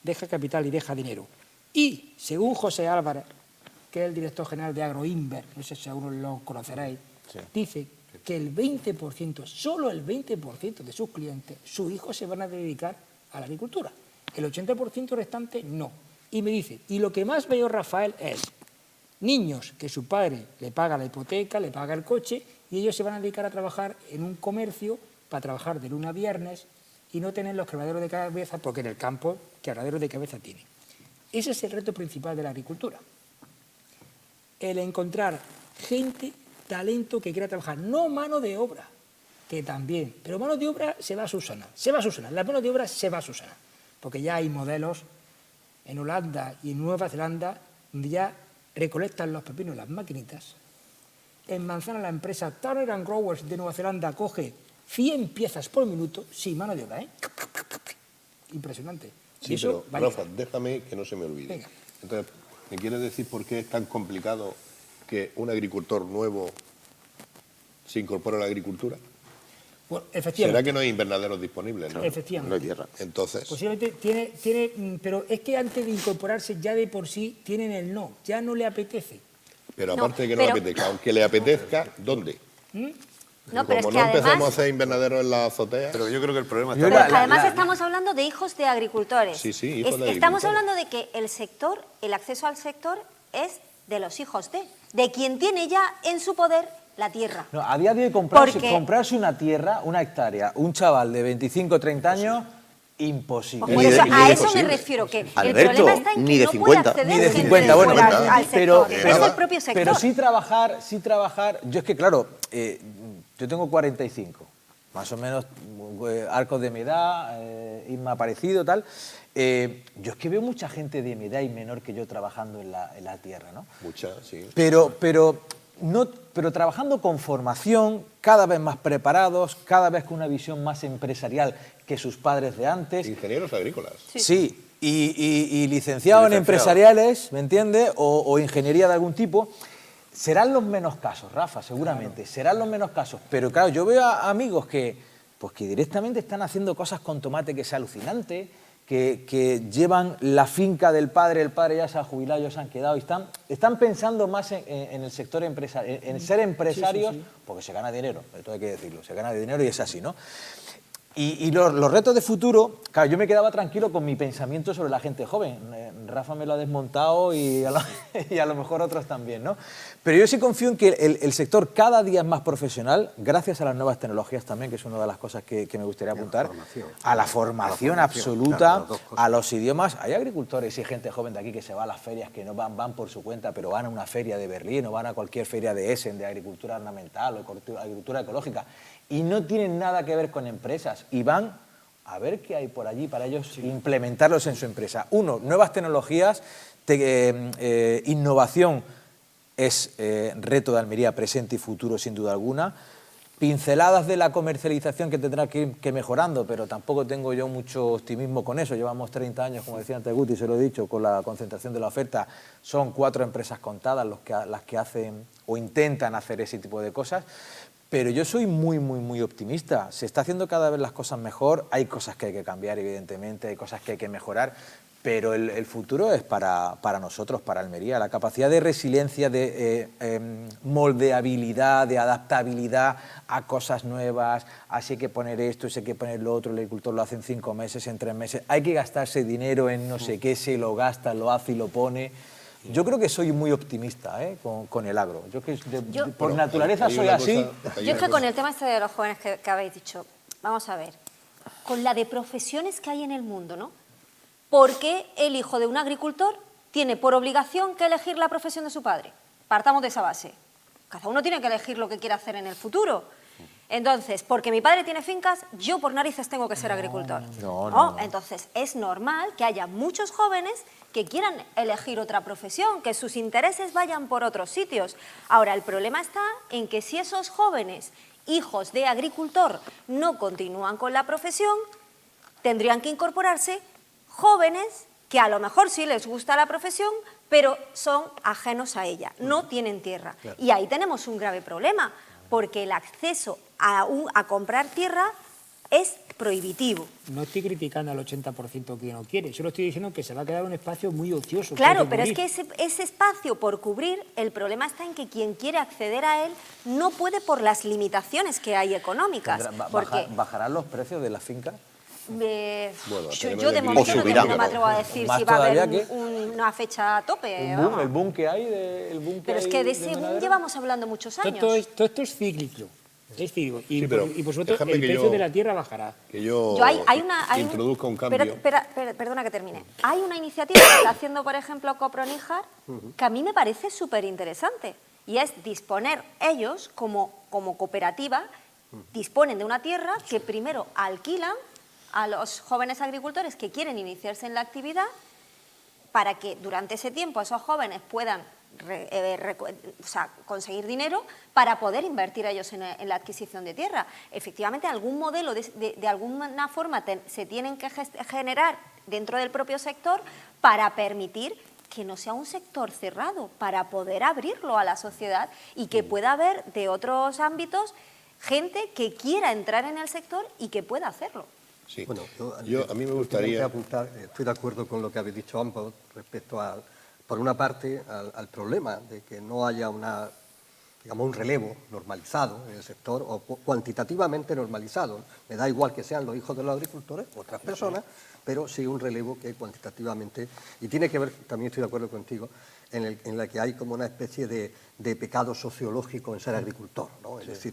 deja capital y deja dinero. Y, según José Álvarez, que es el director general de Agroinver, no sé si algunos lo conoceréis, dice que el 20%, solo el 20% de sus clientes, sus hijos se van a dedicar a la agricultura. El 80% restante no. Y me dice, y lo que más veo, Rafael, es niños que su padre le paga la hipoteca, le paga el coche, y ellos se van a dedicar a trabajar en un comercio para trabajar de lunes a viernes y no tener los quebraderos de cabeza, porque en el campo quebraderos de cabeza tiene. Ese es el reto principal de la agricultura. El encontrar gente, talento que quiera trabajar, no mano de obra, que también, pero mano de obra se va a subsanar, la mano de obra se va a subsanar, porque ya hay modelos en Holanda y en Nueva Zelanda donde ya recolectan los pepinos las maquinitas. En Manzana la empresa Turner & Growers de Nueva Zelanda coge 100 piezas por minuto sin mano de obra, ¿eh? Impresionante. Sí, eso, pero Rafa, déjame que no se me olvide. Venga. Entonces, ¿me quieres decir por qué es tan complicado que un agricultor nuevo se incorpore a la agricultura? Bueno, efectivamente. ¿Será que no hay invernaderos disponibles? ¿No? Efectivamente. No hay tierra. Entonces, Posiblemente pero es que antes de incorporarse ya de por sí tienen el no, ya no le apetece. pero No, aparte de que no le pero- apetezca, aunque le apetezca, ¿dónde? No, pero es Como que no empecemos a además, hacer invernaderos en la azotea. Pero yo creo que el problema Yo está... pero es que además estamos hablando de hijos de agricultores. Sí, sí, hijos de Estamos agricultores. hablando de que el acceso al sector es de los hijos de quien tiene ya en su poder la tierra. No, a día de hoy Porque- comprarse una tierra, una hectárea, un chaval de 25 o 30 años, imposible. Pues por Ni de- eso, ni a de eso me posible. refiero, que Alberto, el problema está en ni que de no 50. puede acceder Ni de gente 50, bueno, fuera al pero- sector. Es el propio sector. Pero sí trabajar, yo es que claro, yo tengo 45, más o menos arcos de mi edad, Isma parecido, tal. Yo es que veo mucha gente de mi edad y menor que yo trabajando en la tierra, ¿no? Muchas, sí. Pero trabajando con formación, cada vez más preparados, cada vez con una visión más empresarial que sus padres de antes. Ingenieros agrícolas. Sí, y licenciados en Licenciado. empresariales, ¿me entiendes? O ingeniería de algún tipo. Serán los menos casos, Rafa, seguramente, serán los menos casos. Pero claro, yo veo a amigos que directamente están haciendo cosas con tomate que es alucinante, que llevan la finca del padre, el padre ya se ha jubilado, ellos se han quedado y están pensando más en el sector empresarial, en ser empresarios, porque se gana dinero, esto hay que decirlo, se gana dinero y es así, ¿no? Y los retos de futuro, claro, yo me quedaba tranquilo con mi pensamiento sobre la gente joven. Rafa me lo ha desmontado y a lo mejor otros también, ¿no? Pero yo sí confío en que el sector cada día es más profesional, gracias a las nuevas tecnologías también, que es una de las cosas que me gustaría apuntar, a la formación absoluta, claro, las dos cosas. a los idiomas. Hay agricultores y gente joven de aquí que se va a las ferias, que no van por su cuenta, pero van a una feria de Berlín o van a cualquier feria de Essen, de agricultura ornamental o agricultura ecológica, y no tienen nada que ver con empresas y van a ver qué hay por allí para ellos implementarlos en su empresa. Uno, nuevas tecnologías, innovación es reto de Almería presente y futuro sin duda alguna. Pinceladas de la comercialización que tendrá que ir mejorando, pero tampoco tengo yo mucho optimismo con eso. Llevamos 30 años, como decía antes Guti, se lo he dicho, con la concentración de la oferta. Son 4 empresas contadas las que hacen o intentan hacer ese tipo de cosas. Pero yo soy muy optimista. Se está haciendo cada vez las cosas mejor. Hay cosas que hay que cambiar, evidentemente, hay cosas que hay que mejorar, pero el futuro es para nosotros, para Almería. La capacidad de resiliencia, de moldeabilidad, de adaptabilidad a cosas nuevas. Así hay que poner esto, así hay que poner lo otro. El agricultor lo hace en 5 meses, en 3 meses. Hay que gastarse dinero en no sé qué, se lo gasta, lo hace y lo pone. Yo creo que soy muy optimista con el agro. Yo que por Bueno, naturaleza hay soy una así. cosa- Yo es que con el tema este de los jóvenes que habéis dicho, vamos a ver, con la de profesiones que hay en el mundo, ¿no? ¿Por qué el hijo de un agricultor tiene por obligación que elegir la profesión de su padre? Partamos de esa base. Cada uno tiene que elegir lo que quiere hacer en el futuro. Entonces, porque mi padre tiene fincas, yo por narices tengo que ser agricultor. No. Entonces, es normal que haya muchos jóvenes que quieran elegir otra profesión, que sus intereses vayan por otros sitios. Ahora, el problema está en que si esos jóvenes, hijos de agricultor, no continúan con la profesión, tendrían que incorporarse jóvenes que a lo mejor sí les gusta la profesión, pero son ajenos a ella, no tienen tierra. Y ahí tenemos un grave problema, porque el acceso a comprar tierra es prohibitivo. No estoy criticando al 80% que no quiere, solo estoy diciendo que se va a quedar un espacio muy ocioso. Claro, hay pero es cubrir. que ese espacio por cubrir, el problema está en que quien quiere acceder a él no puede por las limitaciones que hay económicas. Porque ¿Bajarán los precios de las fincas? Bueno, yo de momento no me atrevo a decir Más si va a haber todavía que una fecha a tope. Un boom, vamos. el boom que hay. Pero es que de ese boom llevamos hablando muchos años. Todo esto es cíclico. Es cíclico. Y, Sí, pero y por supuesto déjame el que precio yo- de la tierra bajará. Que yo, introduzca un cambio. Perdona que termine. Hay una iniciativa que está haciendo, por ejemplo, Coproníjar, que a mí me parece súper interesante. Y es disponer ellos, como cooperativa, disponen de una tierra que primero alquilan a los jóvenes agricultores que quieren iniciarse en la actividad, para que durante ese tiempo esos jóvenes puedan conseguir dinero para poder invertir ellos en la adquisición de tierra. Efectivamente, algún modelo de alguna forma se tienen que generar dentro del propio sector para permitir que no sea un sector cerrado, para poder abrirlo a la sociedad y que pueda haber de otros ámbitos gente que quiera entrar en el sector y que pueda hacerlo. Sí. Bueno, a mí me gustaría... apuntar, estoy de acuerdo con lo que habéis dicho ambos respecto a, por una parte, al problema de que no haya un relevo normalizado en el sector o cuantitativamente normalizado. Me da igual que sean los hijos de los agricultores u otras personas, pero sí un relevo que cuantitativamente... Y tiene que ver, también estoy de acuerdo contigo, en la que hay como una especie de pecado sociológico en ser agricultor, ¿no? Es decir,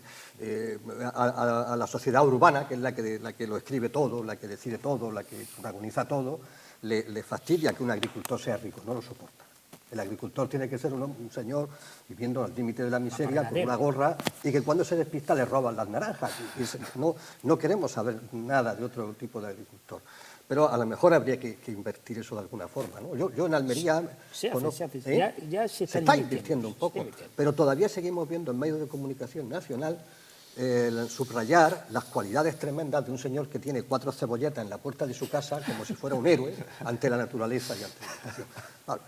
a la sociedad urbana, que es la que lo escribe todo, la que decide todo, la que protagoniza todo, le fastidia que un agricultor sea rico, no lo soporta. El agricultor tiene que ser un señor viviendo al límite de la miseria, con una gorra, y que cuando se despista le roban las naranjas. No queremos saber nada de otro tipo de agricultor. Pero a lo mejor habría que invertir eso de alguna forma, ¿no? Yo en Almería ya se está invirtiendo un poco, pero todavía seguimos viendo en medios de comunicación nacional subrayar las cualidades tremendas de un señor que tiene 4 cebolletas en la puerta de su casa como si fuera un héroe ante la naturaleza y ante la situación. Claro,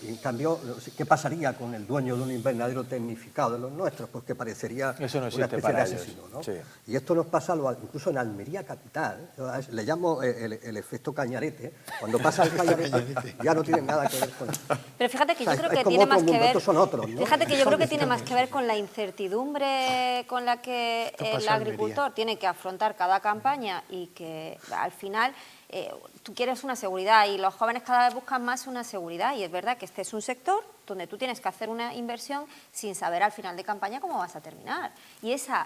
en cambio, ¿qué pasaría con el dueño de un invernadero tecnificado de los nuestros? Pues que parecería Eso no una existe especie para de ellos, asesino, ¿no? sí. Y esto nos pasa incluso en Almería capital, le llamo el efecto cañarete. Cuando pasa el cañarete ya no tiene nada que ver con eso. Pero fíjate que yo creo es que como tiene otro más que mundo, ver. estos son otros, ¿no? Fíjate que yo creo que tiene más que ver con la incertidumbre con la que Esto pasa el en Almería. agricultor tiene que afrontar cada campaña y que al final tú quieres una seguridad y los jóvenes cada vez buscan más una seguridad, y es verdad que este es un sector donde tú tienes que hacer una inversión sin saber al final de campaña cómo vas a terminar. Y esa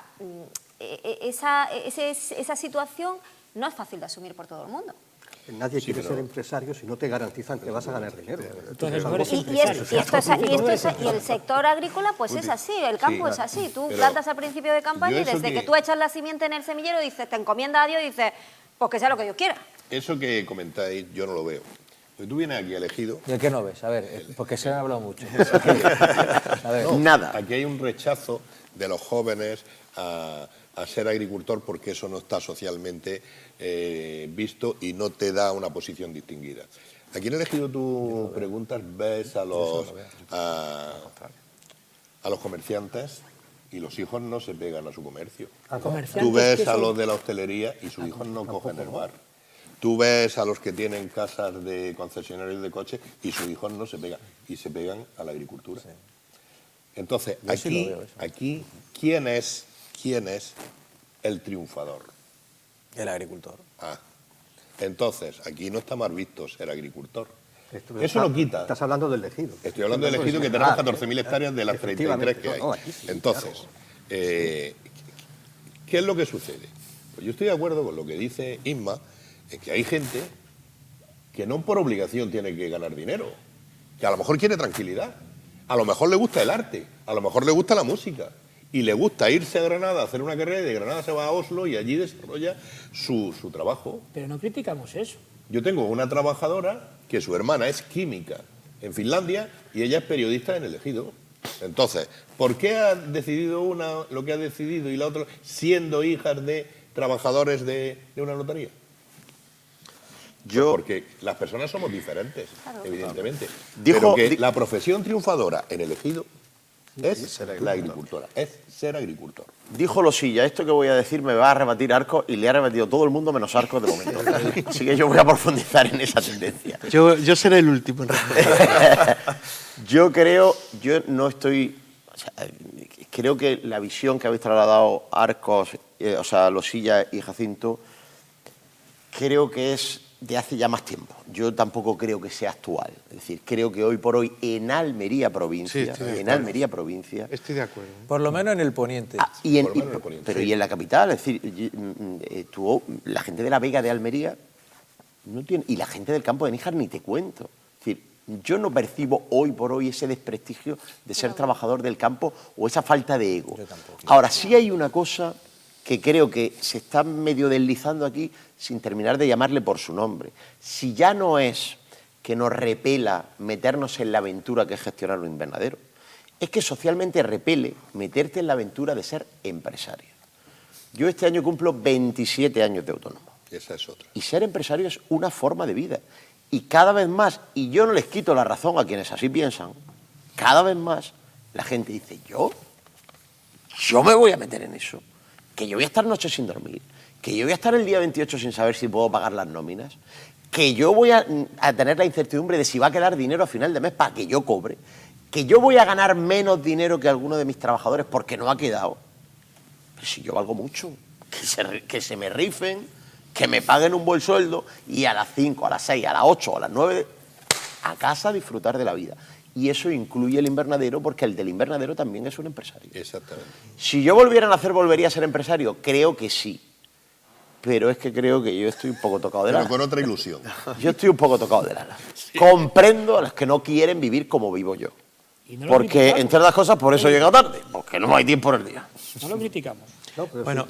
situación no es fácil de asumir por todo el mundo. Nadie quiere ser empresario si no te garantizan que vas a ganar dinero. Entonces, no eres Y empresario. el sector agrícola pues es así, el campo es así. Tú pero plantas al principio de campaña yo y eso desde que que- tú echas la simiente en el semillero dices, te encomienda a Dios y dices, pues que sea lo que Dios quiera. Eso que comentáis, yo no lo veo. Porque tú vienes aquí elegido... ¿De qué no ves? A ver, porque se han hablado mucho. A ver, No, Nada. Aquí hay un rechazo de los jóvenes a ser agricultor porque eso no está socialmente visto y no te da una posición distinguida. Aquí en elegido tú preguntas, ves a los comerciantes y los hijos no se pegan a su comercio. Comerciantes Tú ves que a son- los de la hostelería y sus hijos no cogen el bar. Tú ves a los que tienen casas de concesionarios de coches y sus hijos no se pegan, y se pegan a la agricultura. Entonces, Yo sí lo aquí, veo eso. aquí ¿quién es el triunfador? el agricultor. Entonces, aquí no está mal visto ser agricultor. Eso lo quita. Estás hablando del ejido. Estoy hablando del ejido, que tenemos 14.000 hectáreas de las 33 que hay. No, aquí sí, Entonces, ¿qué es lo que sucede? Pues yo estoy de acuerdo con lo que dice Isma, en que hay gente que no por obligación tiene que ganar dinero, que a lo mejor quiere tranquilidad, a lo mejor le gusta el arte, a lo mejor le gusta la música, y le gusta irse a Granada a hacer una carrera, y de Granada se va a Oslo y allí desarrolla su trabajo. Pero no criticamos eso. Yo tengo una trabajadora que su hermana es química en Finlandia y ella es periodista en El Ejido. Entonces, ¿por qué ha decidido una lo que ha decidido y la otra siendo hijas de trabajadores de una notaría? Pues porque las personas somos diferentes, evidentemente. Pero que la profesión triunfadora en El Ejido es la agricultora, es ser agricultor. Dijo Losilla, esto que voy a decir me va a rebatir Arcos y le ha rebatido todo el mundo menos Arcos de momento. Así que yo voy a profundizar en esa tendencia. Yo seré el último en responder. Yo no estoy... O sea, creo que la visión que habéis trasladado Arcos, Losilla y Jacinto, creo que es de hace ya más tiempo. Yo tampoco creo que sea actual. Es decir, creo que hoy por hoy en Almería provincia, Estoy de acuerdo. Por lo menos en el poniente. Pero y en la capital, es decir, la gente de la Vega de Almería no tiene, y la gente del campo de Níjar ni te cuento. Es decir, yo no percibo hoy por hoy ese desprestigio de ser trabajador del campo o esa falta de ego. Ahora, sí hay una cosa que creo que se está medio deslizando aquí sin terminar de llamarle por su nombre. Si ya no es que nos repela meternos en la aventura que es gestionar un invernadero, es que socialmente repele meterte en la aventura de ser empresario. Yo este año cumplo 27 años de autónomo. Esa es otra. Y ser empresario es una forma de vida. Y cada vez más, y yo no les quito la razón a quienes así piensan, cada vez más la gente dice, ¿yo me voy a meter en eso? Que yo voy a estar noches sin dormir, que yo voy a estar el día 28 sin saber si puedo pagar las nóminas, que yo voy a tener la incertidumbre de si va a quedar dinero a final de mes para que yo cobre, que yo voy a ganar menos dinero que alguno de mis trabajadores porque no ha quedado. Pero si yo valgo mucho, que se me rifen, que me paguen un buen sueldo y a las 5, a las 6, a las 8, a las 9, a casa a disfrutar de la vida. Y eso incluye el invernadero, porque el del invernadero también es un empresario. Exactamente. Si yo volviera a nacer, ¿volvería a ser empresario? Creo que sí. Pero es que creo que yo estoy un poco tocado del ala. Pero con otra ilusión. Yo estoy un poco tocado del ala. Sí. Comprendo a los que no quieren vivir como vivo yo. Porque, entre otras cosas, por eso he llegado tarde. Porque no hay tiempo en el día. No lo criticamos. No, bueno,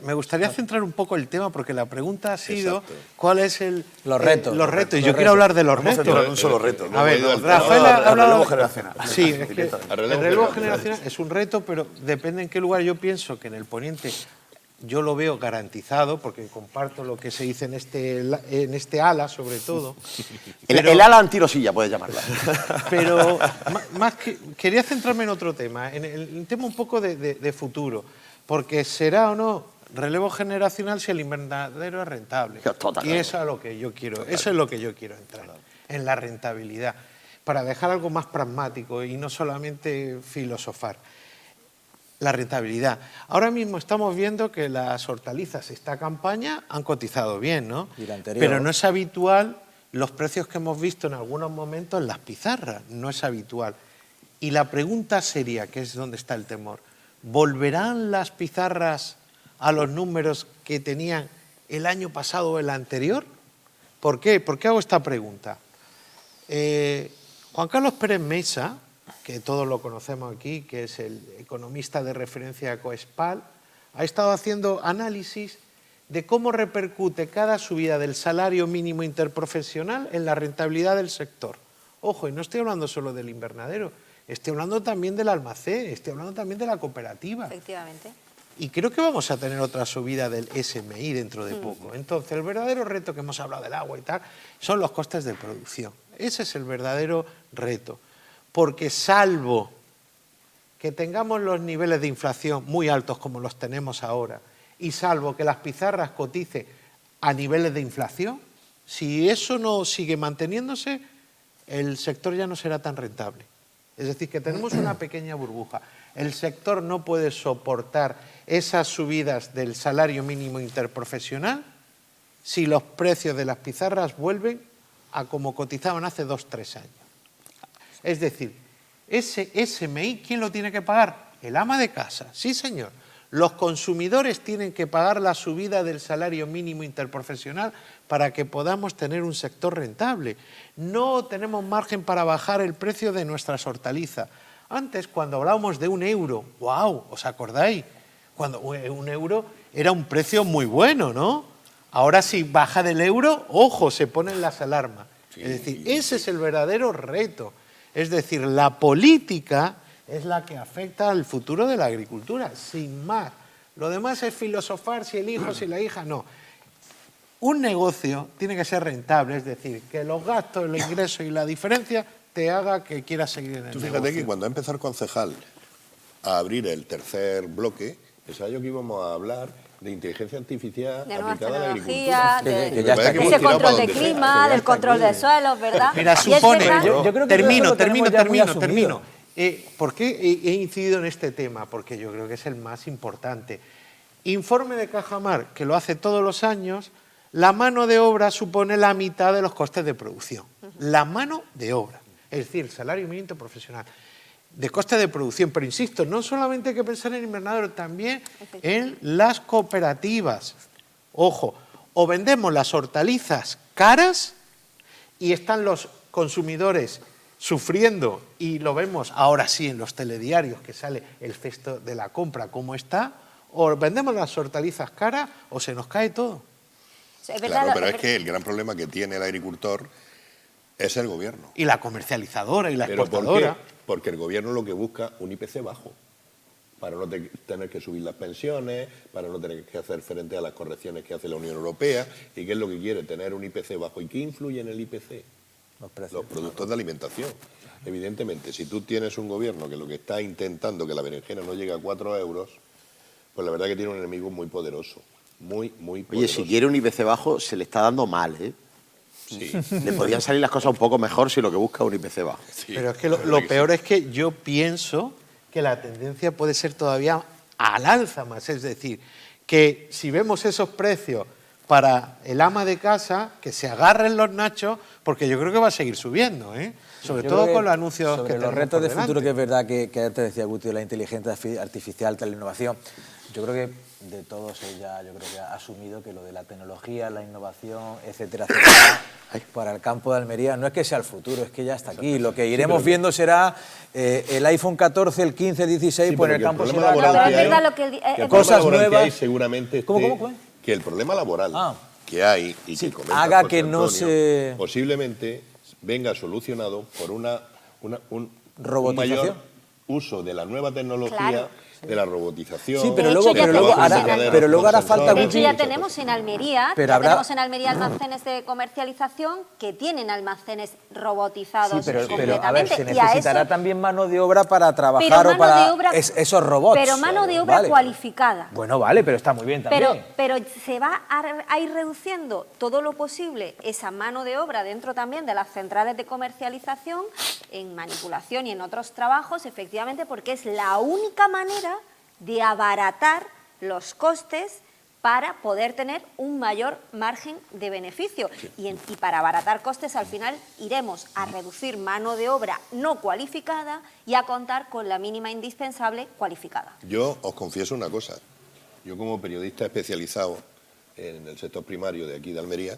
me gustaría centrar un poco el tema porque la pregunta ha sido ¿cuál es los retos? Los retos. Y yo quiero hablar de los retos. Un solo reto. A ver, Rafael ha hablado... relevo generacional. Sí, es que el relevo generacional es un reto, pero depende en qué lugar. Yo pienso que en el poniente yo lo veo garantizado, porque comparto lo que se dice en este ala, sobre todo. El ala antirosilla, puedes llamarla. Pero más que, quería centrarme en otro tema, en el tema un poco de futuro. Porque será o no relevo generacional si el invernadero es rentable. Y eso es a lo que yo quiero, eso es lo que yo quiero entrar, en la rentabilidad, para dejar algo más pragmático y no solamente filosofar. La rentabilidad. Ahora mismo estamos viendo que las hortalizas esta campaña han cotizado bien, ¿no? Pero no es habitual los precios que hemos visto en algunos momentos en las pizarras, no es habitual. Y la pregunta sería, que es donde está el temor, ¿volverán las pizarras a los números que tenían el año pasado o el anterior? ¿Por qué? ¿Por qué hago esta pregunta? Juan Carlos Pérez Mesa, que todos lo conocemos aquí, que es el economista de referencia de Coespal, ha estado haciendo análisis de cómo repercute cada subida del salario mínimo interprofesional en la rentabilidad del sector. Ojo, y no estoy hablando solo del invernadero, estoy hablando también del almacén, estoy hablando también de la cooperativa. Efectivamente. Y creo que vamos a tener otra subida del SMI dentro de poco. Entonces, el verdadero reto que hemos hablado del agua y tal, son los costes de producción. Ese es el verdadero reto. Porque salvo que tengamos los niveles de inflación muy altos como los tenemos ahora, y salvo que las pizarras coticen a niveles de inflación, si eso no sigue manteniéndose, el sector ya no será tan rentable. Es decir, que tenemos una pequeña burbuja. El sector no puede soportar esas subidas del salario mínimo interprofesional si los precios de las pizarras vuelven a como cotizaban hace 2 o 3 años. Es decir, ese SMI, ¿quién lo tiene que pagar? El ama de casa, sí señor. Los consumidores tienen que pagar la subida del salario mínimo interprofesional para que podamos tener un sector rentable. No tenemos margen para bajar el precio de nuestras hortalizas. Antes, cuando hablábamos de 1 euro, ¡wow!, ¿os acordáis? Cuando 1 euro era un precio muy bueno, ¿no? Ahora si baja del euro, ojo, se ponen las alarmas. Sí, es decir, ese es el verdadero reto. Es decir, la política es la que afecta al futuro de la agricultura, sin más. Lo demás es filosofar si el hijo, si la hija, no. Un negocio tiene que ser rentable, es decir, que los gastos, los ingresos y la diferencia te haga que quieras seguir en el Tú negocio. fíjate que cuando ha empezado el concejal a abrir el tercer bloque, pensaba yo que íbamos a hablar de inteligencia artificial De nuevas aplicada a la tecnologías, agricultura. Que ya está aquí. ese control de clima, del control de suelos, ¿verdad? Mira, Y es supone, verdad- Yo creo que termino. eso lo tenemos ya muy asumido. ¿Por qué he incidido en este tema? Porque yo creo que es el más importante. Informe de Cajamar, que lo hace todos los años, la mano de obra supone la mitad de los costes de producción. La mano de obra, es decir, el salario mínimo interprofesional, de coste de producción. Pero insisto, no solamente hay que pensar en invernadero, también en las cooperativas. Ojo, o vendemos las hortalizas caras y están los consumidores sufriendo, y lo vemos ahora sí en los telediarios que sale el cesto de la compra como está, o vendemos las hortalizas caras o se nos cae todo. Es verdad, Claro, pero es es que el gran problema que tiene el agricultor es el gobierno. Y la comercializadora y la ¿Pero por qué? exportadora. Porque el gobierno lo que busca un IPC bajo, para no tener que subir las pensiones, para no tener que hacer frente a las correcciones que hace la Unión Europea. ¿Y qué es lo que quiere? Tener un IPC bajo. ¿Y qué influye en el IPC? Los productos de alimentación. Evidentemente, si tú tienes un gobierno que lo que está intentando que la berenjena no llegue a 4 euros, pues la verdad que tiene un enemigo muy poderoso. Muy poderoso. Oye, si quiere un IPC bajo, se le está dando mal, ¿eh? Sí. Le podrían salir las cosas un poco mejor si lo que busca es un IPC bajo. Sí, Pero es que la lo verdad peor sí. es que yo pienso que la tendencia puede ser todavía al alza más. Es decir, que si vemos esos precios para el ama de casa, que se agarren los nachos, porque yo creo que va a seguir subiendo, ¿eh? Sobre Yo todo creo que con los anuncios sobre que los tenemos retos por de futuro, delante. que es verdad que antes decía Guti, la inteligencia artificial, la innovación. Yo creo que de todos ella, yo creo que ha asumido que lo de la tecnología, la innovación, etcétera, etcétera, para el campo de Almería no es que sea el futuro, es que ya está aquí. Lo que iremos viendo será el iPhone 14, el 15, el 16, Sí, pues en pero el que el campo problema será laboral Pero es que hay- verdad lo que que el es problema cosas laboral que nuevas. hay seguramente ¿Cómo? que el problema laboral Ah. que hay y Sí, que comenta haga José que no Antonio, se- posiblemente venga solucionado por un Robotización. mayor uso de la nueva tecnología, Claro. de la robotización. Sí, pero De luego, hecho, ya pero luego tenemos hará, en- pero luego hará con falta, sensores. De hecho, ya Guti, tenemos en Almería, Pero ya habrá- tenemos en Almería almacenes de comercialización que tienen almacenes robotizados sí, pero a ver, completamente. se y a necesitará eso- también mano de obra para trabajar pero o mano para de obra- esos robots. Pero mano de obra Vale. cualificada. Bueno, vale, pero está muy bien también. Pero se va a ir reduciendo todo lo posible esa mano de obra dentro también de las centrales de comercialización, en manipulación y en otros trabajos, efectivamente, porque es la única manera de abaratar los costes para poder tener un mayor margen de beneficio. Y para abaratar costes, al final, iremos a reducir mano de obra no cualificada y a contar con la mínima indispensable cualificada. Yo os confieso una cosa. Yo como periodista especializado en el sector primario de aquí de Almería,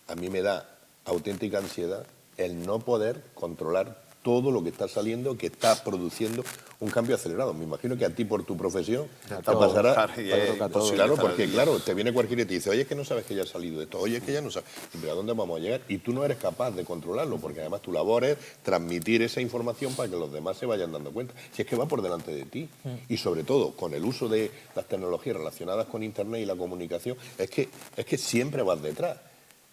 a mí me da auténtica ansiedad el no poder controlar todo lo que está saliendo, que está produciendo un cambio acelerado. Me imagino que a ti por tu profesión te pasará. claro, y es imposible Claro, estar porque al día. claro, te viene cualquiera y te dice, oye, es que no sabes que ya ha salido esto, oye, es que ya no sabes. Pero ¿a dónde vamos a llegar? Y tú no eres capaz de controlarlo, porque además tu labor es transmitir esa información para que los demás se vayan dando cuenta. Si es que va por delante de ti. Y sobre todo, con el uso de las tecnologías relacionadas con Internet y la comunicación, es que siempre vas detrás.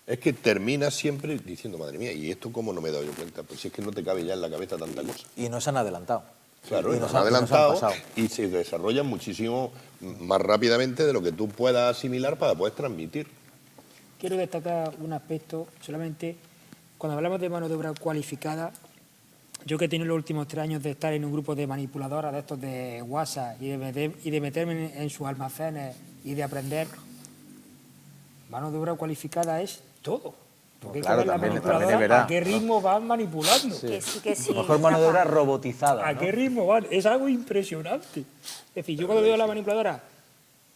Es que terminas siempre diciendo, madre mía, ¿y esto cómo no me he dado yo cuenta? Pues si es que no te cabe ya en la cabeza tanta cosa. Y nos han adelantado. Claro, y y nos han han adelantado pasado. y se desarrollan muchísimo más rápidamente de lo que tú puedas asimilar para poder transmitir. Quiero destacar un aspecto solamente. Cuando hablamos de mano de obra cualificada, yo que he tenido los últimos 3 años de estar en un grupo de manipuladoras de estos de WhatsApp y de meterme en sus almacenes y de aprender, mano de obra cualificada es todo. Porque hay Claro, que ver la también es manipuladora verdad. a qué ritmo van manipulando. Que sí, que sí. Mejor mano de obra Rafa. robotizada. ¿A ¿no? qué ritmo van? Es algo impresionante. Es decir, yo cuando veo la manipuladora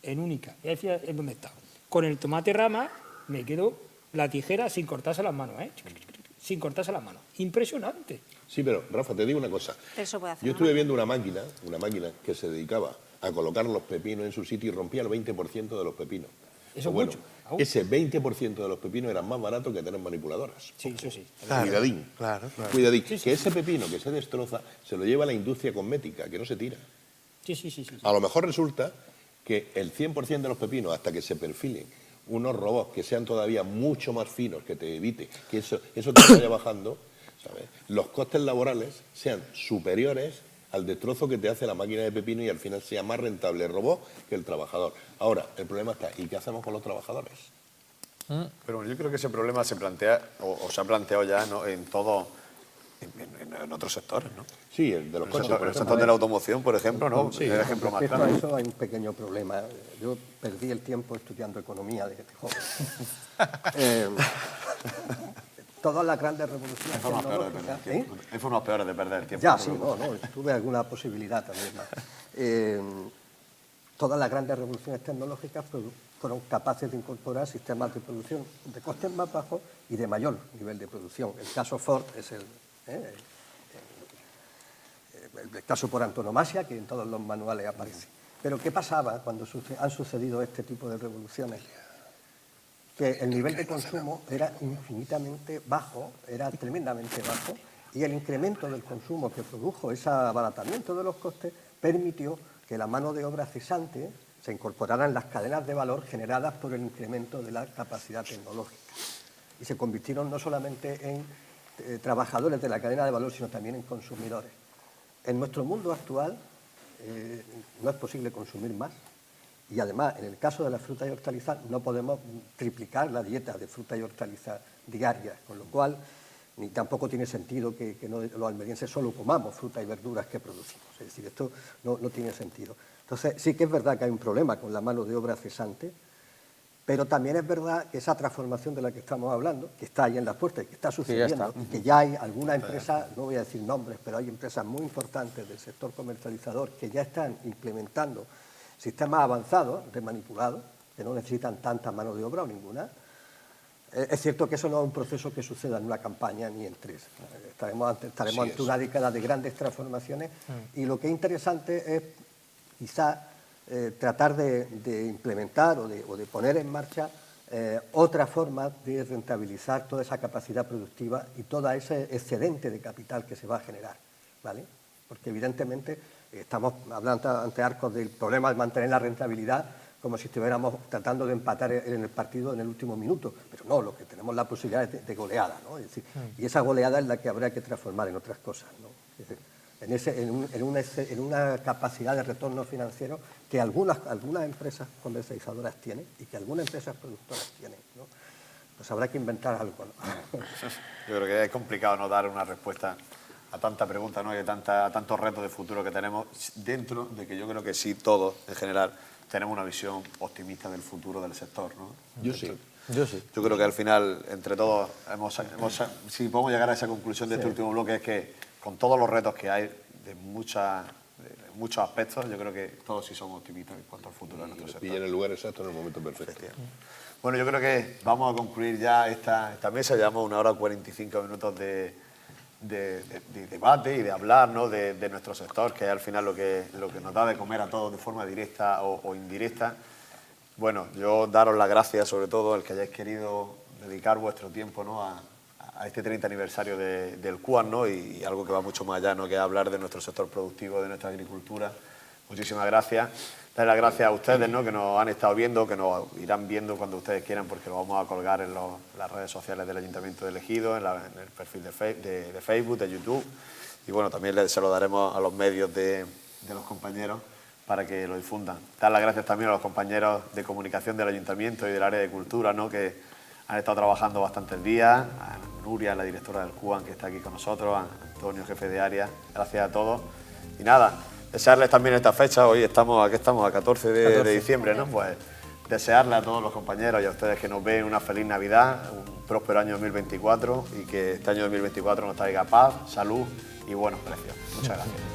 en única, ya decía en dónde está, con el tomate rama, me quedo la tijera sin cortarse las manos, ¿eh? Sin cortarse las manos. Impresionante. Sí, pero Rafa, te digo una cosa. Eso puede hacer Yo una estuve máquina. viendo una máquina que se dedicaba a colocar los pepinos en su sitio y rompía el 20% de los pepinos. Eso es Pues mucho. Aún. ese 20% de los pepinos eran más baratos que tener manipuladoras. Sí, eso sí. Cuidadín. Claro. Cuidadín. Que ese pepino que se destroza se lo lleva a la industria cosmética, que no se tira. Sí. A lo mejor resulta que el 100% de los pepinos, hasta que se perfilen unos robots que sean todavía mucho más finos, que te evite que eso te vaya bajando, ¿sabes? Los costes laborales sean superiores al destrozo que te hace la máquina de pepino y al final sea más rentable el robot que el trabajador. Ahora, el problema está, ¿y qué hacemos con los trabajadores? Pero bueno, yo creo que ese problema se plantea, o se ha planteado ya, ¿no?, en todo, en otros sectores, ¿no? Sí, el de los coches, por El ejemplo. sector de la automoción, por ejemplo, ¿no? Sí, Es el ejemplo más respecto claro. a eso hay un pequeño problema. Yo perdí el tiempo estudiando economía desde joven. Todas las grandes revoluciones Hay formas peores de perder tecnológicas... el tiempo. Hay formas peores de perder el tiempo. Ya, no sí, te preocupes. tuve alguna posibilidad también más. Todas las grandes revoluciones tecnológicas fueron capaces de incorporar sistemas de producción de costes más bajos y de mayor nivel de producción. El caso Ford es el caso por antonomasia que en todos los manuales aparece. Pero ¿qué pasaba cuando han sucedido este tipo de revoluciones? Que el nivel de consumo era infinitamente bajo, era tremendamente bajo, y el incremento del consumo que produjo ese abaratamiento de los costes permitió que la mano de obra cesante se incorporara en las cadenas de valor generadas por el incremento de la capacidad tecnológica. Y se convirtieron no solamente en trabajadores de la cadena de valor, sino también en consumidores. En nuestro mundo actual no es posible consumir más. Y además, en el caso de las frutas y hortalizas, no podemos triplicar la dieta de frutas y hortalizas diarias, con lo cual ni tampoco tiene sentido que los almerienses solo comamos frutas y verduras que producimos. Es decir, esto no tiene sentido. Entonces, sí que es verdad que hay un problema con la mano de obra cesante, pero también es verdad que esa transformación de la que estamos hablando, que está ahí en la puerta y que está sucediendo, y que ya hay alguna empresa, no voy a decir nombres, pero hay empresas muy importantes del sector comercializador que ya están implementando sistemas avanzados de manipulado, que no necesitan tanta mano de obra o ninguna. Es cierto que eso no es un proceso que suceda en una campaña ni en tres. Estaremos ante una década de grandes transformaciones y lo que es interesante es quizá tratar de implementar o de poner en marcha otra forma de rentabilizar toda esa capacidad productiva y todo ese excedente de capital que se va a generar, ¿vale? Porque evidentemente estamos hablando ante Arcos del problema de mantener la rentabilidad como si estuviéramos tratando de empatar en el partido en el último minuto, pero no, lo que tenemos la posibilidad es de goleada, ¿no? Es decir, y esa goleada es la que habrá que transformar en otras cosas, ¿no? Es decir, en una capacidad de retorno financiero que algunas empresas comercializadoras tienen y que algunas empresas productoras tienen, ¿no? Pues habrá que inventar algo, ¿no? Yo creo que es complicado no dar una respuesta a tanta pregunta, ¿no? Y a tantos retos de futuro que tenemos, dentro de que yo creo que sí, todos en general tenemos una visión optimista del futuro del sector, ¿no? Yo sí. Yo creo que al final, entre todos, si podemos llegar a esa conclusión de este último bloque, es que con todos los retos que hay de muchos aspectos, yo creo que todos sí somos optimistas en cuanto al futuro de nuestro sector. Pilla en el lugar exacto, en el momento perfecto. Bueno, yo creo que vamos a concluir ya esta mesa. Llevamos 1 hora y 45 minutos de debate y de hablar, ¿no?, de nuestro sector, que es al final lo que nos da de comer a todos de forma directa o indirecta. Bueno, yo daros las gracias, sobre todo, el que hayáis querido dedicar vuestro tiempo, ¿no?, a este 30 aniversario del CUAN, ¿no?, y algo que va mucho más allá, ¿no?, que es hablar de nuestro sector productivo, de nuestra agricultura. Muchísimas gracias. Dar las gracias a ustedes, ¿no?, que nos han estado viendo, que nos irán viendo cuando ustedes quieran, porque lo vamos a colgar en las redes sociales del Ayuntamiento de Ejido, en el perfil de Facebook, de YouTube. Y bueno, también se lo daremos a los medios de los compañeros para que lo difundan. Dar las gracias también a los compañeros de comunicación del Ayuntamiento y del área de cultura, ¿no?, que han estado trabajando bastantes días. A Nuria, la directora del CUAN, que está aquí con nosotros, a Antonio, jefe de área. Gracias a todos. Y nada, desearles también esta fecha. Hoy estamos a 14 de diciembre, ¿no? Pues desearle a todos los compañeros y a ustedes que nos ven una feliz Navidad, un próspero año 2024 y que este año 2024 nos traiga paz, salud y buenos precios. Muchas gracias.